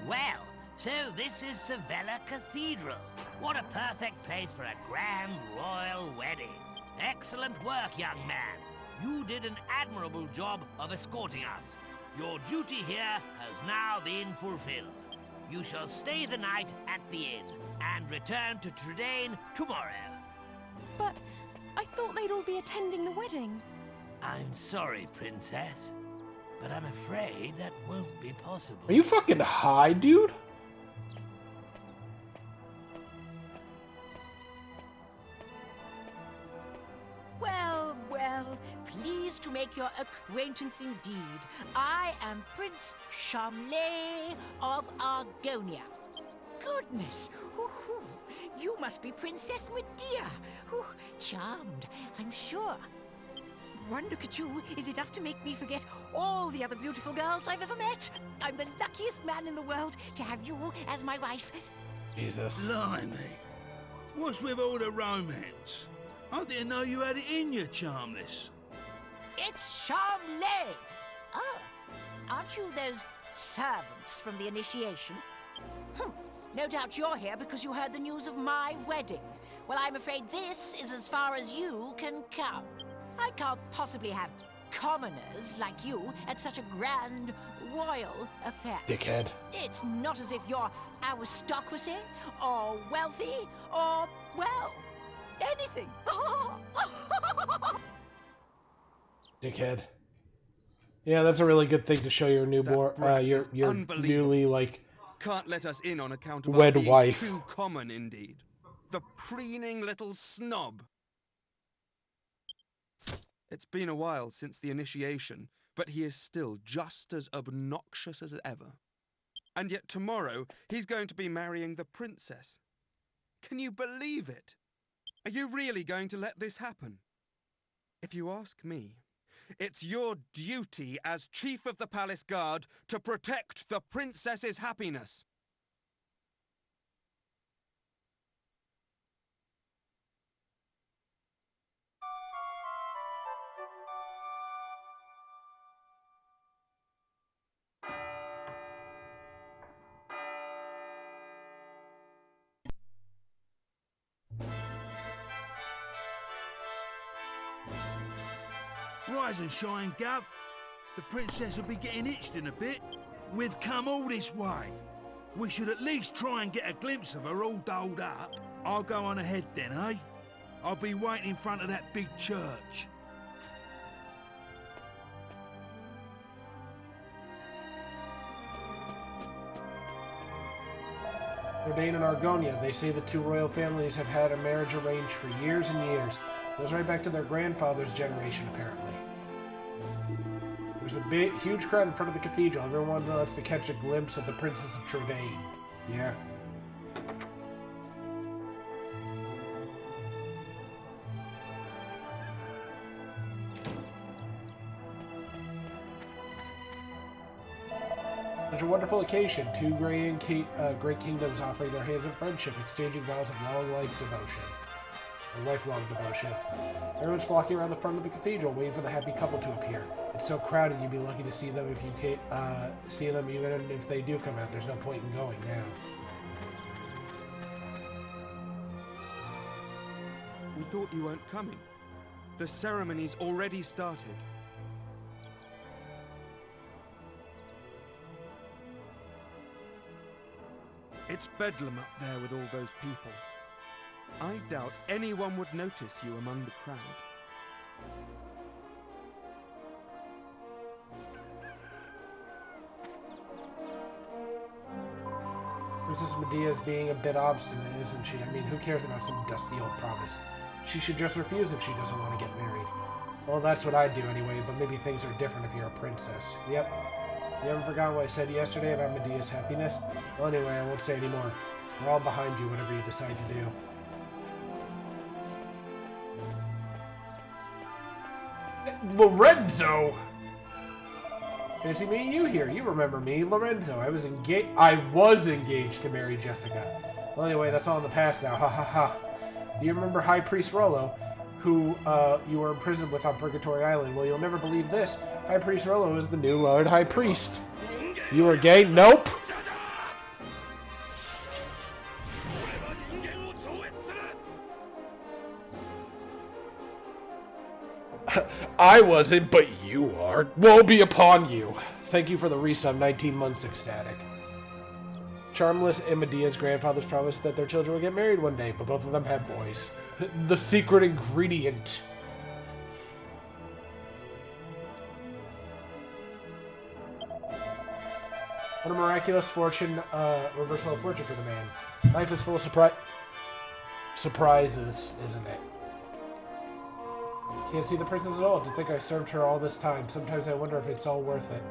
Well, so this is Sevilla Cathedral. What a perfect place for a grand royal wedding. Excellent work, young man. You did an admirable job of escorting us. Your duty here has now been fulfilled. You shall stay the night at the inn and return to Trudane tomorrow. But I thought they'd all be attending the wedding. I'm sorry, Princess, but I'm afraid that won't be possible. Are you fucking high, dude? Well, well, pleased to make your acquaintance indeed. I am Prince Charmley of Argonia. Goodness, you must be Princess Medea. Charmed, I'm sure. One look at you is enough to make me forget all the other beautiful girls I've ever met. I'm the luckiest man in the world to have you as my wife. Jesus. Blimey. What's with all the romance? I didn't know you had it in you, Charmless. It's Charmley. Oh, aren't you those servants from the initiation? No doubt you're here because you heard the news of my wedding. Well, I'm afraid this is as far as you can come. I can't possibly have commoners like you at such a grand royal affair. Dickhead. It's not as if you're aristocracy, or wealthy, or, well, anything. Dickhead. Yeah, that's a really good thing to show your newborn, your newly, like, can't let us in on account of wed our being wife. too common indeed. The preening little snob. It's been a while since the initiation, but he is still just as obnoxious as ever. And yet tomorrow, he's going to be marrying the princess. Can you believe it? Are you really going to let this happen? If you ask me, it's your duty as Chief of the Palace Guard to protect the princess's happiness. Rise and shine, Gov. The princess will be getting itched in a bit. We've come all this way. We should at least try and get a glimpse of her all dolled up. I'll go on ahead then, eh? I'll be waiting in front of that big church. Trudane and Argonia, they say the two royal families have had a marriage arranged for years and years. It goes right back to their grandfather's generation, apparently. There's a big, huge crowd in front of the cathedral. Everyone wants to catch a glimpse of the Princess of Trudane. Yeah. Such a wonderful occasion. Two great kingdoms offering their hands in friendship, exchanging vows of lifelong devotion. Everyone's flocking around the front of the cathedral, waiting for the happy couple to appear. It's so crowded, you'd be lucky to see them if you can't see them, even if they do come out. There's no point in going now. We thought you weren't coming. The ceremony's already started. It's bedlam up there with all those people. I doubt anyone would notice you among the crowd. Princess Medea's being a bit obstinate, isn't she? I mean, who cares about some dusty old promise? She should just refuse if she doesn't want to get married. Well, that's what I'd do anyway, but maybe things are different if you're a princess. Yep. You haven't forgotten what I said yesterday about Medea's happiness? Well, anyway, I won't say anymore. We're all behind you, whatever you decide to do. Lorenzo! Fancy meeting you here. You remember me, Lorenzo. I was engaged to marry Jessica. Well, anyway, that's all in the past now. Ha ha ha. Do you remember High Priest Rollo, who you were imprisoned with on Purgatory Island? Well, you'll never believe this. High Priest Rollo is the new Lord High Priest. You were gay? Nope. I wasn't, but you are. Woe be upon you. Thank you for the resub, 19 months ecstatic. Charmless and Medea's grandfathers promised that their children would get married one day, but both of them had boys. The secret ingredient. What a miraculous fortune, reversal of fortune for the man. Life is full of surprises, isn't it? Can't see the princess at all. To think I served her all this time. Sometimes I wonder if it's all worth it.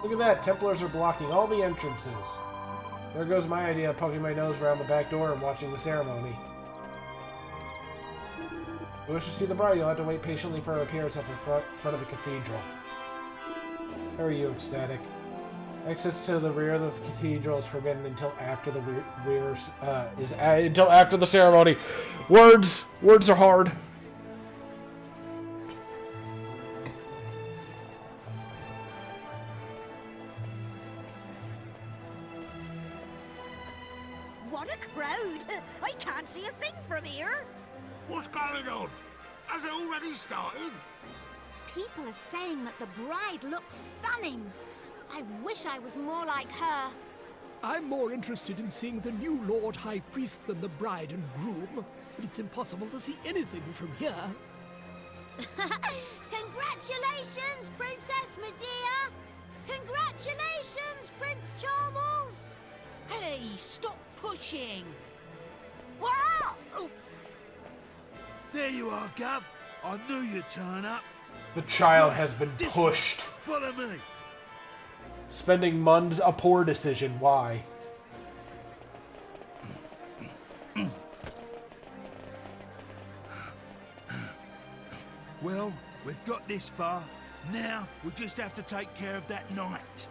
Look at that. Templars are blocking all the entrances. There goes my idea of poking my nose around the back door and watching the ceremony. If you wish to see the bride, you'll have to wait patiently for her appearance at the front of the cathedral. How are you, ecstatic? Access to the rear of the cathedral is forbidden until after the until after the ceremony. Words are hard. What a crowd! I can't see a thing from here. What's going on? Has it already started? People are saying that the bride looks stunning. I wish I was more like her. I'm more interested in seeing the new Lord High Priest than the bride and groom, but it's impossible to see anything from here. Congratulations, Princess Medea! Congratulations, Prince Charles! Hey, stop pushing! Wow! Oh. There you are, Gov. I knew you'd turn up. The child has been pushed. Follow me. Spending months, a poor decision. Why? Well, we've got this far. Now we just have to take care of that knight.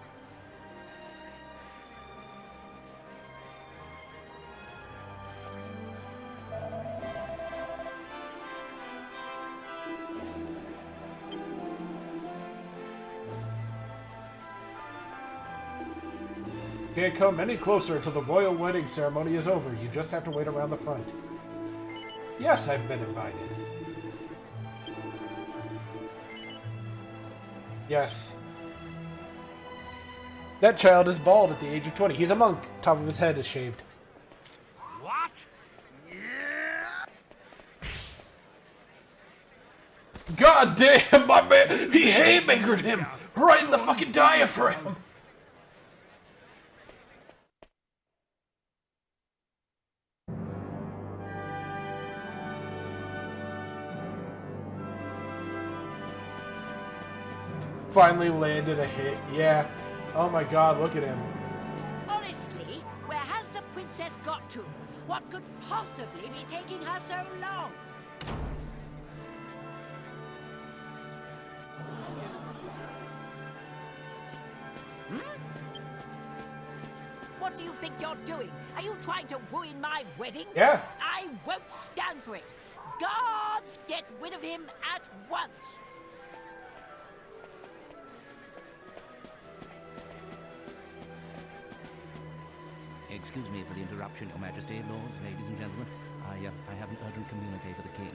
Can't come any closer until the royal wedding ceremony is over. You just have to wait around the front. Yes, I've been invited. Yes. That child is bald at the age of 20. He's a monk. Top of his head is shaved. What? Yeah. God damn, my man! He haymakered him right in the fucking diaphragm. Finally landed a hit. Yeah. Oh my god, look at him. Honestly, where has the princess got to? What could possibly be taking her so long? What do you think you're doing? Are you trying to ruin my wedding? Yeah. I won't stand for it. Guards, get rid of him at once. Excuse me for the interruption, Your Majesty, lords, ladies and gentlemen. I have an urgent communique for the king.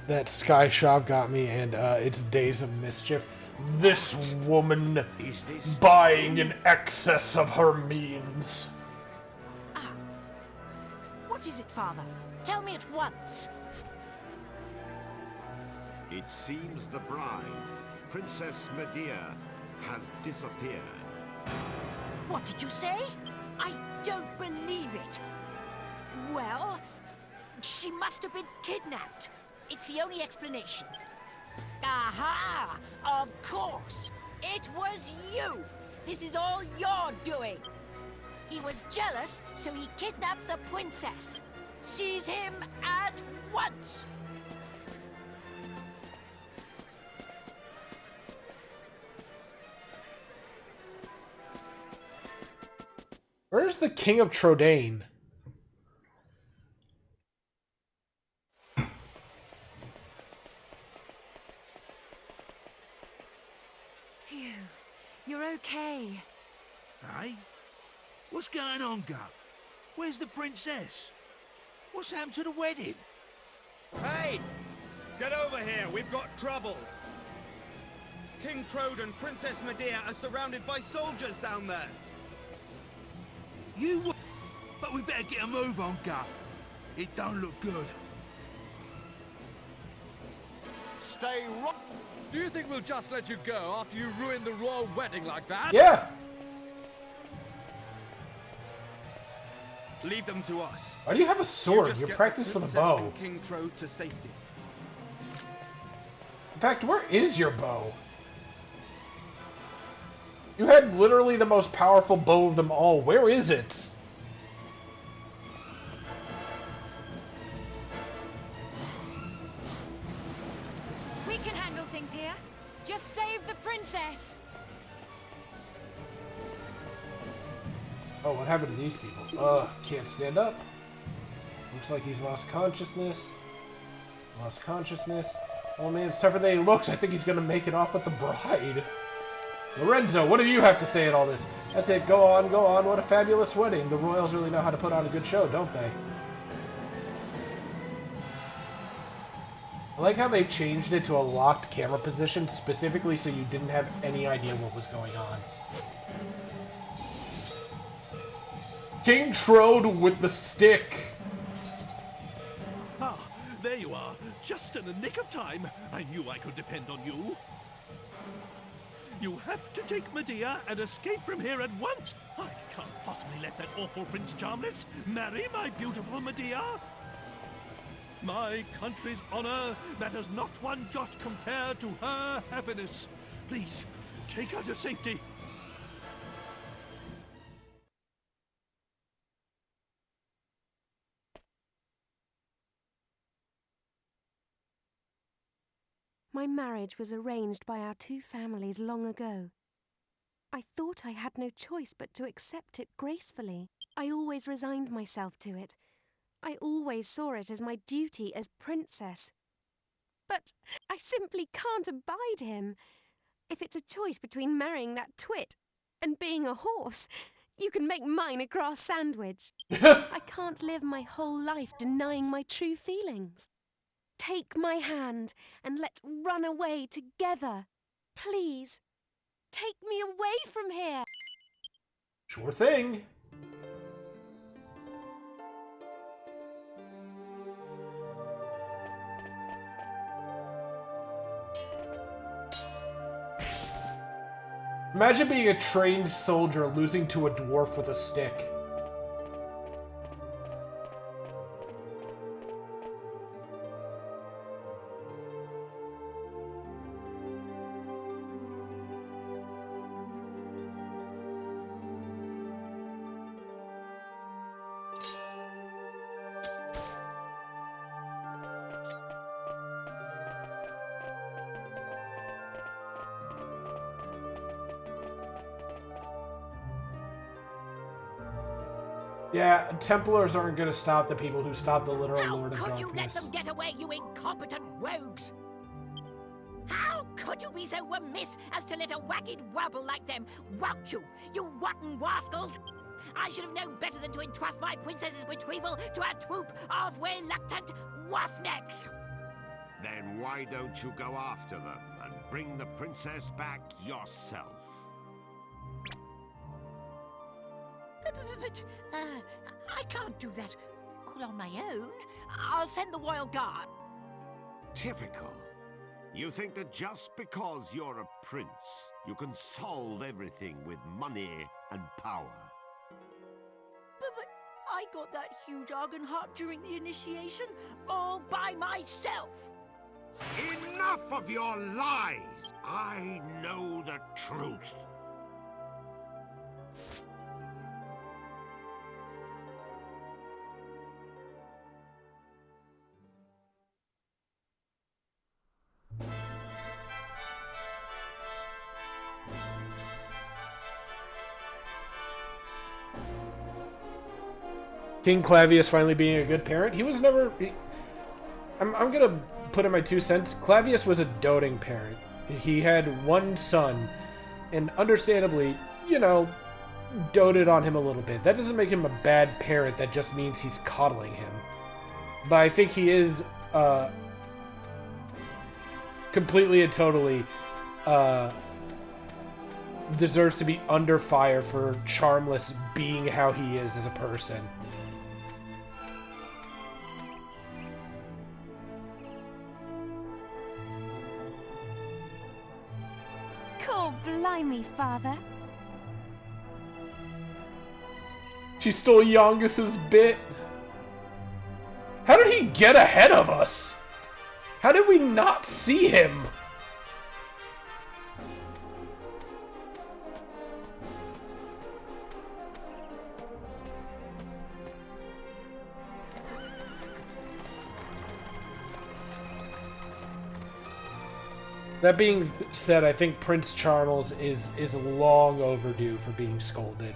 That Sky Shop got me, and it's Days of Mischief. This woman is buying in excess of her means. Ah. What is it, Father? Tell me at once. It seems the bride, Princess Medea, has disappeared. What did you say? I don't believe it. Well, she must have been kidnapped. It's the only explanation. Aha! Of course! It was you! This is all your doing! He was jealous, so he kidnapped the princess. Seize him at once! Where's the King of Trodain? Phew. You're okay. Hey? What's going on, Gov? Where's the princess? What's happened to the wedding? Hey! Get over here, we've got trouble! King Trode and Princess Medea are surrounded by soldiers down there! You but we better get a move on, Guff. It don't look good. Stay right. Do you think we'll just let you go after you ruined the royal wedding like that? Yeah! Leave them to us. Why do you have a sword? You're practiced with a bow. And King Trode to safety. In fact, where is your bow? You had literally the most powerful bow of them all. Where is it? We can handle things here. Just save the princess. Oh, what happened to these people? Can't stand up. Looks like he's lost consciousness. Lost consciousness. Oh man, it's tougher than he looks. I think he's gonna make it off with the bride. Lorenzo, what do you have to say at all this? That's it, go on, go on. What a fabulous wedding. The royals really know how to put on a good show, don't they? I like how they changed it to a locked camera position specifically so you didn't have any idea what was going on. King Trode with the stick. Ah, there you are. Just in the nick of time. I knew I could depend on you. You have to take Medea and escape from here at once. I can't possibly let that awful Prince Charmless marry my beautiful Medea. My country's honor matters not one jot compared to her happiness. Please, take her to safety. My marriage was arranged by our two families long ago. I thought I had no choice but to accept it gracefully. I always resigned myself to it. I always saw it as my duty as princess. But I simply can't abide him. If it's a choice between marrying that twit and being a horse, you can make mine a grass sandwich. I can't live my whole life denying my true feelings. Take my hand and let's run away together. Please, take me away from here. Sure thing. Imagine being a trained soldier losing to a dwarf with a stick. Yeah, Templars aren't going to stop the people who stopped the literal Lord of Darkness. How could you let them get away, you incompetent rogues? How could you be so remiss as to let a wagged wabble like them wout you, you rotten rascals? I should have known better than to entrust my princess's retrieval to a troop of reluctant roughnecks. Then why don't you go after them and bring the princess back yourself? But I can't do that all on my own. I'll send the royal guard. Typical. You think that just because you're a prince, you can solve everything with money and power. But I got that huge argon heart during the initiation all by myself. Enough of your lies! I know the truth. King Clavius finally being a good parent. He was never... I'm gonna put in my 2 cents. Clavius was a doting parent. He had one son. And understandably, you know, doted on him a little bit. That doesn't make him a bad parent. That just means he's coddling him. But I think he is completely and totally deserves to be under fire for Charmless being how he is as a person. Cool, blimey, Father. She stole Yongus's bit. How did he get ahead of us? How did we not see him? That being said, I think Prince Charles is long overdue for being scolded.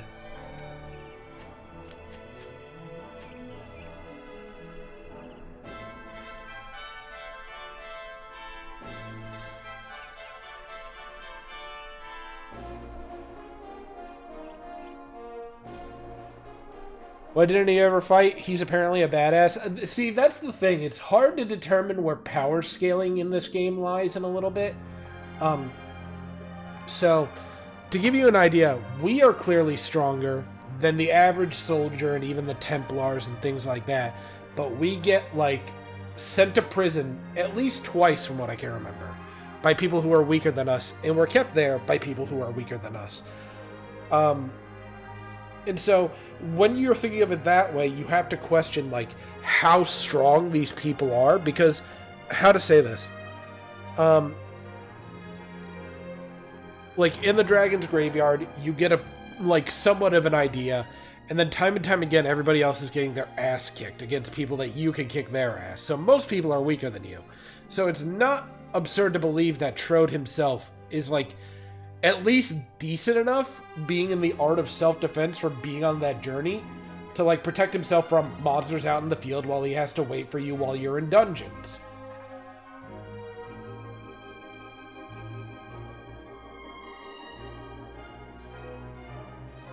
Why didn't he ever fight? He's apparently a badass. See, that's the thing. It's hard to determine where power scaling in this game lies in a little bit. So, to give you an idea, we are clearly stronger than the average soldier and even the Templars and things like that. But we get, like, sent to prison at least twice from what I can remember by people who are weaker than us. And we're kept there by people who are weaker than us. And so, when you're thinking of it that way, you have to question, like, how strong these people are, because, how to say this? Like, in the Dragon's Graveyard, you get a, like, somewhat of an idea, and then time and time again, everybody else is getting their ass kicked against people that you can kick their ass. So most people are weaker than you. So it's not absurd to believe that Trode himself is, like, at least decent enough, being in the art of self-defense for being on that journey, to, like, protect himself from monsters out in the field while he has to wait for you while you're in dungeons.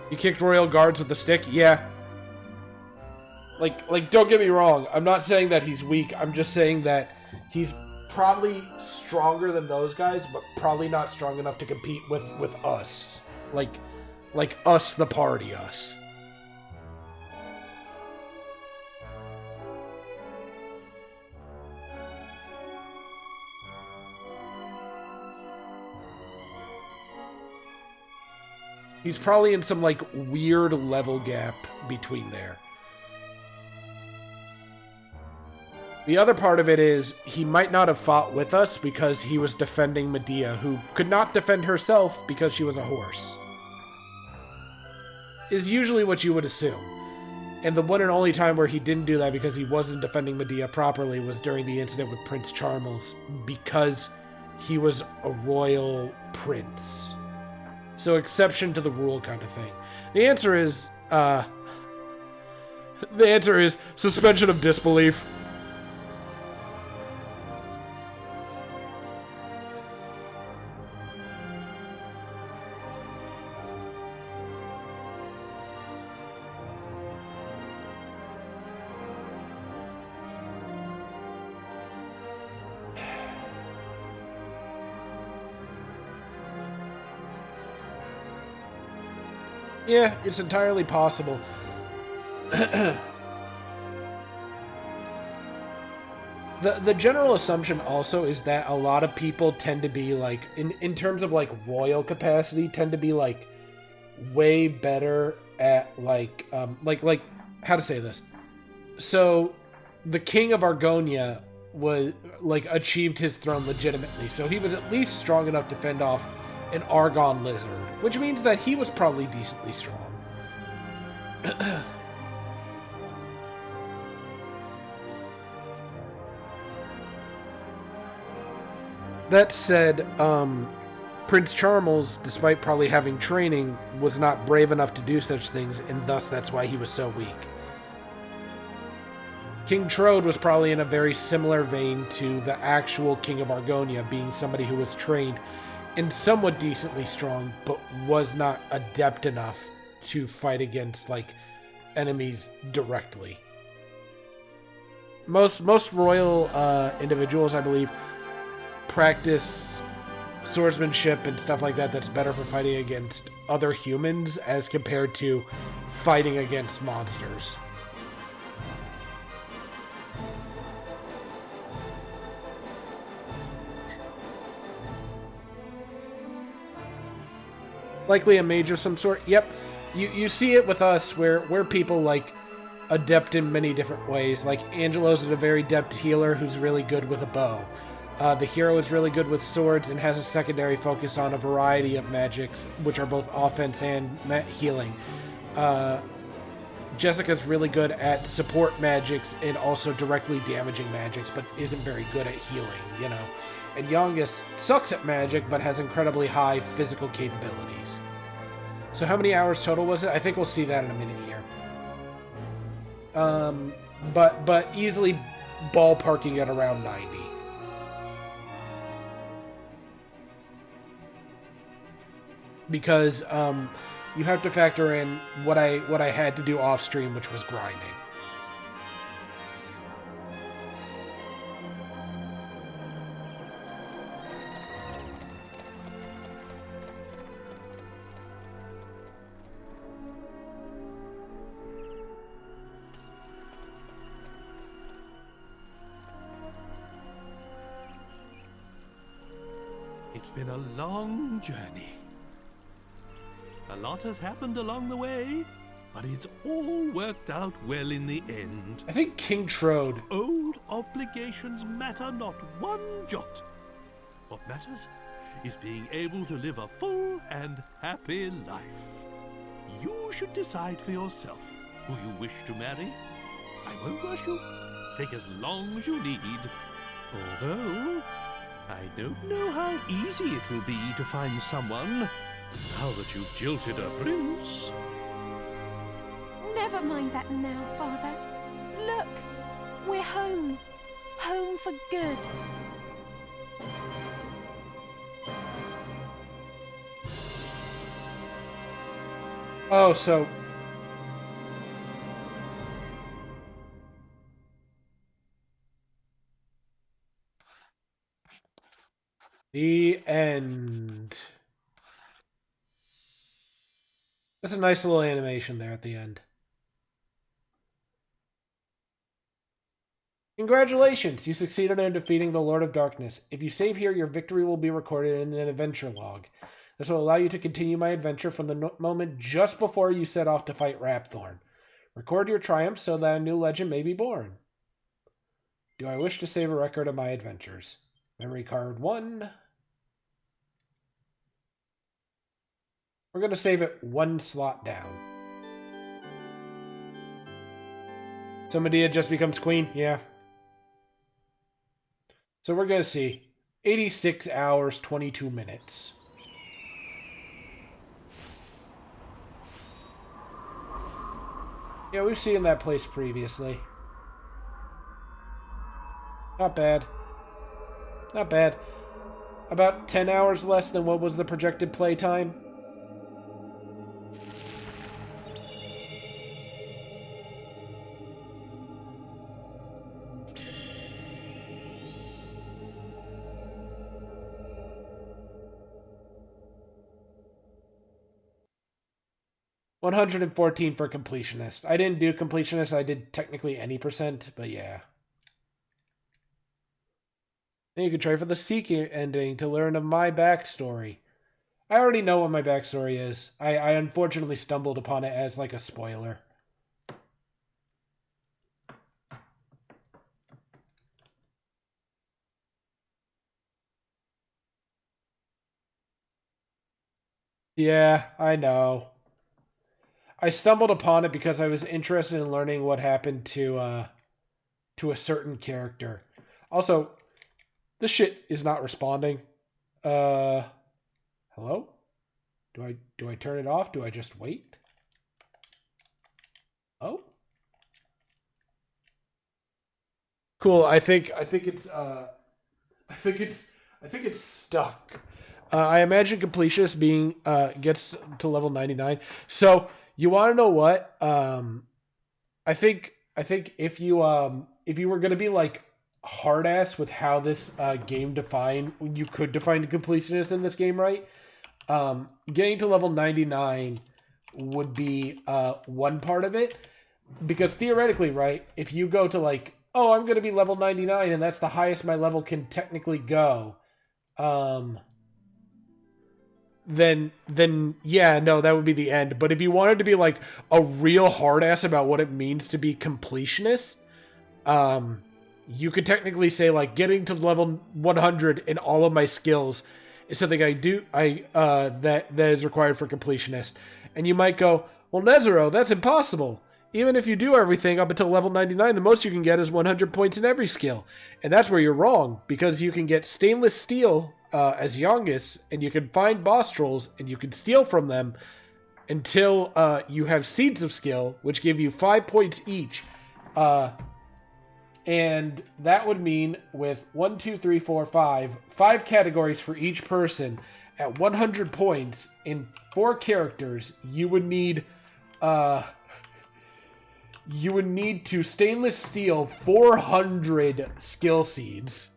You kicked royal guards with a stick? Yeah. Like, don't get me wrong, I'm not saying that he's weak, I'm just saying that he's probably stronger than those guys, but probably not strong enough to compete with us. Like us, the party, us. He's probably in some, like, weird level gap between there. The other part of it is, he might not have fought with us because he was defending Medea, who could not defend herself because she was a horse. Is usually what you would assume. And the one and only time where he didn't do that because he wasn't defending Medea properly was during the incident with Prince Charmles, because he was a royal prince. So exception to the rule kind of thing. The answer is suspension of disbelief. Yeah, it's entirely possible. The general assumption also is that a lot of people tend to be, like, in terms of, like, royal capacity, tend to be, like, way better at, like, how to say this? So, the king of Argonia was, like, achieved his throne legitimately, so he was at least strong enough to fend off an Argon lizard, which means that he was probably decently strong. That said, Prince Charmles, despite probably having training, was not brave enough to do such things, and thus that's why he was so weak. King Trode was probably in a very similar vein to the actual King of Argonia, being somebody who was trained and somewhat decently strong, but was not adept enough to fight against, like, enemies directly. Most royal individuals, I believe, practice swordsmanship and stuff like that that's better for fighting against other humans as compared to fighting against monsters. Likely a mage of some sort. Yep. You see it with us where people like adept in many different ways. Like Angelo's a very adept healer who's really good with a bow. The hero is really good with swords and has a secondary focus on a variety of magics, which are both offense and healing. Jessica's really good at support magics and also directly damaging magics, but isn't very good at healing, you know. And Youngest sucks at magic, but has incredibly high physical capabilities. So how many hours total was it? I think we'll see that in a minute here. But easily ballparking at around 90. Because you have to factor in what I had to do off stream, which was grinding. It's been a long journey. A lot has happened along the way, but it's all worked out well in the end. I think King Trode. Old obligations matter not one jot. What matters is being able to live a full and happy life. You should decide for yourself who you wish to marry. I won't rush you. Take as long as you need. Although, I don't know how easy it will be to find someone now that you've jilted a prince. Never mind that now, Father. Look, we're home. Home for good. Oh, so... The end. That's a nice little animation there at the end. Congratulations! You succeeded in defeating the Lord of Darkness. If you save here, your victory will be recorded in an adventure log. This will allow you to continue my adventure from the moment just before you set off to fight Rapthorn. Record your triumph so that a new legend may be born. Do I wish to save a record of my adventures? Memory card 1. We're going to save it one slot down. So Medea just becomes queen? Yeah. So we're going to see 86 hours, 22 minutes. Yeah, we've seen that place previously. Not bad. Not bad. About 10 hours less than what was the projected playtime. $114 for completionist. I didn't do completionist. I did technically any percent, but yeah. Then you could try for the seeking ending to learn of my backstory. I already know what my backstory is. I unfortunately stumbled upon it as like a spoiler. Yeah, I know. I stumbled upon it because I was interested in learning what happened to a certain character. Also, this shit is not responding. Hello? Do I turn it off? Do I just wait? Oh? Cool. I think it's stuck. I imagine completionist being gets to level 99. So You want to know what? I think if you were gonna be like hard ass with how this game you could define completionist in this game, right? Getting to level 99 would be one part of it, because theoretically, right, if you go to like, oh, I'm gonna be level 99 and that's the highest my level can technically go, then yeah, no, that would be the end. But if you wanted to be like a real hard ass about what it means to be completionist, you could technically say like getting to level 100 in all of my skills is something that is required for completionist. And you might go, well, Nezero, that's impossible. Even if you do everything up until level 99, the most you can get is 100 points in every skill. And that's where you're wrong, because you can get stainless steel as youngest, and you can find boss trolls, and you can steal from them until you have seeds of skill, which give you 5 points each. And that would mean with 5 categories for each person at 100 points in 4 characters, you would need to stainless steel 400 skill seeds.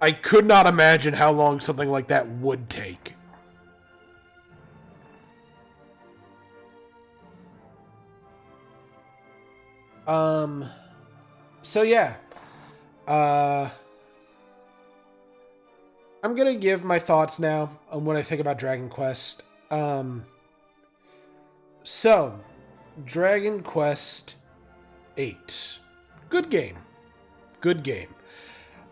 I could not imagine how long something like that would take. So yeah. I'm gonna give my thoughts now on what I think about Dragon Quest. So, Dragon Quest 8. Good game. Good game.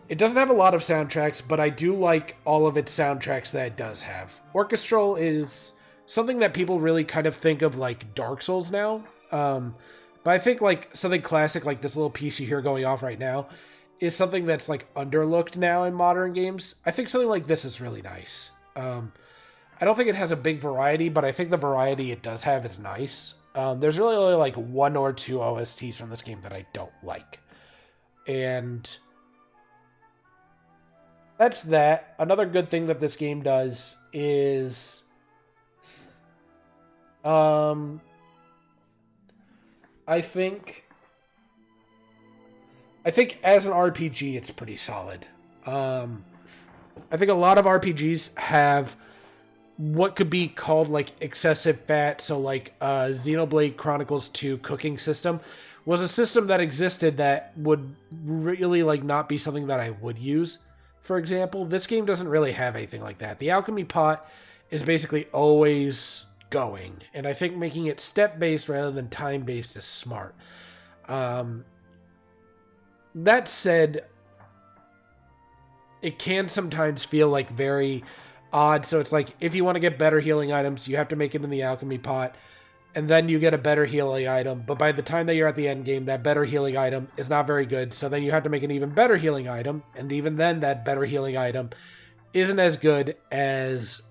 It doesn't have a lot of soundtracks, but I do like all of its soundtracks that it does have. Orchestral is something that people really kind of think of like Dark Souls now. But I think like something classic like this little piece you hear going off right now is something that's like underlooked now in modern games. I think something like this is really nice. I don't think it has a big variety, but I think the variety it does have is nice. There's really only like 1 or 2 OSTs from this game that I don't like. And that's that. Another good thing that this game does is I think as an RPG, it's pretty solid. I think a lot of RPGs have what could be called like excessive fat. So like Xenoblade Chronicles 2 cooking system was a system that existed that would really like not be something that I would use. For example, this game doesn't really have anything like that. The alchemy pot is basically always going, and I think making it step-based rather than time-based is smart. That said, it can sometimes feel like very odd. So it's like, if you want to get better healing items, you have to make it in the alchemy pot, and then you get a better healing item. But by the time that you're at the end game, that better healing item is not very good. So then you have to make an even better healing item, and even then that better healing item isn't as good as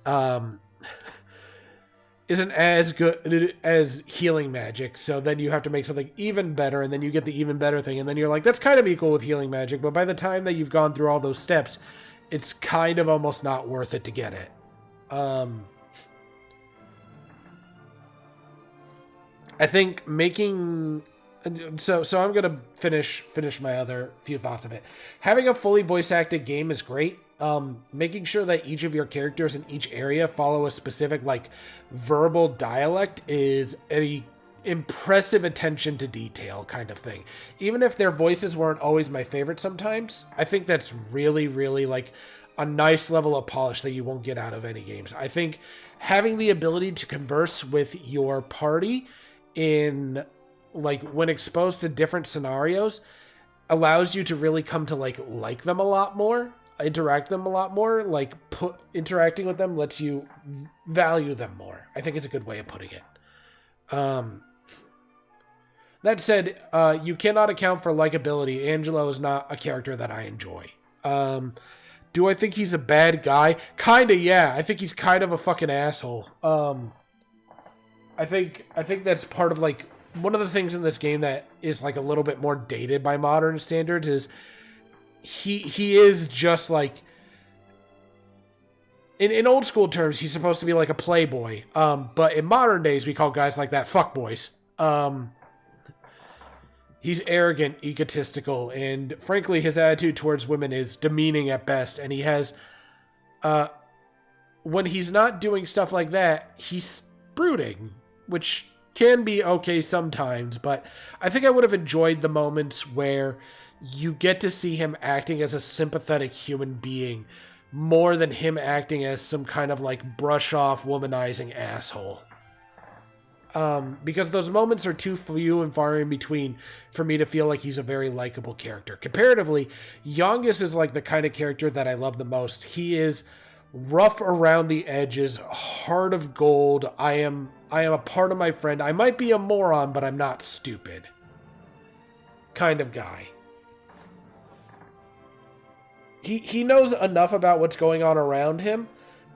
healing magic. So then you have to make something even better, and then you get the even better thing, and then you're like, that's kind of equal with healing magic, but by the time that you've gone through all those steps, it's kind of almost not worth it to get it. I think making... So I'm going to finish my other few thoughts of it. Having a fully voice-acted game is great. Making sure that each of your characters in each area follow a specific, like, verbal dialect is a impressive attention to detail kind of thing. Even if their voices weren't always my favorite sometimes, I think that's really, really, like, a nice level of polish that you won't get out of any games. I think having the ability to converse with your party in, like, when exposed to different scenarios allows you to really come to, like them a lot more, interact them a lot more. Like, interacting with them lets you value them more. I think it's a good way of putting it. That said, you cannot account for likability. Angelo is not a character that I enjoy. Do I think he's a bad guy? Kinda, yeah. I think he's kind of a fucking asshole. I think that's part of, like, one of the things in this game that is, like, a little bit more dated by modern standards is he is just, like, in old school terms, he's supposed to be like a playboy. But in modern days, we call guys like that fuckboys. He's arrogant, egotistical, and frankly, his attitude towards women is demeaning at best. And he has, when he's not doing stuff like that, he's brooding, which can be okay sometimes. But I think I would have enjoyed the moments where you get to see him acting as a sympathetic human being more than him acting as some kind of like brush off womanizing asshole. Because those moments are too few and far in between for me to feel like he's a very likable character. Comparatively, Yongus is like the kind of character that I love the most. He is rough around the edges, heart of gold. I am a part of my friend. I might be a moron, but I'm not stupid. Kind of guy. He knows enough about what's going on around him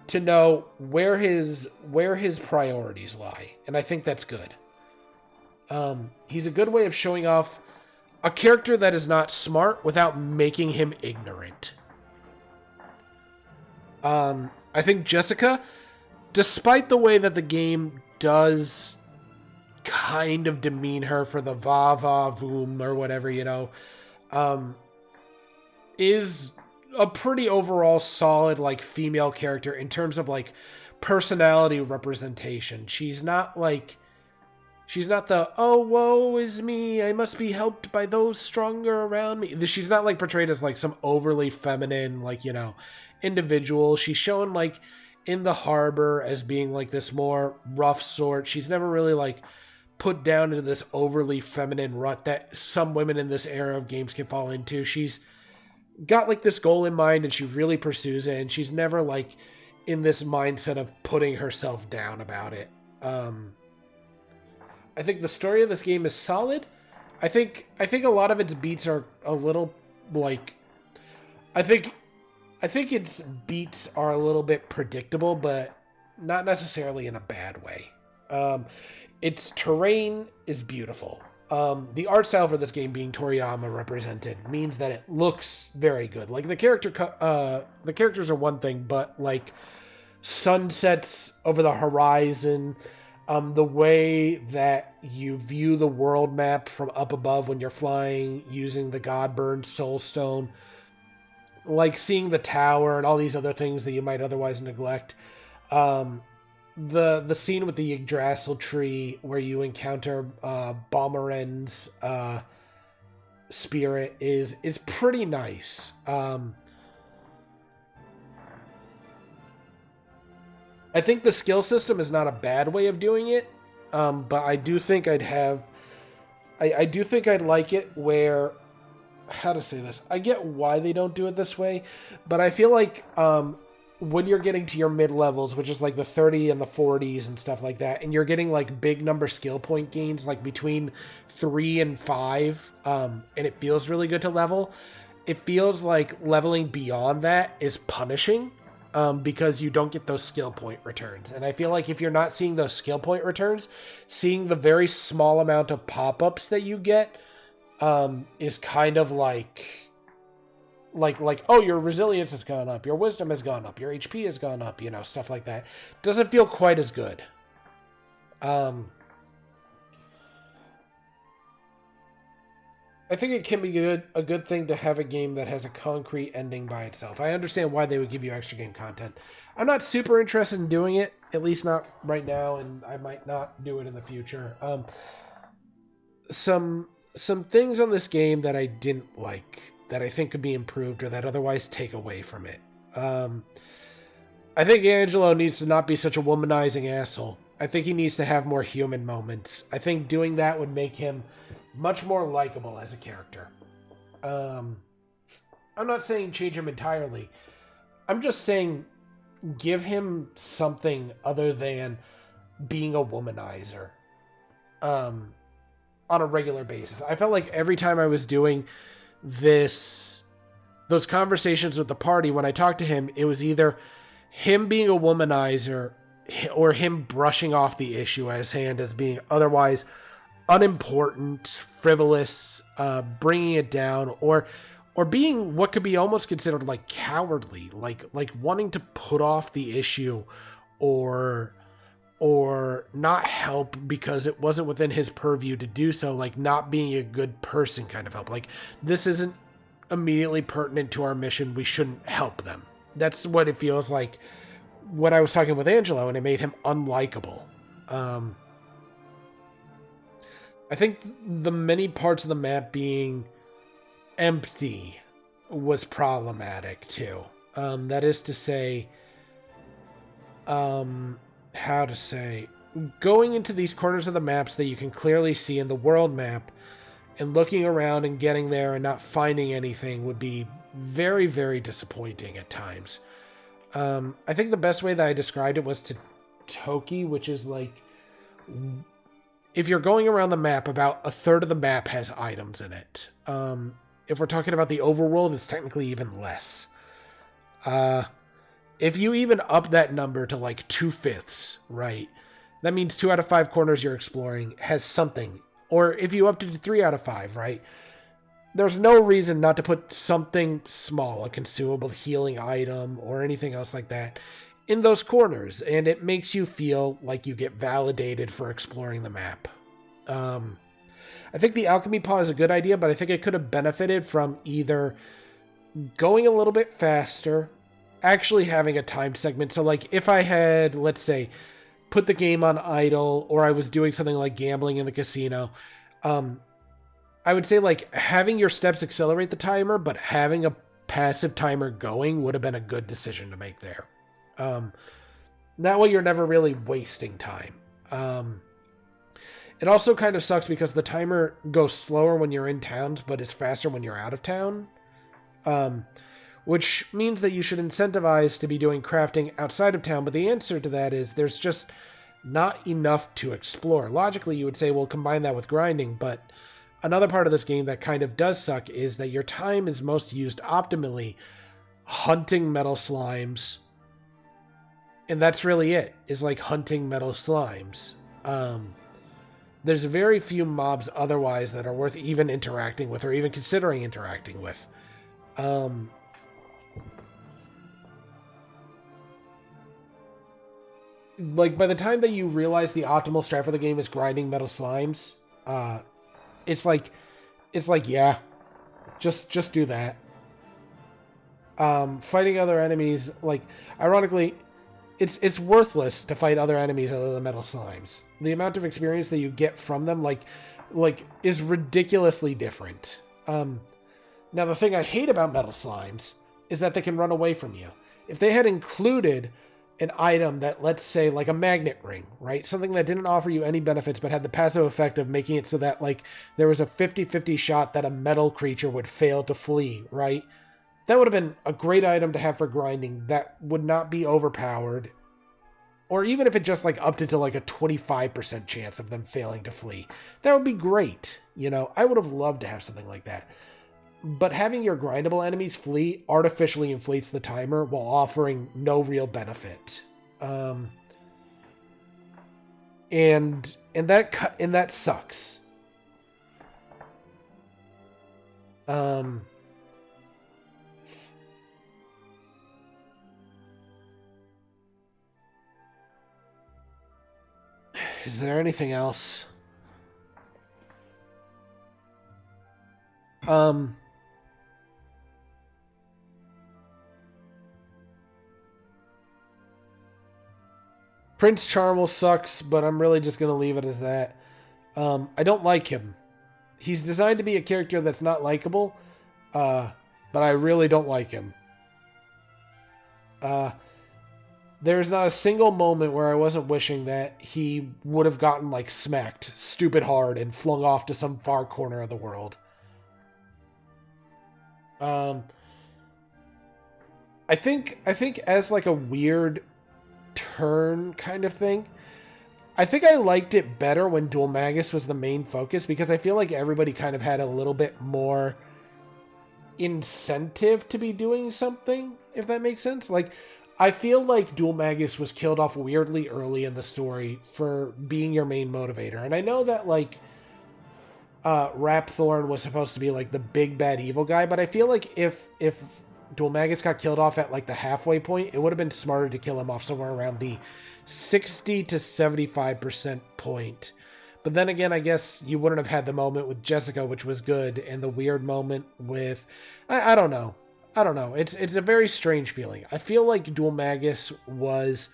to know where his priorities lie, and I think that's good. He's a good way of showing off a character that is not smart without making him ignorant. I think Jessica, despite the way that the game does kind of demean her for the va-va-voom or whatever, is a pretty overall solid like female character in terms of like personality representation. She's not the, oh, woe is me, I must be helped by those stronger around me. She's not like portrayed as like some overly feminine, individual. She's shown like in the harbor as being like this more rough sort. She's never really like put down into this overly feminine rut that some women in this era of games can fall into. She's got like this goal in mind and she really pursues it, and she's never like in this mindset of putting herself down about it. I think the story of this game is solid. I think a lot of its beats are a little like, I think its beats are a little bit predictable, but not necessarily in a bad way. Its terrain is beautiful. The art style for this game, being Toriyama represented, means that it looks very good. Like the characters are one thing, but like sunsets over the horizon, the way that you view the world map from up above when you're flying using the Godburned Soulstone, like seeing the tower and all these other things that you might otherwise neglect. The scene with the Yggdrasil tree where you encounter Balmeren's spirit is pretty nice. I think the skill system is not a bad way of doing it, but I do think I'd like it where, how to say this? I get why they don't do it this way, but I feel like when you're getting to your mid-levels, which is like the 30 and the 40s and stuff like that, and you're getting like big number skill point gains, like between 3 and 5, and it feels really good to level, it feels like leveling beyond that is punishing, because you don't get those skill point returns. And I feel like if you're not seeing those skill point returns, seeing the very small amount of pop-ups that you get is kind of like, oh, your resilience has gone up, your wisdom has gone up, your HP has gone up, stuff like that. Doesn't feel quite as good. I think it can be a good thing to have a game that has a concrete ending by itself. I understand why they would give you extra game content. I'm not super interested in doing it, at least not right now, and I might not do it in the future. Some things on this game that I didn't like, that I think could be improved or that otherwise take away from it. I think Angelo needs to not be such a womanizing asshole. I think he needs to have more human moments. I think doing that would make him much more likable as a character. I'm not saying change him entirely. I'm just saying give him something other than being a womanizer on a regular basis. I felt like every time I was doing those conversations with the party, when I talked to him, it was either him being a womanizer or him brushing off the issue as hand as being otherwise unimportant, frivolous, bringing it down, or or being what could be almost considered like cowardly, like wanting to put off the issue or not help because it wasn't within his purview to do so, like not being a good person kind of help. Like, this isn't immediately pertinent to our mission, we shouldn't help them. That's what it feels like when I was talking with Angelo, and it made him unlikable. I think the many parts of the map being empty was problematic too. That is to say, how to say, going into these corners of the maps that you can clearly see in the world map and looking around and getting there and not finding anything would be very, very disappointing at times. I think the best way that I described it was to Toki, which is like, if you're going around the map, about a third of the map has items in it. If we're talking about the overworld, it's technically even less. If you even up that number to like 2/5, right? That means 2 out of 5 corners you're exploring has something. Or if you up to 3 out of 5, right? There's no reason not to put something small, a consumable healing item or anything else like that, in those corners. And it makes you feel like you get validated for exploring the map. I think the alchemy paw is a good idea, but I think it could have benefited from either going a little bit faster, actually having a time segment. So like if I had, let's say, put the game on idle, or I was doing something like gambling in the casino, I would say like having your steps accelerate the timer, but having a passive timer going would have been a good decision to make there. That way you're never really wasting time. It also kind of sucks because the timer goes slower when you're in towns, but it's faster when you're out of town. Which means that you should incentivize to be doing crafting outside of town, but the answer to that is there's just not enough to explore. Logically, you would say, well, combine that with grinding, but another part of this game that kind of does suck is that your time is most used optimally hunting metal slimes, and that's really it, is like hunting metal slimes. There's very few mobs otherwise that are worth even interacting with or even considering interacting with. Like, by the time that you realize the optimal strat for the game is grinding metal slimes, it's like, yeah, just do that. Fighting other enemies, like, ironically, it's worthless to fight other enemies other than metal slimes. The amount of experience that you get from them, like is ridiculously different. Now, the thing I hate about metal slimes is that they can run away from you. If they had included an item that, let's say, like a magnet ring, right? Something that didn't offer you any benefits, but had the passive effect of making it so that, like, there was a 50-50 shot that a metal creature would fail to flee, right? That would have been a great item to have for grinding that would not be overpowered. Or even if it just, like, upped it to, like, a 25% chance of them failing to flee. That would be great, you know? I would have loved to have something like that. But having your grindable enemies flee artificially inflates the timer while offering no real benefit. And that sucks. Is there anything else? Prince Charmel sucks, but I'm really just going to leave it as that. I don't like him. He's designed to be a character that's not likable, but I really don't like him. There's not a single moment where I wasn't wishing that he would have gotten, like, smacked stupid hard and flung off to some far corner of the world. I think as, like, a weird turn kind of thing, I think I liked it better when Dual Magus was the main focus, because I feel like everybody kind of had a little bit more incentive to be doing something, if that makes sense. Like, I feel like Dual Magus was killed off weirdly early in the story for being your main motivator. And I know that, like, Rapthorn was supposed to be like the big bad evil guy, but I feel like if Dual Magus got killed off at like the halfway point, it would have been smarter to kill him off somewhere around the 60 to 75% point. But then again, I guess you wouldn't have had the moment with Jessica, which was good, and the weird moment with... I don't know. I don't know. It's a very strange feeling. I feel like Dual Magus was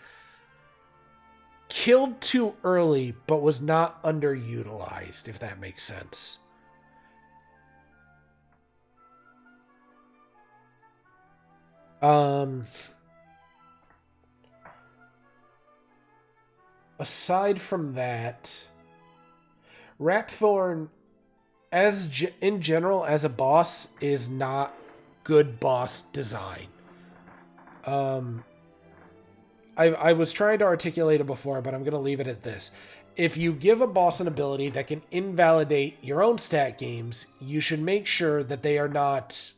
killed too early, but was not underutilized, if that makes sense. Aside from that... Rapthorn, in general, as a boss, is not good boss design. I was trying to articulate it before, but I'm going to leave it at this. If you give a boss an ability that can invalidate your own stat games, you should make sure that they are not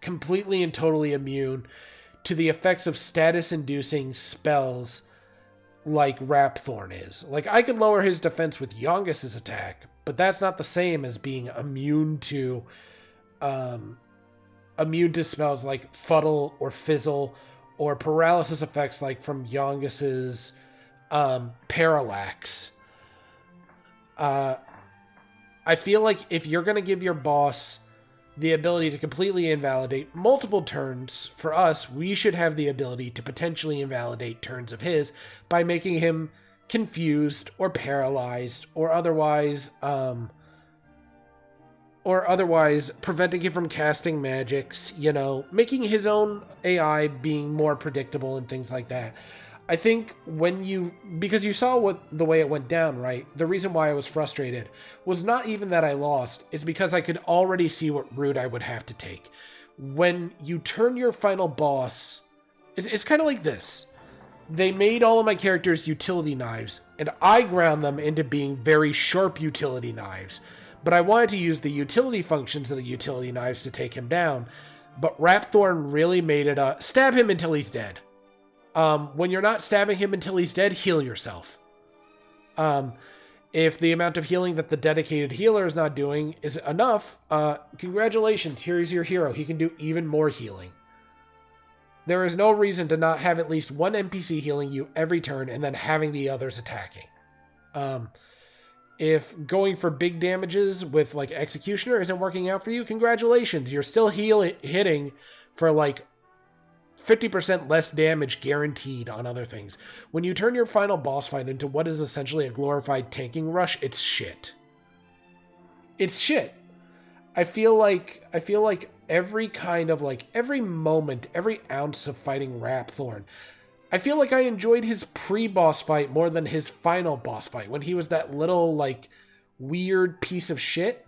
completely and totally immune to the effects of status-inducing spells like Rapthorn is. Like, I could lower his defense with Yongus's attack, but that's not the same as being immune to spells like Fuddle or Fizzle or paralysis effects like from Yongus's Parallax. I feel like if you're going to give your boss the ability to completely invalidate multiple turns, for us, we should have the ability to potentially invalidate turns of his by making him confused or paralyzed or otherwise preventing him from casting magics, making his own AI being more predictable and things like that. I think because you saw the way it went down, right? The reason why I was frustrated was not even that I lost, it's because I could already see what route I would have to take. When you turn your final boss, it's kind of like this. They made all of my characters utility knives, and I ground them into being very sharp utility knives. But I wanted to use the utility functions of the utility knives to take him down. But Rapthorn really made it stab him until he's dead. When you're not stabbing him until he's dead, heal yourself. If the amount of healing that the dedicated healer is not doing is enough, congratulations, here's your hero. He can do even more healing. There is no reason to not have at least one NPC healing you every turn and then having the others attacking. If going for big damages with like Executioner isn't working out for you, congratulations. You're still hitting for like 50% less damage guaranteed on other things. When you turn your final boss fight into what is essentially a glorified tanking rush, it's shit. It's shit. I feel like every kind of like every moment, every ounce of fighting Rapthorn, I feel like I enjoyed his pre-boss fight more than his final boss fight when he was that little like weird piece of shit.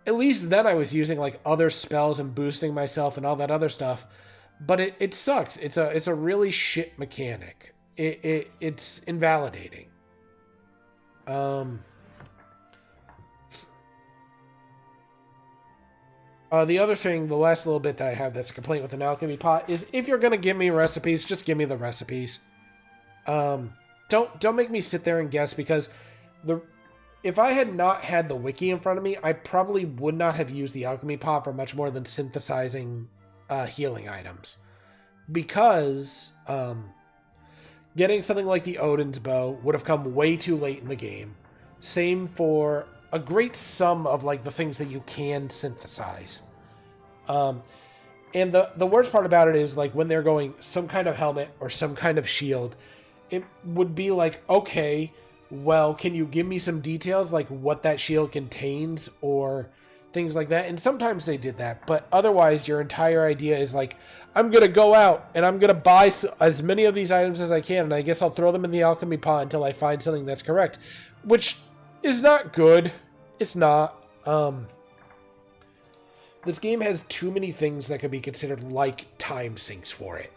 At least then I was using like other spells and boosting myself and all that other stuff. But it sucks. It's a really shit mechanic. It's invalidating. The other thing, the last little bit that I have that's a complaint with an alchemy pot is if you're gonna give me recipes, just give me the recipes. Don't make me sit there and guess, because if I had not had the wiki in front of me, I probably would not have used the alchemy pot for much more than synthesizing healing items, because getting something like the Odin's Bow would have come way too late in the game. Same for a great sum of like the things that you can synthesize. And the worst part about it is like when they're going some kind of helmet or some kind of shield, it would be like, okay, well, can you give me some details like what that shield contains or things like that? And sometimes they did that, but otherwise your entire idea is like, I'm going to go out and I'm going to buy as many of these items as I can, and I guess I'll throw them in the alchemy pot until I find something that's correct, which is not good. It's not. This game has too many things that could be considered like time sinks for it.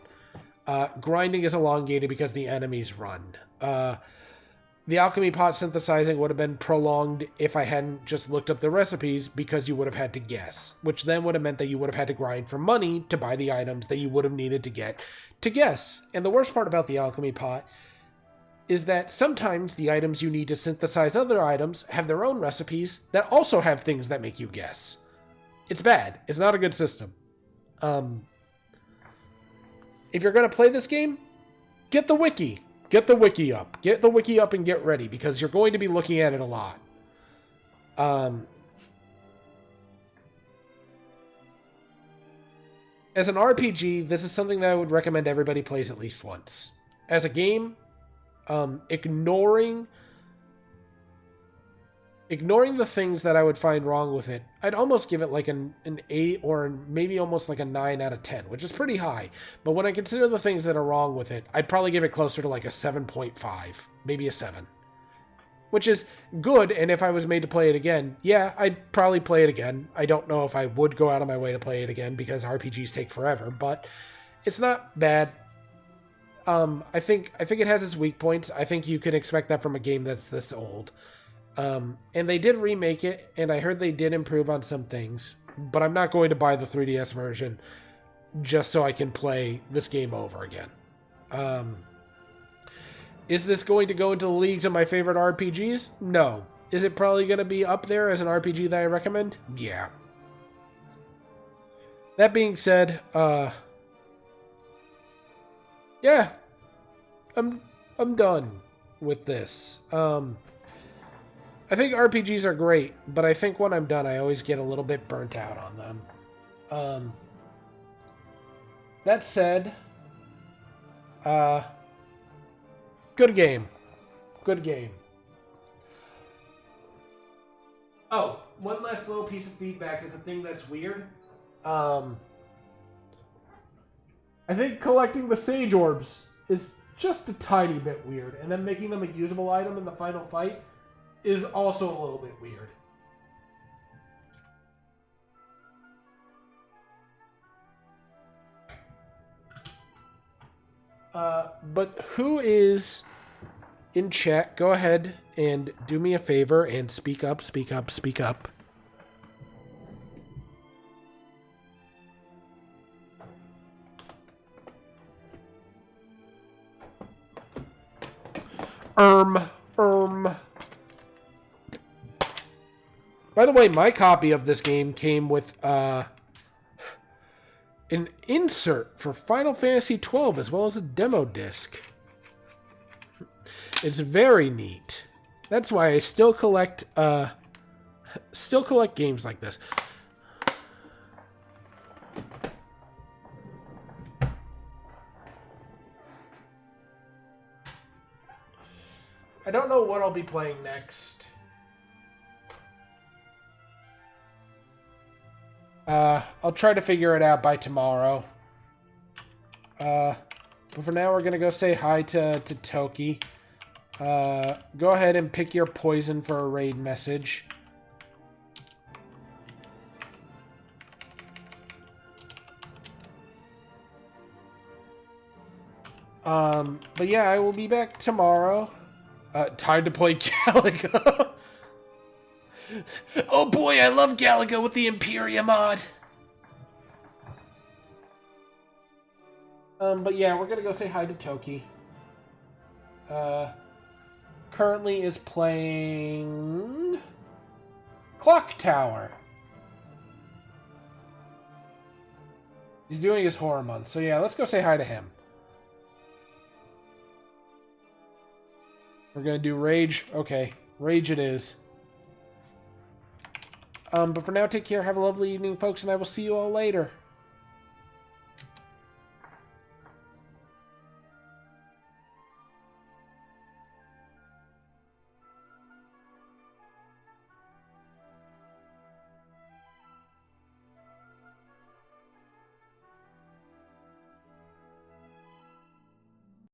Grinding is elongated because the enemies run. The alchemy pot synthesizing would have been prolonged if I hadn't just looked up the recipes, because you would have had to guess, which then would have meant that you would have had to grind for money to buy the items that you would have needed to get to guess. And the worst part about the alchemy pot is that sometimes the items you need to synthesize other items have their own recipes that also have things that make you guess. It's bad. It's not a good system. If you're going to play this game, get the wiki. Get the wiki up. Get the wiki up and get ready, because you're going to be looking at it a lot. As an RPG, this is something that I would recommend everybody plays at least once. As a game, ignoring the things that I would find wrong with it, I'd almost give it like an 8 or maybe almost like a 9 out of 10, which is pretty high. But when I consider the things that are wrong with it, I'd probably give it closer to like a 7.5, maybe a 7. Which is good, and if I was made to play it again, yeah, I'd probably play it again. I don't know if I would go out of my way to play it again, because RPGs take forever, but it's not bad. I think it has its weak points. I think you can expect that from a game that's this old. And they did remake it, and I heard they did improve on some things, but I'm not going to buy the 3DS version just so I can play this game over again. Is this going to go into the leagues of my favorite RPGs? No. Is it probably going to be up there as an RPG that I recommend? Yeah. That being said, yeah, I'm done with this. I think RPGs are great, but I think when I'm done, I always get a little bit burnt out on them. That said, good game. Good game. Oh, one last little piece of feedback is a thing that's weird. I think collecting the sage orbs is just a tiny bit weird, and then making them a usable item in the final fight is also a little bit weird. But who is in chat? Go ahead and do me a favor and speak up, speak up, speak up. By the way, my copy of this game came with an insert for Final Fantasy XII as well as a demo disc. It's very neat. That's why I still collect games like this. I don't know what I'll be playing next. I'll try to figure it out by tomorrow. But for now, we're gonna go say hi to Toki. Go ahead and pick your poison for a raid message. But yeah, I will be back tomorrow. Time to play Galaga. Oh boy, I love Galaga with the Imperia mod. But yeah, we're gonna go say hi to Toki. Currently is playing Clock Tower. He's doing his horror month, so yeah, let's go say hi to him. We're gonna do Rage. Okay, Rage it is. But for now, take care, have a lovely evening, folks, and I will see you all later.